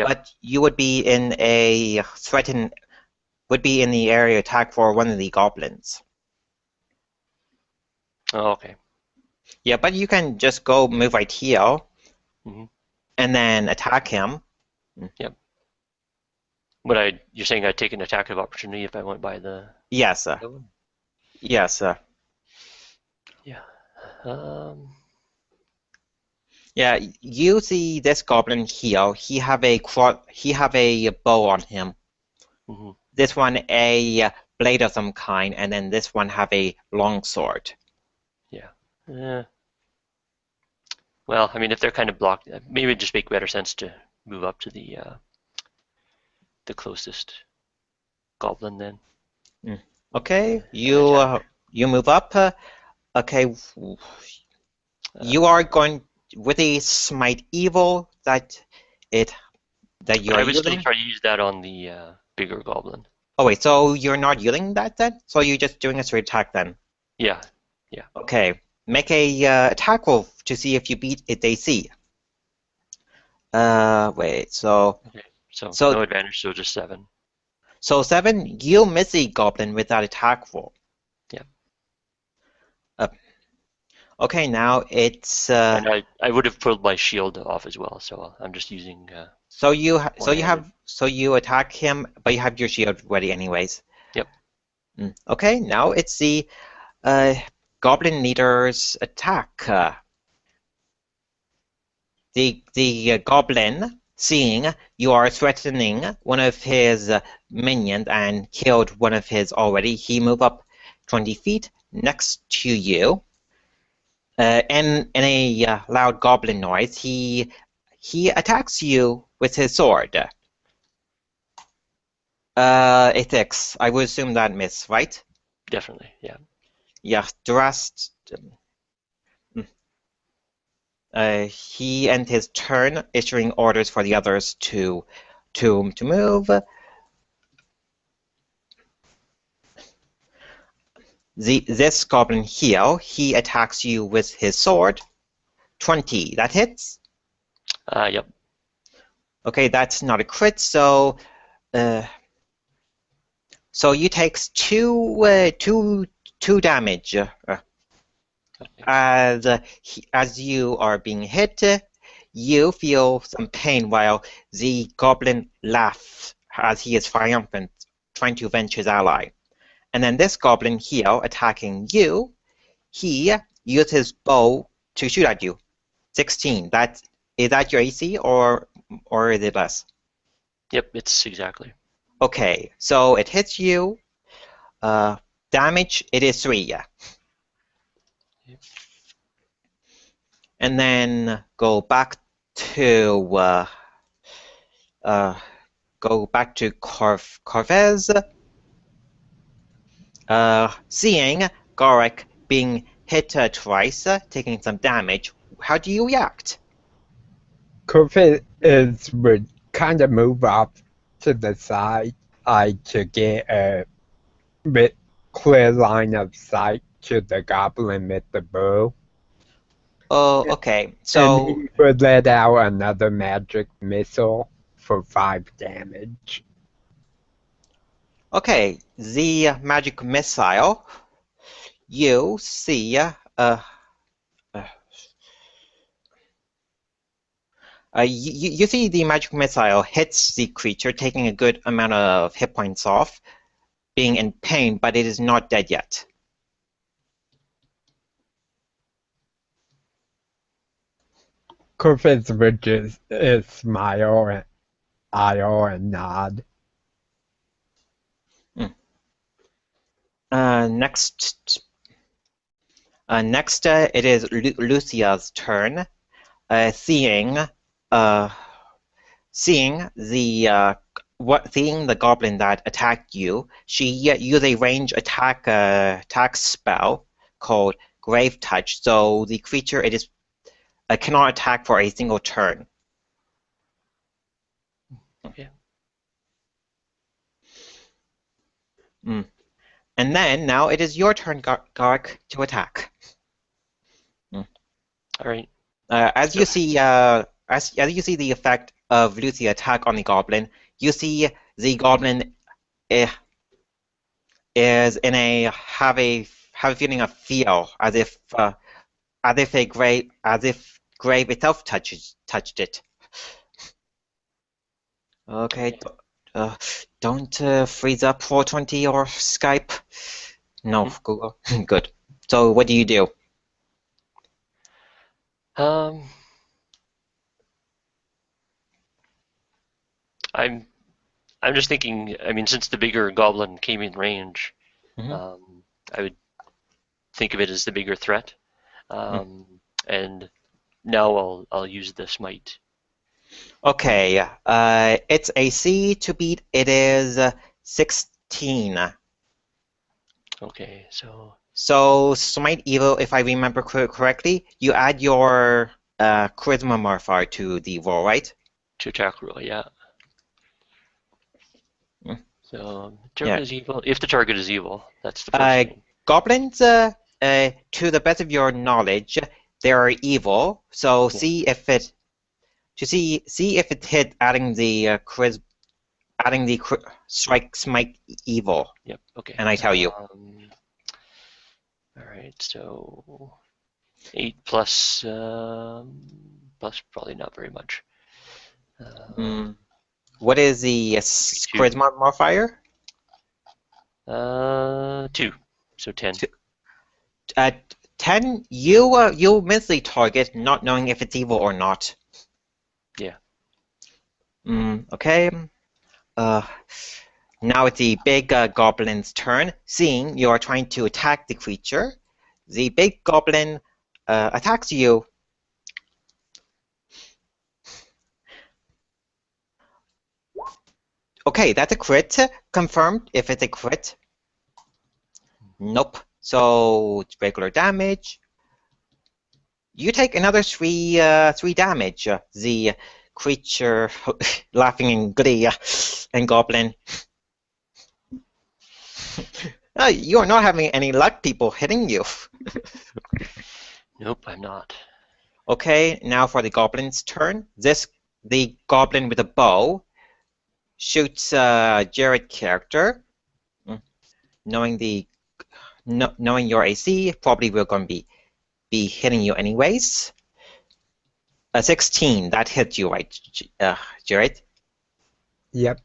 but you would be in a would be in the area attack for one of the goblins. Oh, okay. Yeah, but you can just go move right here, Mhm. and then attack him. But you're saying I'd take an attack of opportunity if I went by the Yes, goblin? yes. Yeah. Um, Yeah, you see this goblin here. He have a bow on him. mhm. This one a blade of some kind, and then this one have a long sword. Yeah. Well, I mean, if they're kind of blocked, maybe it'd just make better sense to move up to the closest goblin then. Okay, Attack. you move up. Okay, you are going with a smite evil that you But are I would still using. try to use that on the bigger goblin. Oh wait, so you're not using that then? So you're just doing a straight attack then? Yeah. Okay, make a attack roll to see if you beat its AC. Wait, so Okay. So so no advantage, so just 7. so 7, you miss a goblin with that attack roll. Yeah. Okay, now it's And I would have pulled my shield off as well, so I'm just using so you one-handed. attack him, but you have your shield ready anyways. Yep. Okay, now it's the goblin leader's attack. The goblin, seeing you are threatening one of his minions and killed one of his already, he moved up 20 feet next to you. In a loud goblin noise, he attacks you with his sword. A 6. I would assume that miss, right? Definitely, yeah. Yeah, the rest. He ends his turn issuing orders for the others to move. This goblin here, he attacks you with his sword. 20. That hits. Yep. Okay, that's not a crit, so you takes two damage. As you are being hit, you feel some pain while the goblin laughs as he is triumphant, trying to avenge his ally. And then this goblin here attacking you, he uses his bow to shoot at you. 16. Is that your AC or is it less? Yep, it's exactly. Okay, so it hits you. Damage, it is 3, yeah. Yep. And then go back to Corvez. Seeing Garek being hit twice, taking some damage, how do you react? Coffee would kind of move off to the side to get a bit clear line of sight to the goblin with the bow. Oh, okay. And So, he would let out another magic missile for 5 damage. okay, the magic missile, you see, you see the magic missile hits the creature, taking a good amount of hit points off, being in pain, but it is not dead yet. Coffee would just smile and eye and nod. Next, it is Lucia's turn. Seeing the goblin that attacked you, she used a range attack spell called Grave Touch. So the creature cannot attack for a single turn. Okay. And then now it is your turn, Gark, to attack. All right. As you see the effect of Lucia attack on the goblin, you see the goblin is in have a feeling of fear, as if grave itself touched it. Okay, don't freeze up 420 or Skype. No, Google. Good. So what do you do? I'm just thinking. I mean, since the bigger goblin came in range, I would think of it as the bigger threat. And now I'll use the smite. Okay, its AC to beat it is 16. Okay, so Smite Evil, if I remember correctly, you add your charisma modifier to the roll, right? to attack roll, yeah. So Yeah. is evil. If the target is evil, that's the first thing. Goblins, to the best of your knowledge, they are evil. So see if it hit adding the smite evil. Yep. Okay. And I tell you. All right. So 8 plus probably not very much. What is the charisma modifier? 2. So 10. At 10, you miss the target, not knowing if it's evil or not. Yeah. Okay. Now it's the big goblin's turn. Seeing you are trying to attack the creature, the big goblin attacks you. Okay, that's a crit. Confirmed if it's a crit. Nope. So it's regular damage. You take another 3 damage. The creature laughing in glee and goblin. You are not having any luck, people hitting you. Nope, I'm not. Okay, now for the goblin's turn. The goblin with a bow shoots Jared character. Knowing your AC, probably we're going to be hitting you anyways. 16, that hits you, right, Jared? Yep.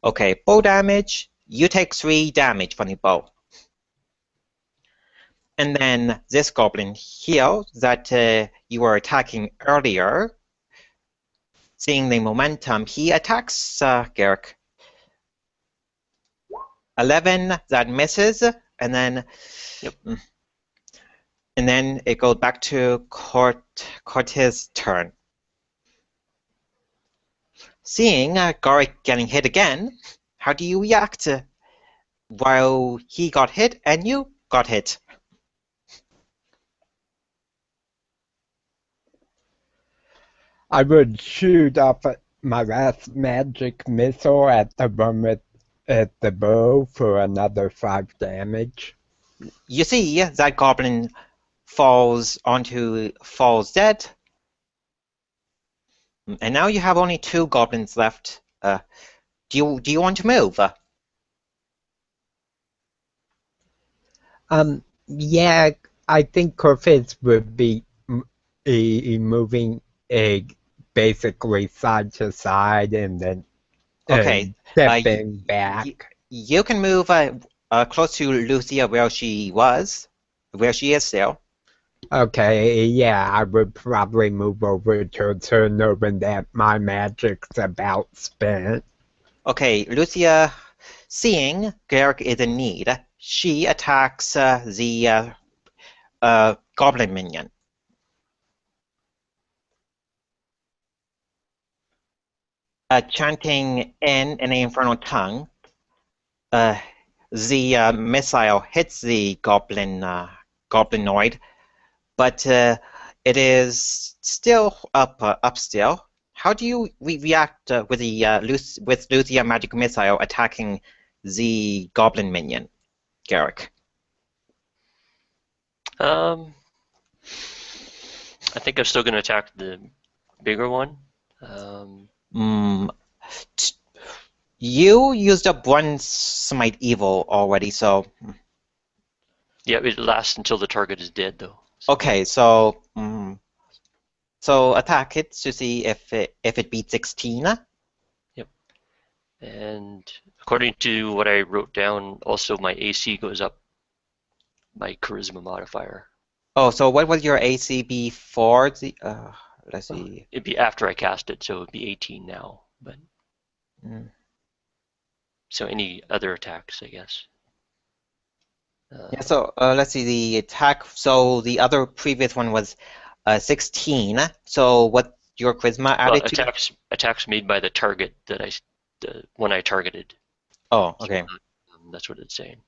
Okay, bow damage. You take 3 damage from the bow. And then this goblin here that you were attacking earlier, seeing the momentum, he attacks Garrick. 11, that misses, and then and then it goes back to Cortez's turn. Seeing Garrick getting hit again, how do you react while he got hit and you got hit? I would shoot off my last magic missile at the one at the bow for another 5 damage. You see that goblin falls dead. And now you have only 2 goblins left. Do you want to move? Yeah, I think Corfitz would be moving basically side to side and then stepping back. You can move close to Lucia where she is still. Okay, yeah, I would probably move over towards her knowing that my magic's about spent. Okay, Lucia, seeing Garrick is in need, she attacks the goblin minion. Chanting in an infernal tongue, the missile hits the goblinoid, but it is still up still. How do you react with Luthia magic missile attacking the goblin minion, Garrick? I think I'm still going to attack the bigger one. You used up one smite evil already, so Yeah, it lasts until the target is dead, though. okay. So so attack it to see if it beats 16. Yep. And according to what I wrote down, also my AC goes up by charisma modifier. Oh, so what was your AC before the? Let's see. It'd be after I cast it, so it'd be 18 now. But so any other attacks, I guess. Yeah. So let's see the attack. So the other previous one was 16. So what your charisma added to? Attacks made by the target that the one I targeted. Oh, okay. That's what it's saying.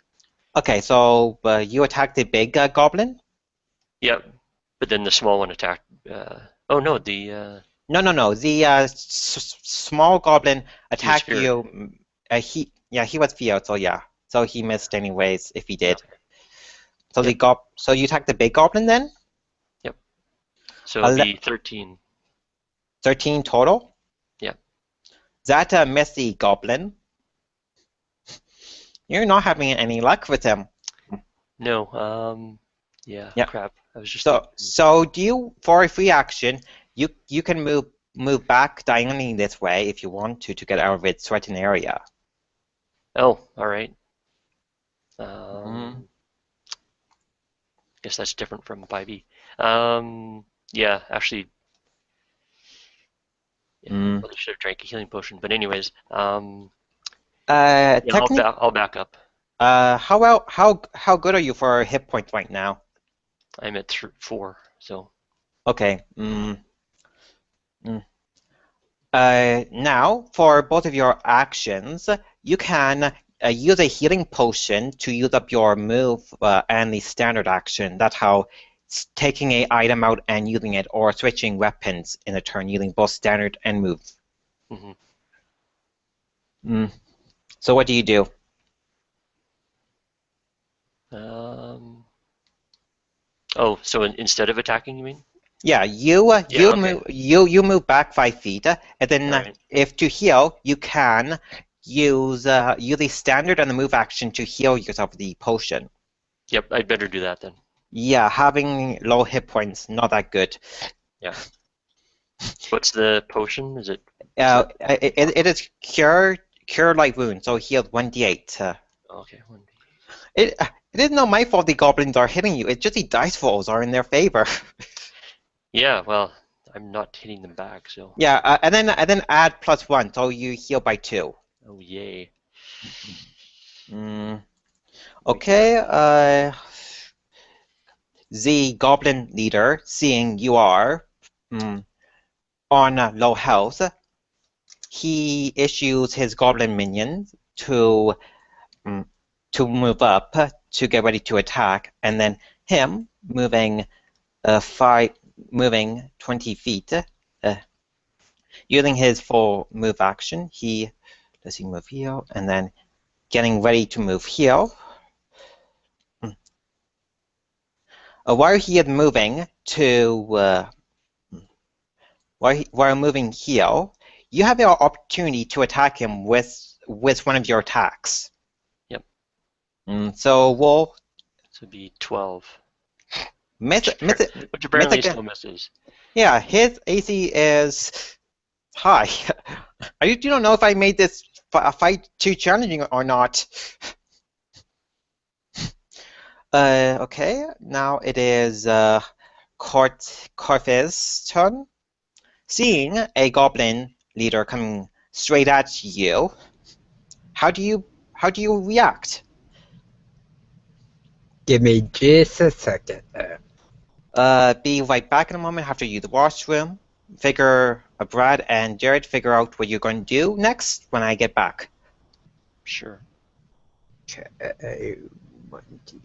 Okay, so you attacked the big goblin? Yep, but then the small one attacked. Oh no, the. No. The small goblin attacked you. He was feared, so yeah. So he missed anyways if he did. So so you attacked the big goblin then? Yep. So it'd be 13. 13 total? Yep. That messy goblin. You're not having any luck with him. No. Yeah. Crap. I was just. So do you, for a free action, you can move back diagonally this way if you want to get out of its threatened area. Oh, all right. Guess that's different from 5e. Yeah, actually. Yeah, I should have drank a healing potion, but anyways. Yeah, I'll back up. How good are you for hit points right now? I'm at 4, so. Okay. Now, for both of your actions, you can use a healing potion to use up your move and the standard action. That's how taking an item out and using it, or switching weapons in a turn using both standard and move. So what do you do? Oh, so instead of attacking, you mean? Yeah, you move back 5 feet, and then if to heal, you can use the standard and the move action to heal yourself with the potion. Yep, I'd better do that then. Yeah, having low hit points not that good. Yeah. What's the potion? Is it? It is cure light wound, so heal 1d8. Okay, 1d8. It is not my fault the goblins are hitting you. It's just the dice rolls are in their favor. Yeah, well, I'm not hitting them back, so. Yeah, and then add +1, so you heal by 2. Oh yay. Okay. The goblin leader, seeing you are on low health, he issues his goblin minions to move up to get ready to attack, and then him moving 20 feet, using his full move action. Does he move here, and then getting ready to move here. While he is moving to while moving here, you have the opportunity to attack him with one of your attacks. Yep. So we'll. This would be 12. Which apparently still misses. Yeah, his AC is high. I don't know if I made this fight too challenging or not. Okay, now it is Corfiz's turn. Seeing a goblin leader coming straight at you, how do you react? Give me just a second. Be right back in a moment after you the washroom. Brad and Jared figure out what you're going to do next when I get back. Sure. Okay, 1, 2.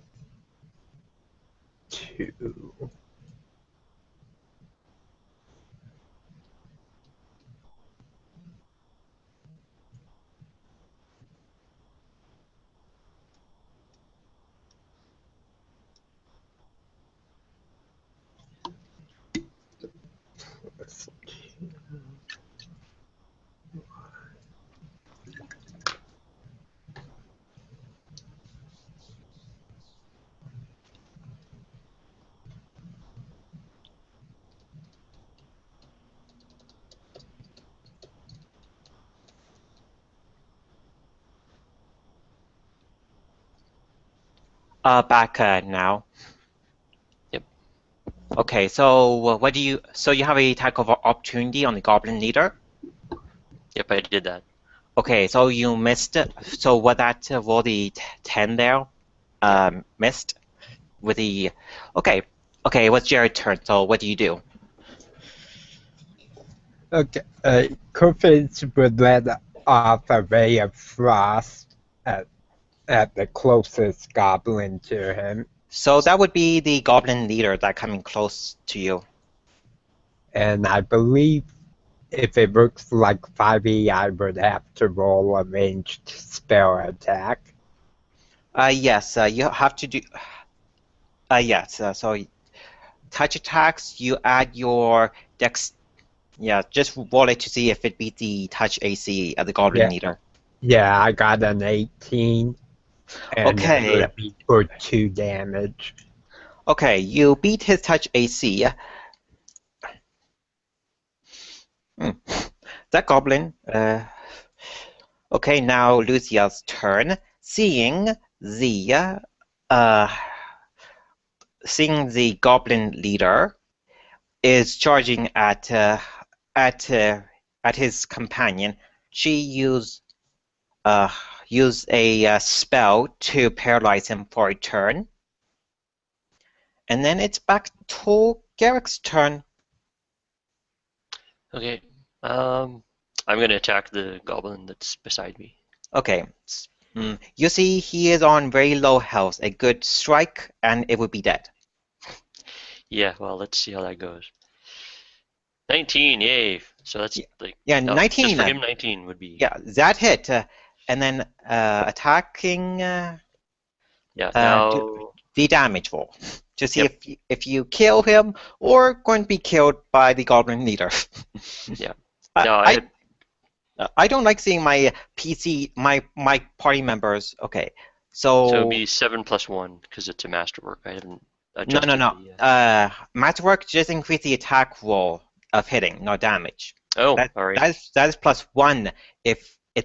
Back now. Yep. Okay, so what do you? So you have a attack of opportunity on the Goblin Leader. Yep, I did that. Okay, so you missed it. So what that roll the 10 there? Missed with the. Okay, okay. What's Jared's turn? So what do you do? Okay, Kurfitz would let off a ray of frost at the closest goblin to him. So that would be the Goblin Leader that coming close to you. And I believe if it looks like 5e, I would have to roll a ranged spell attack. Yes. You have to do. Yes. So touch attacks. You add your dex. Yeah, just roll it to see if it beat the touch AC of the Goblin Leader. Yeah, I got an 18. And Okay. it would be for 2 damage. Okay, you beat his touch AC. That goblin. Okay, now Lucia's turn. Seeing the goblin leader is charging at his companion, she used a spell to paralyze him for a turn. And then it's back to Garrick's turn. Okay. I'm gonna attack the goblin that's beside me. Okay. You see he is on very low health. A good strike and it would be dead. Yeah, well, let's see how that goes. 19, yay. So that's like, Yeah, no, 19. Just for him, 19 would be. Yeah, that hit. And then attacking. Yeah, now. The damage roll to see if you kill him or going to be killed by the goblin leader. Yeah. No, I don't like seeing my my party members. Okay, so it'll be 7 plus 1 because it's a masterwork. I haven't adjusted no. Masterwork just increase the attack roll of hitting, not damage. Oh, all right. That is plus 1 if you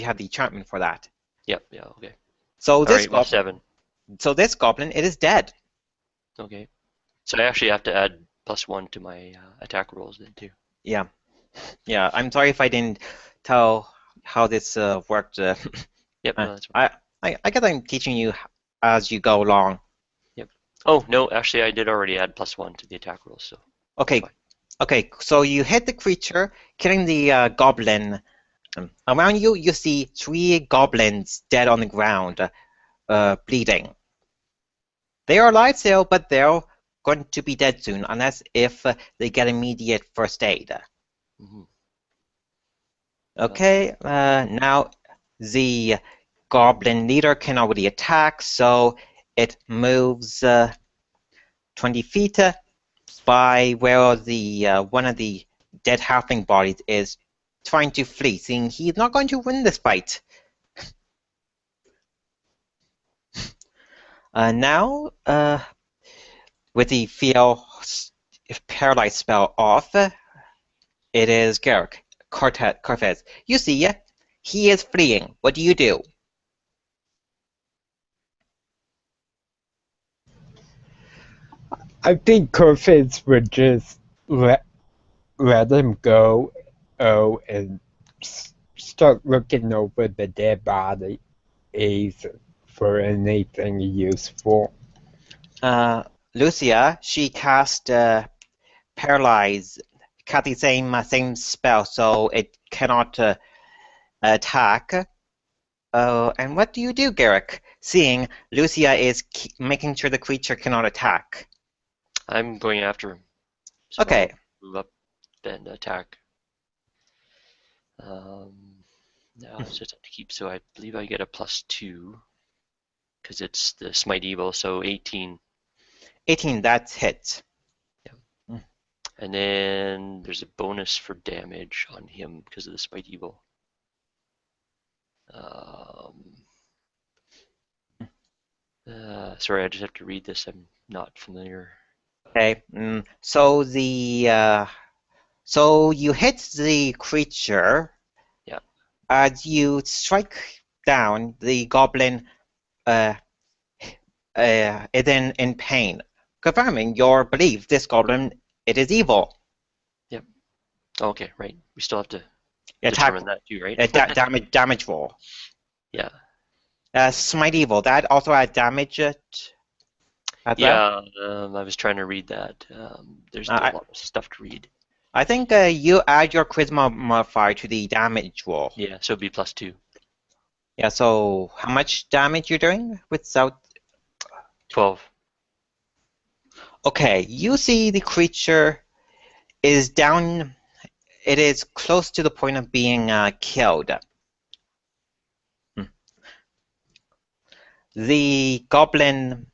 have the enchantment for that. Yep. Yeah. Okay. So All this right, well, 7. So this goblin, it is dead. Okay. So I actually have to add plus 1 to my attack rolls then too. Yeah. Yeah, I'm sorry if I didn't tell how this worked. Yep, no, that's fine. I guess I'm teaching you as you go along. Yep. Oh, no, actually I did already add plus 1 to the attack rolls, so. Okay. Okay, so you hit the creature, killing the goblin. Around you, you see 3 goblins dead on the ground, bleeding. They are alive still, but they're going to be dead soon, unless if they get immediate first aid. Mm-hmm. Okay, now the goblin leader can already attack, so it moves 20 feet by where the one of the dead halfling bodies is trying to flee, seeing he's not going to win this fight. Now, with the feel paralyzed spell off, it is Garrick. Cortez. You see, he is fleeing. What do you do? I think Cortez would just let him go and start looking over the dead bodies for anything useful. Lucia, she cast Paralyze, cast the same spell, so it cannot attack. And what do you do, Garrick? Seeing Lucia is making sure the creature cannot attack. I'm going after him. So Okay. I'll move up and attack. Now it's just have to keep. So I believe I get a +2 because it's the Smite Evil. So 18. 18, that hits. And then there's a bonus for damage on him because of the Smite Evil. Sorry, I just have to read this. I'm not familiar. Okay. So the so you hit the creature. Yeah. As you strike down, the goblin is in pain, confirming your belief this goblin it is evil. Yep. Okay, right. We still have to Attack, determine that too, right? damage roll. Yeah. Smite evil. That also adds damage. Yeah. I was trying to read that. There's a lot of stuff to read. I think you add your charisma modifier to the damage roll. Yeah, so it'd be +2. Yeah. So how much damage you're doing without? 12. Okay. You see the creature is down. It is close to the point of being killed. The goblin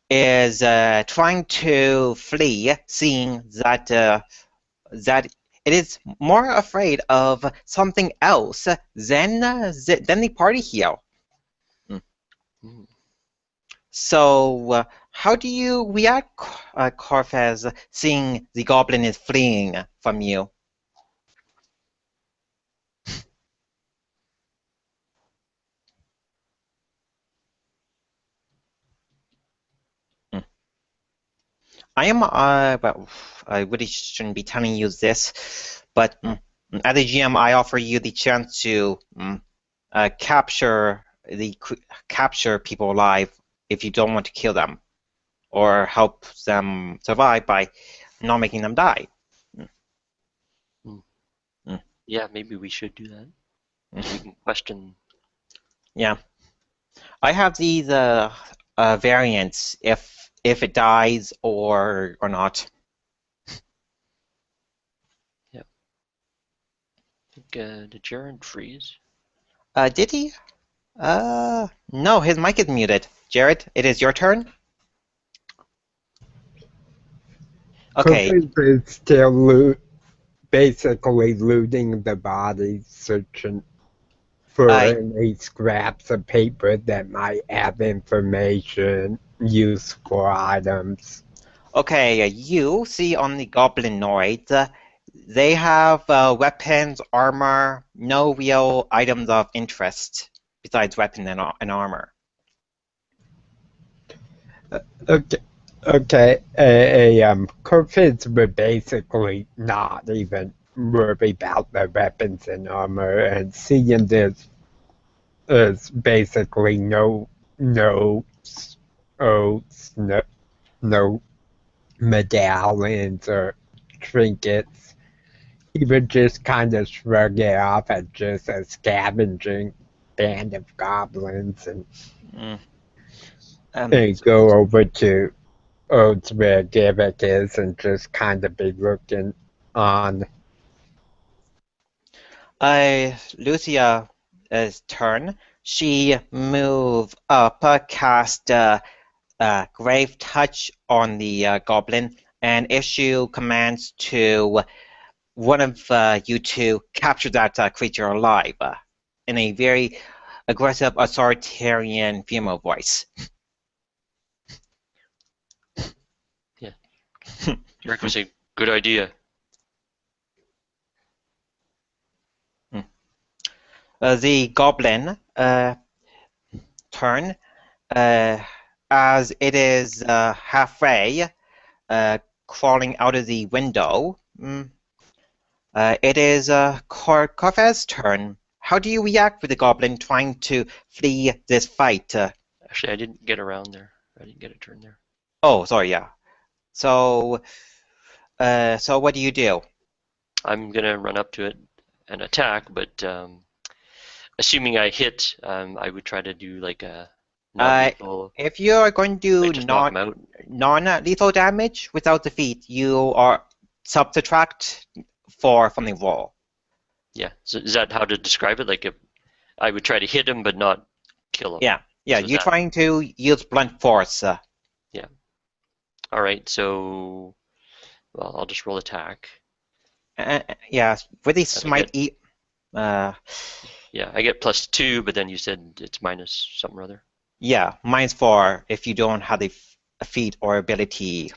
is trying to flee, seeing that that it is more afraid of something else than the party here. So, how do you react, Corfez, seeing the goblin is fleeing from you? I am, well, I really shouldn't be telling you this, but as a GM, I offer you the chance to capture people alive if you don't want to kill them, or help them survive by not making them die. Yeah, maybe we should do that. So we can question. Yeah, I have these variants if it dies or not. Yep. I think, did Jaren freeze? Did he? No, his mic is muted. Jared, it is your turn. Okay. Crypta is still basically looting the bodies, searching for any scraps of paper that might have information, useful items. Okay, you see on the goblinoids, they have weapons, armor, no real items of interest besides weapon and armor. Okay. Corfids were basically not even worried about the weapons and armor, and seeing this is basically no oaths, no medallions or trinkets. He would just kind of shrug it off as just a scavenging band of goblins and go over to Oaths where Givik is and just kind of be looking on. Lucia's turn. She move up, cast Grave Touch on the goblin, and issue commands to one of you two capture that creature alive in a very aggressive authoritarian female voice. Yeah. Eric was a good idea. The goblin turn, as it is halfway crawling out of the window. It is Corfez's turn. how do you react with the goblin trying to flee this fight? Actually, I didn't get around there. I didn't get a turn there. Oh, sorry, yeah. So, so what do you do? I'm gonna run up to it and attack, but assuming I hit, I would try to do like a non-lethal, If you are going to like do just knock him out. non-lethal damage without defeat, you are subtract 4 from the roll. Yeah. So is that how to describe it? Like if I would try to hit him but not kill him. Yeah, So you're trying to use blunt force. Yeah. All right. So, well, I'll just roll attack. Yeah, with the And smite. Yeah, I get +2, but then you said it's minus something or other. Yeah, -4 if you don't have a feat or ability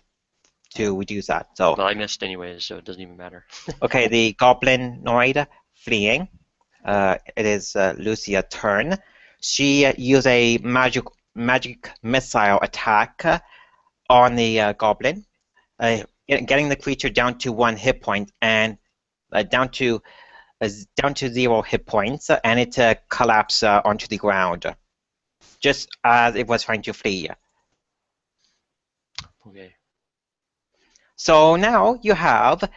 to reduce that. So, Well, I missed anyways, so it doesn't even matter. okay, the goblinoid fleeing. It is Lucia's turn. She used a magic missile attack on the goblin, getting the creature down to 1 hit point and down to 0 hit points, and it collapsed onto the ground, just as it was trying to flee. Okay. So now you have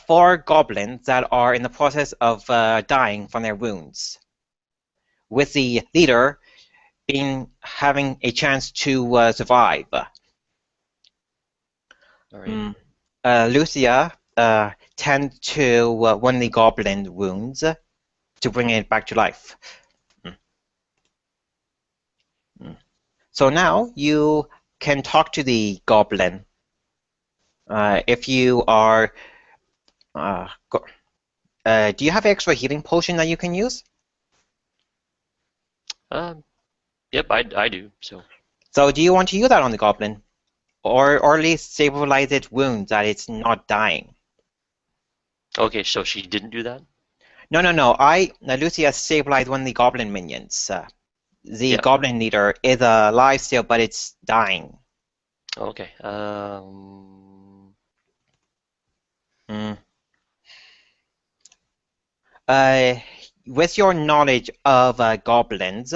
4 goblins that are in the process of dying from their wounds, with the leader having a chance to survive. All right. Lucia tends to one of the goblin wounds to bring it back to life. So now you can talk to the goblin. If you are, do you have extra healing potion that you can use? Yep, I do. So So do you want to use that on the goblin, or at least stabilize its wounds that it's not dying? okay, so she didn't do that? No. Lucia stabilized one of the goblin minions. The Yeah. goblin leader is alive still, but it's dying. Okay. With your knowledge of goblins,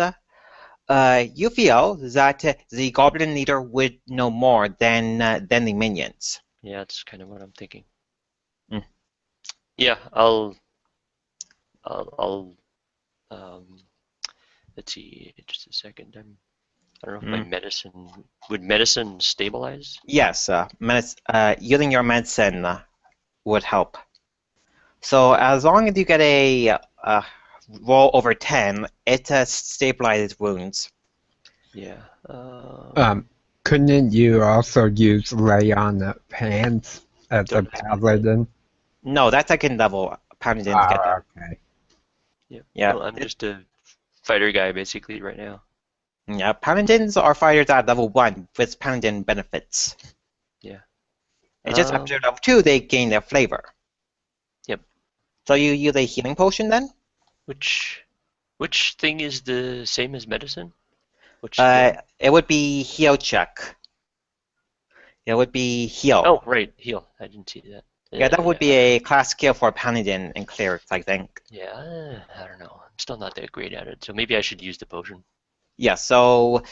you feel that the goblin leader would know more than the minions. Yeah, that's kind of what I'm thinking. Mm. Yeah, I'll let's see, just a second. I don't know if my medicine would medicine stabilize? Yes, using your medicine would help. So as long as you get a roll over 10, it stabilizes wounds. Yeah. Couldn't you also use lay on of hands as a paladin? No, that's second level. Paladins get that. Okay. Yeah. Well, I'm just a fighter guy basically right now. Yeah, paladins are fighters at level 1 with paladin benefits. Yeah. It's just after level 2 they gain their flavor. Yep. So you use a healing potion then? Which thing is the same as medicine? Which it would be heal check. It would be heal. Oh, right, heal. I didn't see that. Yeah, that would be a class skill for paladin and clerics, I think. Yeah, I don't know. I'm still not that great at it, so maybe I should use the potion. Yeah. So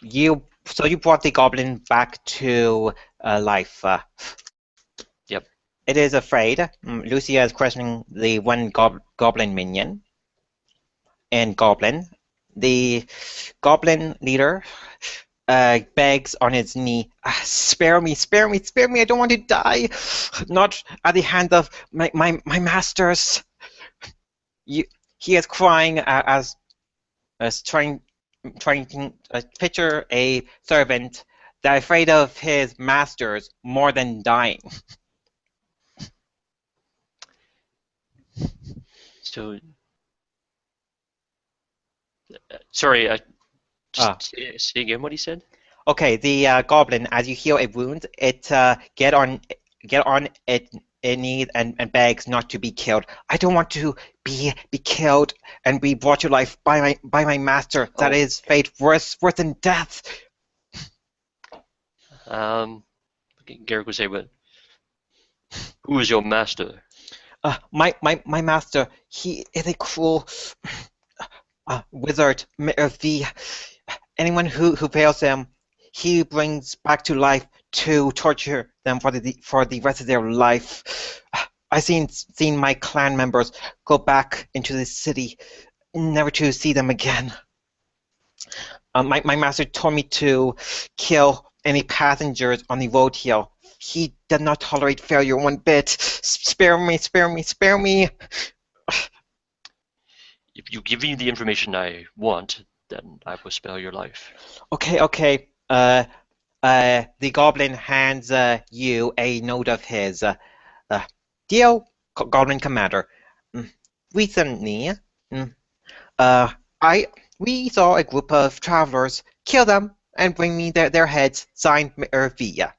you brought the goblin back to life. Yep. It is afraid. Lucia is questioning the one goblin minion and goblin. The goblin leader begs on his knee, spare me, spare me, spare me, I don't want to die. Not at the hand of my masters. He is crying as trying to picture a servant that is afraid of his masters more than dying. So, sorry, say again what he said? Okay, the goblin, as you heal a wound, it get on its knees and begs not to be killed. I don't want to be killed and be brought to life by my master. That is fate worse than death. Garrick would say, but who is your master? My master, he is a cruel wizard. Anyone who fails him, he brings back to life to torture them for the rest of their life. I seen my clan members go back into the city, never to see them again. My master told me to kill any passengers on the road here. He did not tolerate failure one bit. Spare me, spare me, spare me. If you give me the information I want, then I will spare your life. Okay. The goblin hands you a note of his. Dear Goblin Commander, recently, we saw a group of travelers. Kill them and bring me their heads. Signed, Via.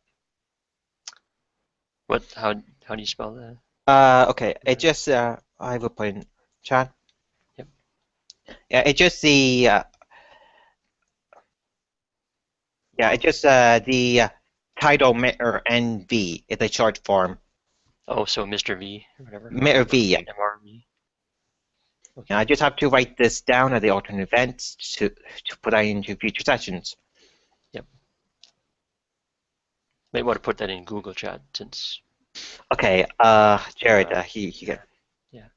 What? How do you spell that? Okay. It just I will put in chat. Yep. Yeah. It just the. Yeah. It just the title Mr. NV. It's a short form. Oh, so Mr. V or whatever. Mr. V. Yeah. MRV. Okay. I just have to write this down as the alternate events to put that into future sessions. Yep. Might want to put that in Google Chat since. Okay. Jared. He got. Yeah.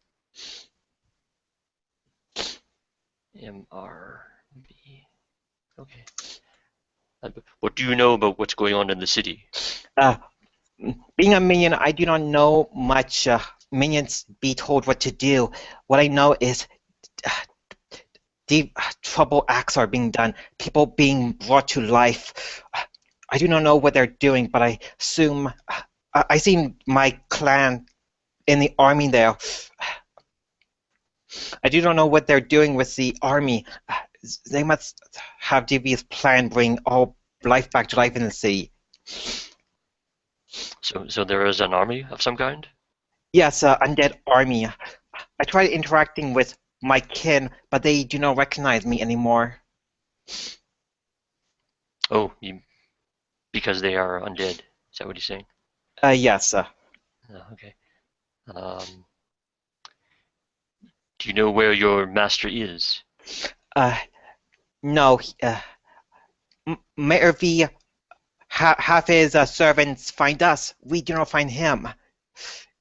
MRV. Okay. What do you know about what's going on in the city? Being a minion, I do not know much. Minions be told what to do. What I know is deep trouble acts are being done. People being brought to life. I do not know what they're doing, but I assume I seen my clan in the army there. I do not know what they're doing with the army. They must have devious plan bring all life back to life in the city. So there is an army of some kind? Yes, undead army. I tried interacting with my kin, but they do not recognize me anymore. Oh, because they are undead. Is that what he's saying? Yes. Oh, okay. Do you know where your master is? No. Mayor V, half his servants find us. We do not find him.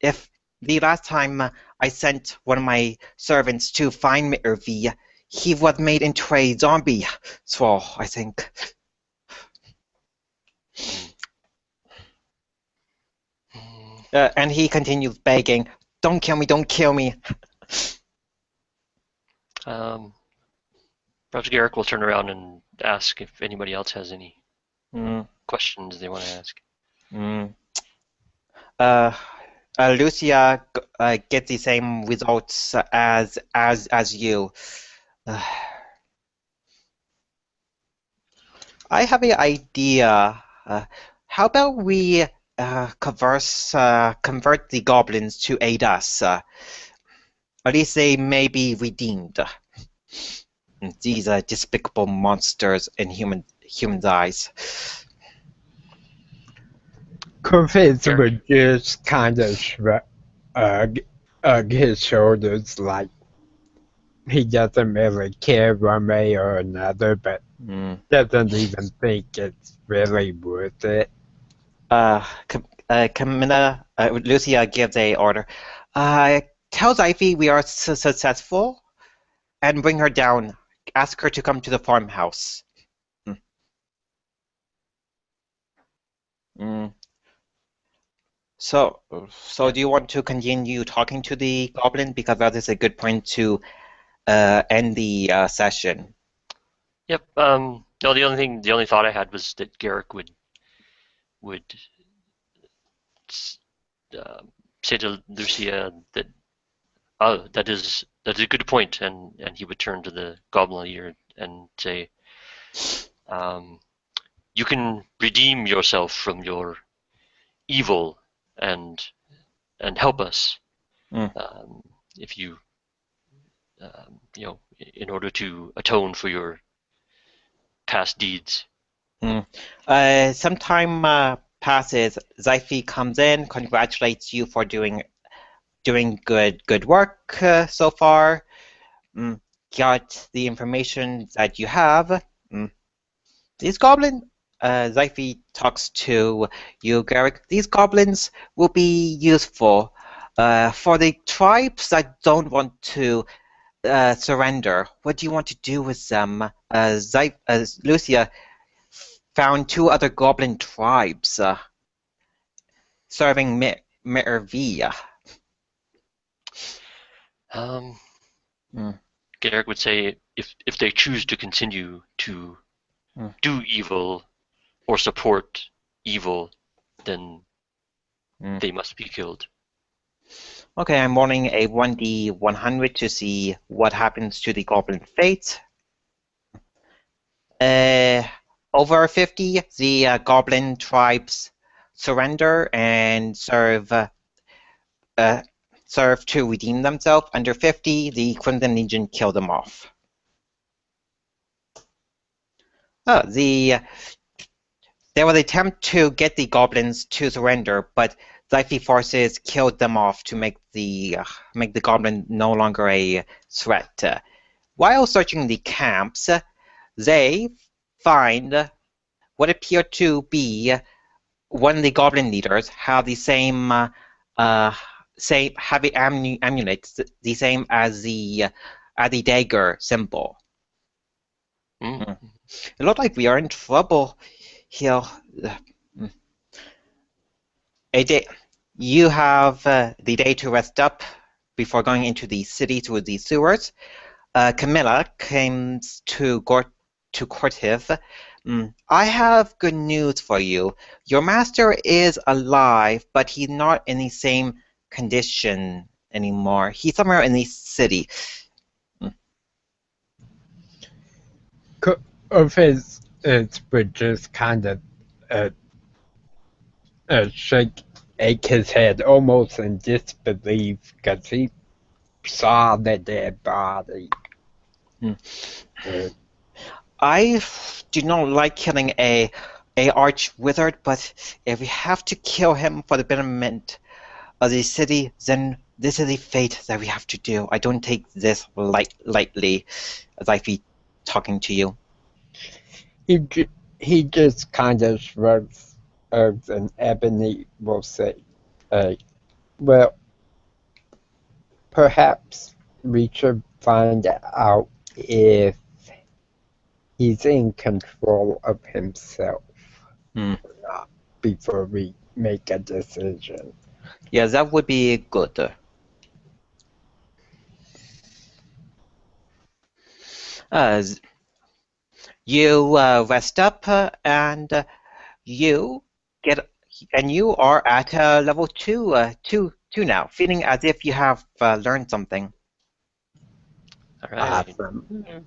If the last time I sent one of my servants to find Mayor V, he was made into a zombie. So I think. And he continues begging, "Don't kill me! Don't kill me!" Perhaps Garrick will turn around and ask if anybody else has any questions they want to ask. Lucia gets the same results as you. I have an idea. How about we convert the goblins to aid us? At least they may be redeemed. These are despicable monsters in human's eyes. Corvus would just kind of shrug his shoulders like he doesn't really care one way or another, but doesn't even think it's really worth it. Camilla, Lucia gives a order. Tell Ivy we are successful and bring her down. Ask her to come to the farmhouse. So do you want to continue talking to the goblin? Because that is a good point to end the session. Yep. No, the only thought I had was that Garrick would say to Lucia that that is a good point, and he would turn to the goblin leader and say, you can redeem yourself from your evil and help us if you in order to atone for your past deeds. Some time passes. Zyphi comes in, congratulates you for doing doing good work so far. Got the information that you have. These goblins, Zyphy talks to you, Garrick. These goblins will be useful for the tribes that don't want to surrender. What do you want to do with them? Lucia found 2 other goblin tribes serving Mervia. Garrick would say if they choose to continue to do evil or support evil, then they must be killed. Okay, I'm rolling a 1d100 to see what happens to the goblin fate. Over 50, the goblin tribes surrender and serve to redeem themselves. Under 50, the Crimson Legion kill them off. There was an attempt to get the goblins to surrender, but Zyphy forces killed them off to make the goblin no longer a threat. While searching the camps, they find what appeared to be one of the goblin leaders have the same heavy amulets, the same as the dagger symbol. It looked like we are in trouble here. You have the day to rest up before going into the city through the sewers. Camilla comes to Cortiv. I have good news for you. Your master is alive, but he's not in the same condition anymore. He's somewhere in the city. Cortiv would just kind of ache his head almost in disbelief because he saw the dead body. I do not like killing a arch wizard, but if we have to kill him for the betterment of the city, then this is the fate that we have to do. I don't take this lightly, as I be talking to you. He just kind of shrugs, and Ebony will say, well, perhaps we should find out if he's in control of himself or not before we make a decision. Yeah, that would be good. You rest up and you are at level 2 now, feeling as if you have learned something. All right. Awesome.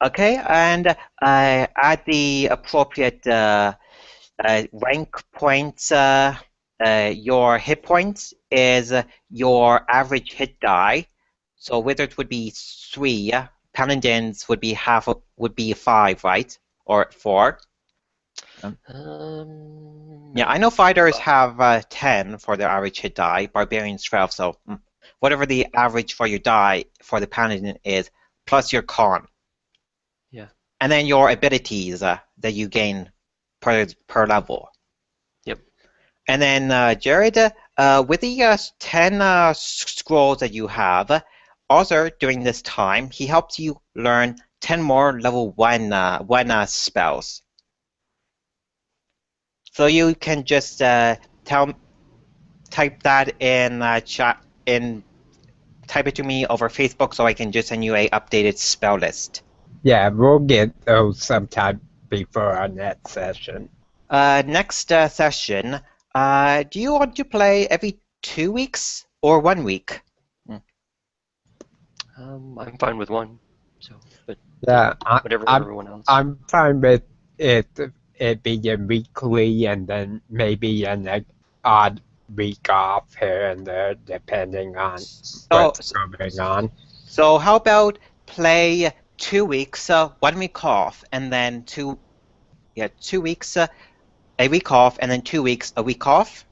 Okay, and at the appropriate rank points, your hit points is your average hit die. So wizards would be 3, paladins would be 5, right? Or 4. Yeah, I know fighters have 10 for their average hit die, barbarians 12. So whatever the average for your die for the paladin is, plus your con. Yeah. And then your abilities that you gain per level. Yep. And then Jared, with the 10 scrolls that you have, also during this time, he helps you learn 10 more level 1 spells. So you can just type that in chat type it to me over Facebook, so I can just send you a updated spell list. Yeah, we'll get those sometime before our next session. Next session, do you want to play every 2 weeks or 1 week? I'm fine with 1. So, but yeah, whatever everyone else. I'm fine with it being weekly and then maybe an odd week off here and there, depending on what's going on. So how about play 2 weeks, 1 week off, and then 2 weeks, a week off, and then 2 weeks, a week off?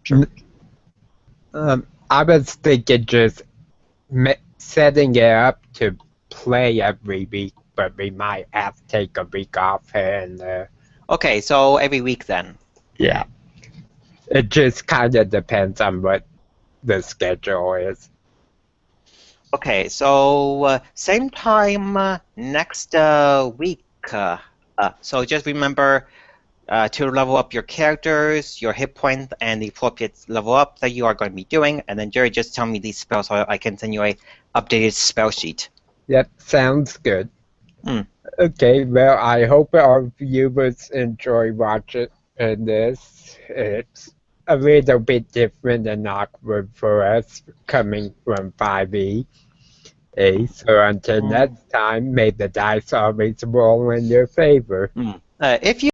Sure. I was thinking just setting it up to play every week, but we might have to take a week off here and there. Okay, so every week then. Yeah. It just kind of depends on what the schedule is. Okay, so same time next week. So just remember to level up your characters, your hit points, and the appropriate level up that you are going to be doing. And then Jerry, just tell me these spells so I can send you a updated spell sheet. Yep, sounds good. Hmm. Okay, well, I hope our viewers enjoy watching this. It's a little bit different and awkward for us coming from 5e. So until next time, may the dice always roll in your favor. If you